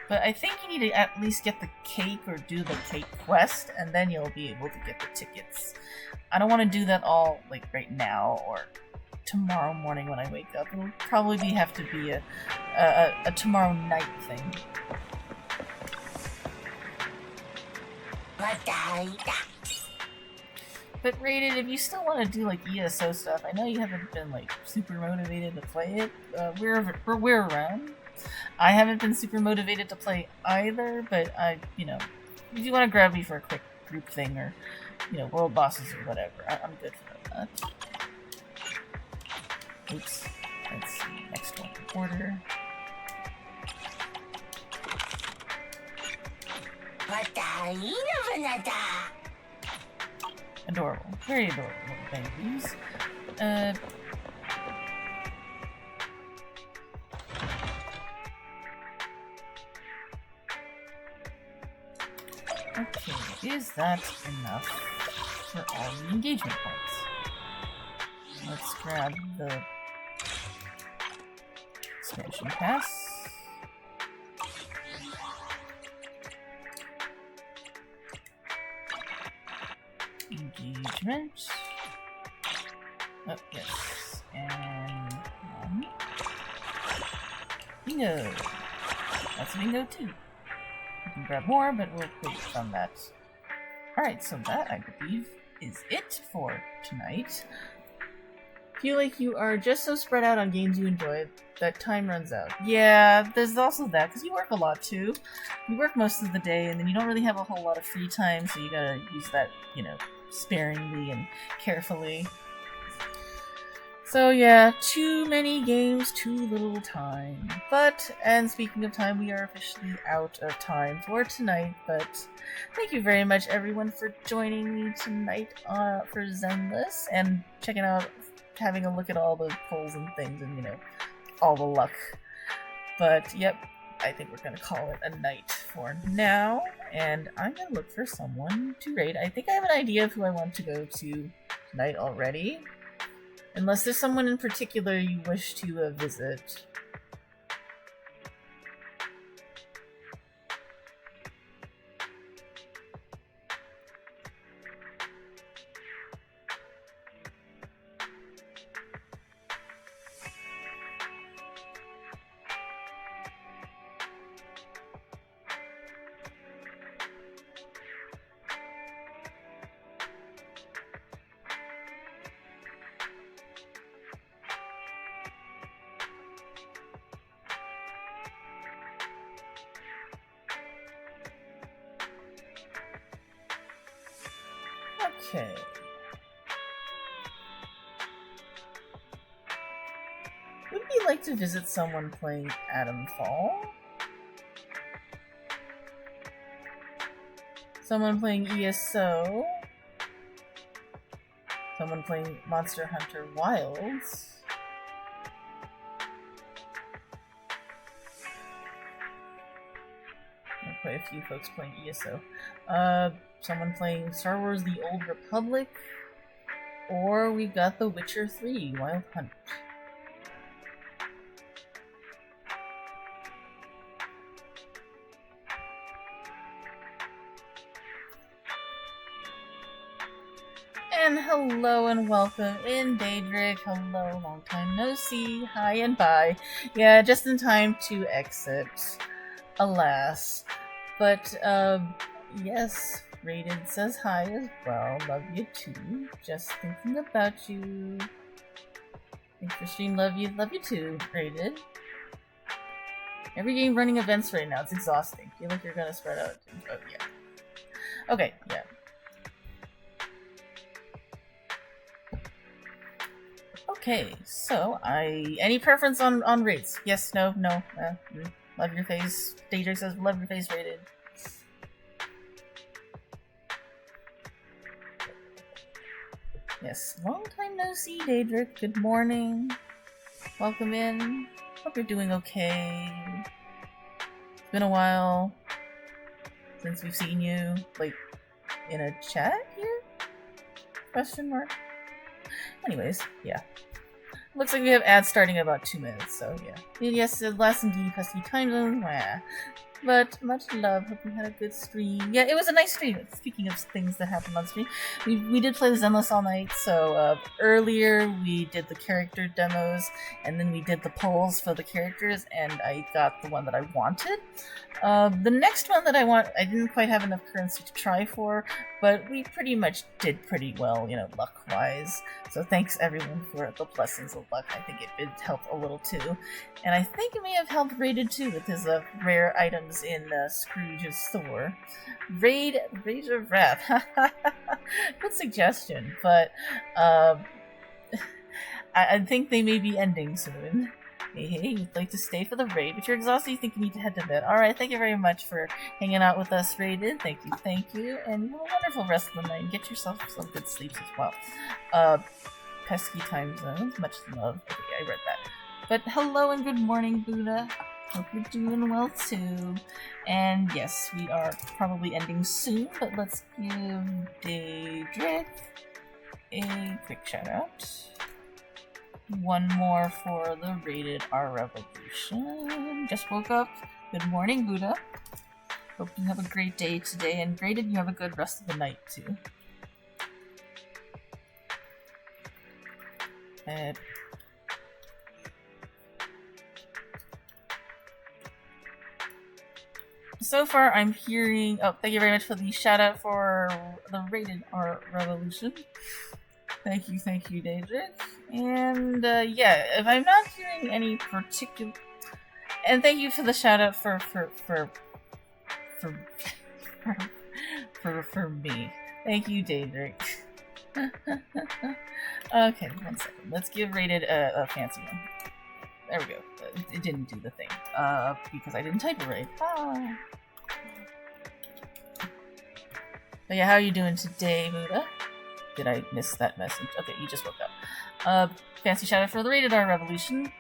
But I think you need to at least get the cake or do the cake quest, and then you'll be able to get the tickets. I don't want to do that all like right now or tomorrow morning when I wake up. It'll probably have to be a tomorrow night thing. But Rated, if you still want to do like ESO stuff, I know you haven't been like super motivated to play it. We're around. I haven't been super motivated to play either, but you know, if you want to grab me for a quick group thing or, you know, world bosses or whatever, I'm good for that. Oops. Let's see. Next one. Order. Adorable. Very adorable little babies. Is that enough for all the engagement points? Let's grab the expansion pass. Engagement. Oh, yes. And bingo. That's a bingo too. We can grab more, but we'll quit from that. Alright, so that, I believe, is it for tonight. Feel like you are just so spread out on games you enjoy that time runs out. Yeah, there's also that, because you work a lot too. You work most of the day, and then you don't really have a whole lot of free time, so you gotta use that, you know, sparingly and carefully. So yeah, too many games, too little time. But, and speaking of time, we are officially out of time for tonight, but thank you very much everyone for joining me tonight for Zenless, and checking out, having a look at all the polls and things, and, you know, all the luck. But, yep, I think we're gonna call it a night for now, and I'm gonna look for someone to raid. I think I have an idea of who I want to go to tonight already. Unless there's someone in particular you wish to visit. Okay. Would we like to visit someone playing Atom Fall? Someone playing ESO? Someone playing Monster Hunter Wilds? Quite a few folks playing ESO. Someone playing Star Wars The Old Republic, or we've got The Witcher 3 Wild Hunt. And hello and welcome in, Daedric. Hello, long time no see. Hi and bye. Yeah, just in time to exit. Alas. But, yes, Rated says hi as well. Love you too. Just thinking about you. Thanks for stream. Love you too, Rated. Every game running events right now. It's exhausting. Feel like you're gonna spread out. Oh, yeah. Okay, yeah. Okay, so any preference on rates? Yes, no, love your face. Daedric says love your face, Rated. Yes, long time no see, Daedric. Good morning. Welcome in. Hope you're doing okay. It's been a while since we've seen you, like, in a chat here? Question mark? Anyways, yeah. Looks like we have ads starting in about 2 minutes, so yeah. Yes, last indeed, pesky time zone. Wah. But much love. Hope you had a good stream. Yeah, it was a nice stream. Speaking of things that happened on stream, we did play the Zenless all night. So earlier we did the character demos, and then we did the polls for the characters, and I got the one that I wanted. The next one that I want, I didn't quite have enough currency to try for, but we pretty much did pretty well, you know, luck-wise. So thanks everyone for the blessings of luck. I think it did help a little too. And I think it may have helped Rated too with his rare items in Scrooge's store. Rage of Wrath. Good suggestion, but I think they may be ending soon. Hey, you'd like to stay for the raid, but you're exhausted, you think you need to head to bed. Alright, thank you very much for hanging out with us, Rated. Thank you. And have a wonderful rest of the night, and get yourself some good sleeps as well. Pesky time zones, much love. Okay, I read that. But hello and good morning, Buddha. Hope you're doing well too. And yes, we are probably ending soon, but let's give Daedric a quick shout out. One more for the Rated R Revolution. Just woke up. Good morning, Buddha. Hope you have a great day today, and graded you have a good rest of the night too. So far, I'm hearing. Oh, thank you very much for the shout out for the Rated R Revolution. Thank you, Daedric. And yeah, if I'm not hearing any particular, and thank you for the shout out for me. Thank you, Daedric. Okay, 1 second. Let's give Rated a fancy one. There we go. It didn't do the thing. Because I didn't type it right. Ah. But yeah, how are you doing today, Buddha? Did I miss that message? Okay, you just woke up. Fancy shout out for the Rated R Revolution.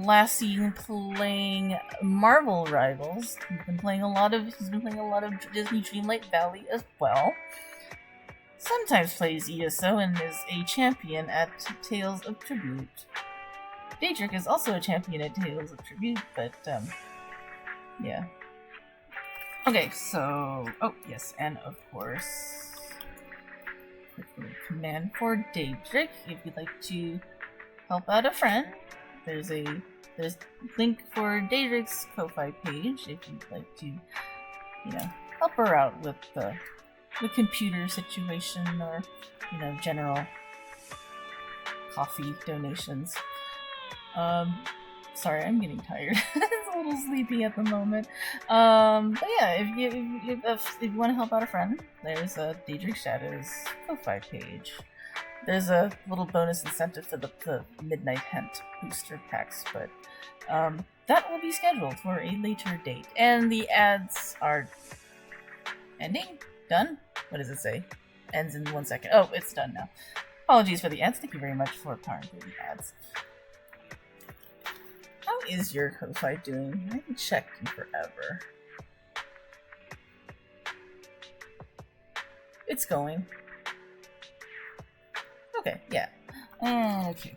Last seen playing Marvel Rivals. He's been playing a lot of Disney Dreamlight Valley as well. Sometimes plays ESO and is a champion at Tales of Tribute. Daedric is also a champion at Tales of Tribute, but yeah. Okay, so yes, and of course, quick little command for Daedric. If you'd like to help out a friend, there's link for Daedric's Ko-Fi page if you'd like to, help her out with the computer situation or, general coffee donations. Sorry, I'm getting tired. It's a little sleepy at the moment. But yeah, if you want to help out a friend, there's a Daedric Shadow's Ko-Fi page. There's a little bonus incentive for the Midnight Hunt booster packs, but that will be scheduled for a later date. And the ads are ending? Done? What does it say? Ends in 1 second. Oh, it's done now. Apologies for the ads. Thank you very much for powering through the ads. How is your Ko-Fi doing? I haven't checked in forever. It's going. Okay, yeah. Okay.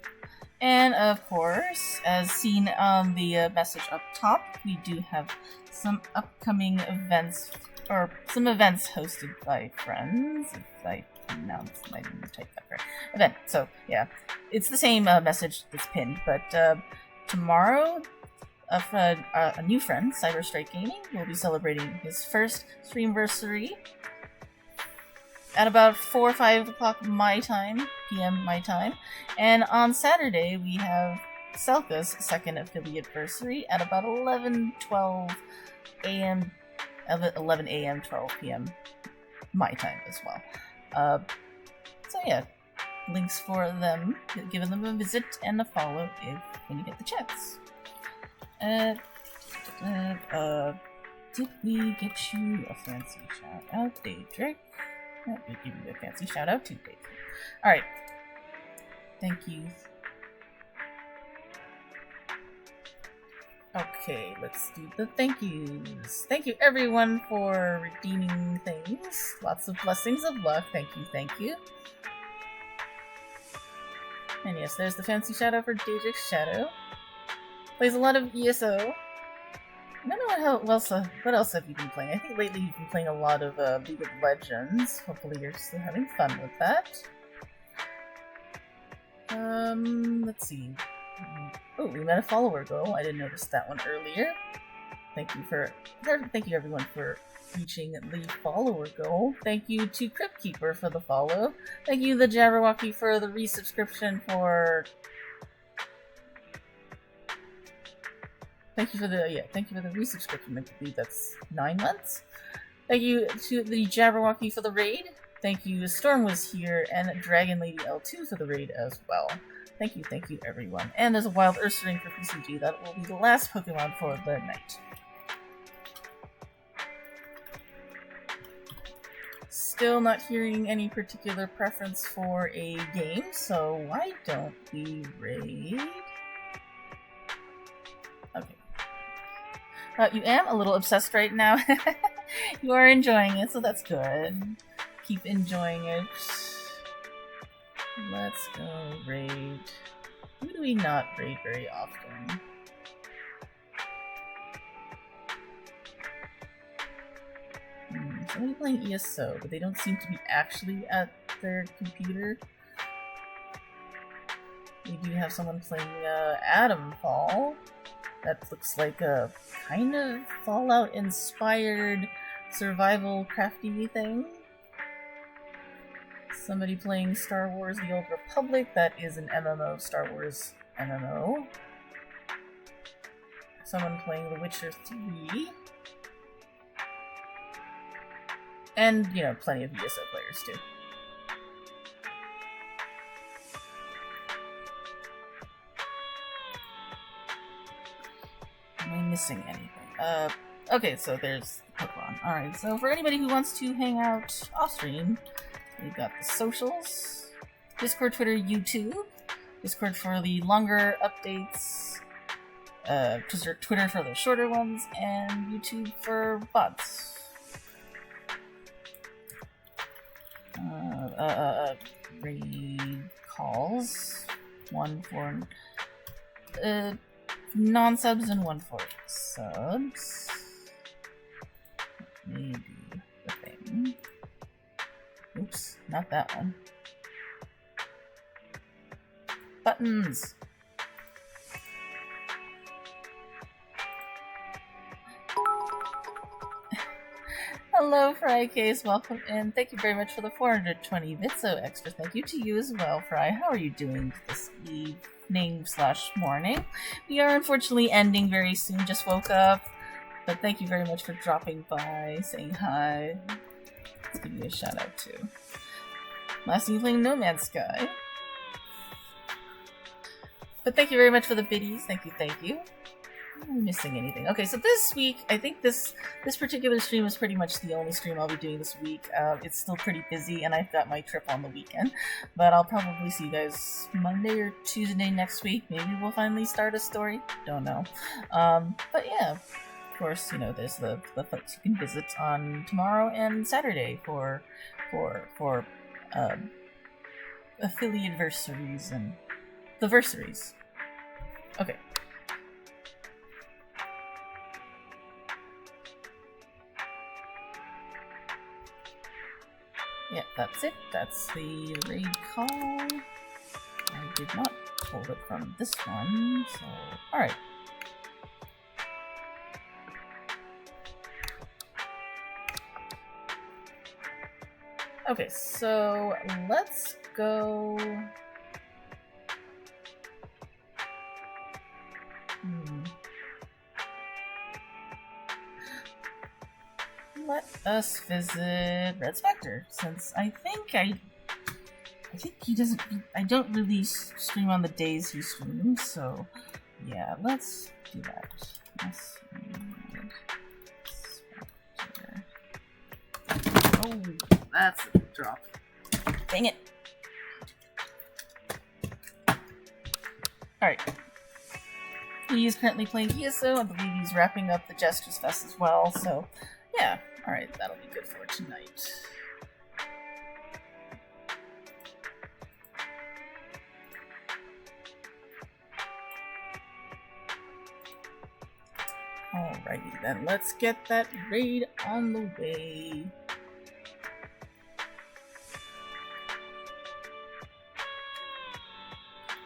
And of course, as seen on the message up top, we do have some upcoming events, or some events hosted by friends. If I didn't type that correct. Event. So yeah, it's the same message that's pinned, but tomorrow, a new friend, Cyberstrike Gaming, will be celebrating his first streamversary at about 4 or 5 o'clock PM my time. And on Saturday, we have Selka's second affiliate-versary at about 11 a.m., 12 p.m. my time as well. So yeah, links for them, giving them a visit and a follow when you get the chance. Did we get you a fancy shout out, Daedric? We'll give you a fancy shout out too, Daedric. Alright. Thank you. Okay, let's do the thank yous. Thank you everyone for redeeming things. Lots of blessings of luck. Thank you. And yes, there's the fancy shout out for Daedric Shadow. Plays a lot of ESO. I don't know what else have you been playing? I think lately you've been playing a lot of League of Legends. Hopefully you're still having fun with that. Let's see. Oh, we met a follower goal. I didn't notice that one earlier. Thank you everyone for reaching the follower goal. Thank you to Cryptkeeper for the follow. Thank you the Jabberwocky for the resubscription for... Thank you for the resubscription. I believe that's 9 months. Thank you to the Jabberwocky for the raid. Thank you, Storm was here, and Dragon Lady L2 for the raid as well. Thank you everyone. And there's a Wild Ursaring for PCG. That will be the last Pokemon for the night. Still not hearing any particular preference for a game, so why don't we raid? Okay. You am a little obsessed right now. You are enjoying it, so that's good. Keep enjoying it. Let's go raid. Who do we not raid very often? Somebody playing ESO, but they don't seem to be actually at their computer. We do have someone playing Atom Fall. That looks like a kind of Fallout-inspired survival crafty thing. Somebody playing Star Wars The Old Republic. That is an MMO, Star Wars MMO. Someone playing The Witcher 3. And, you know, plenty of ESO players, too. Am I missing anything? Okay, so there's Pokemon. Alright, so for anybody who wants to hang out off-stream, we've got the socials, Discord, Twitter, YouTube, Discord for the longer updates, Twitter for the shorter ones, and YouTube for bots. Raid calls, one for non-subs and one for subs. Maybe the thing. Oops, not that one. Buttons! Hello, Fry Case. Welcome in. Thank you very much for the 420 bits. So extra thank you to you as well, Fry. How are you doing this evening/morning? We are unfortunately ending very soon. Just woke up. But thank you very much for dropping by, saying hi. Let's give you a shout out too. Last time you playing No Man's Sky. But thank you very much for the biddies. Thank you, thank you. I'm missing anything. Okay, so this week, I think this particular stream is pretty much the only stream I'll be doing this week. It's still pretty busy, and I've got my trip on the weekend. But I'll probably see you guys Monday or Tuesday next week. Maybe we'll finally start a story. Don't know. But yeah, of course, you know, there's the folks you can visit on tomorrow and Saturday for affiliate versaries and the versaries. Okay. Yeah, that's it. That's the raid call. I did not pull it from this one, so... Alright. Okay, so let's go... Let us visit Red Spectre, since I think he doesn't. I don't really stream on the days he streams, so yeah, let's do that. Let's oh, that's a drop. Dang it! Alright. He is currently playing ESO. I believe he's wrapping up the Jesters Fest as well, so yeah. Alright, that'll be good for tonight. Alrighty then, let's get that raid on the way.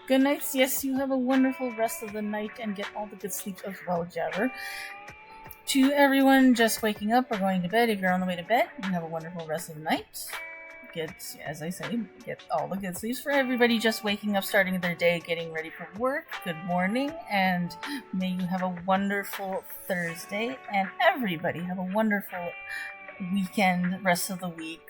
Good nights, yes, you have a wonderful rest of the night and get all the good sleep as well, Jabber. To everyone just waking up or going to bed, if you're on the way to bed, you have a wonderful rest of the night. Get, as I say, get all the good sleeps. For everybody just waking up, starting their day, getting ready for work, good morning, and may you have a wonderful Thursday, and everybody have a wonderful weekend, rest of the week.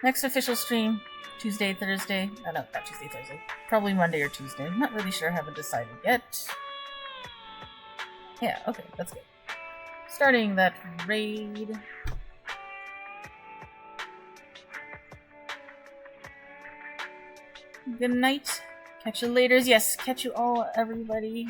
Next official stream, Tuesday, Thursday. Oh, no, not Tuesday, Thursday. Probably Monday or Tuesday. I'm not really sure. Haven't decided yet. Yeah, okay, that's good. starting that raid. Good night. Catch you later. Yes, catch you all, everybody.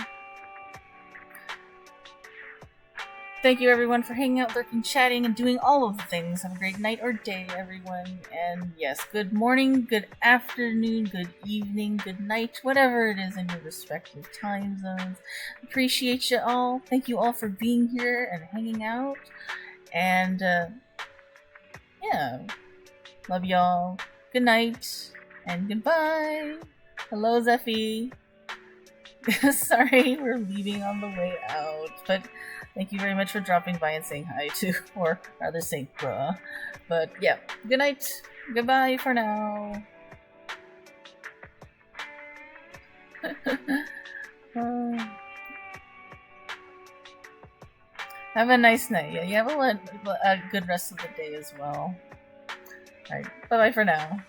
Thank you, everyone, for hanging out, lurking, chatting, and doing all of the things. Have a great night or day, everyone. And yes, good morning, good afternoon, good evening, good night, whatever it is in your respective time zones. Appreciate you all. Thank you all for being here and hanging out. And, yeah. Love y'all. Good night. And goodbye. Hello, Zeffy. Sorry, we're leaving on the way out, but thank you very much for dropping by and saying hi too, or rather saying bruh. But yeah, good night. Goodbye for now. Have a nice night. Yeah, you have a good rest of the day as well. Alright, bye-bye for now.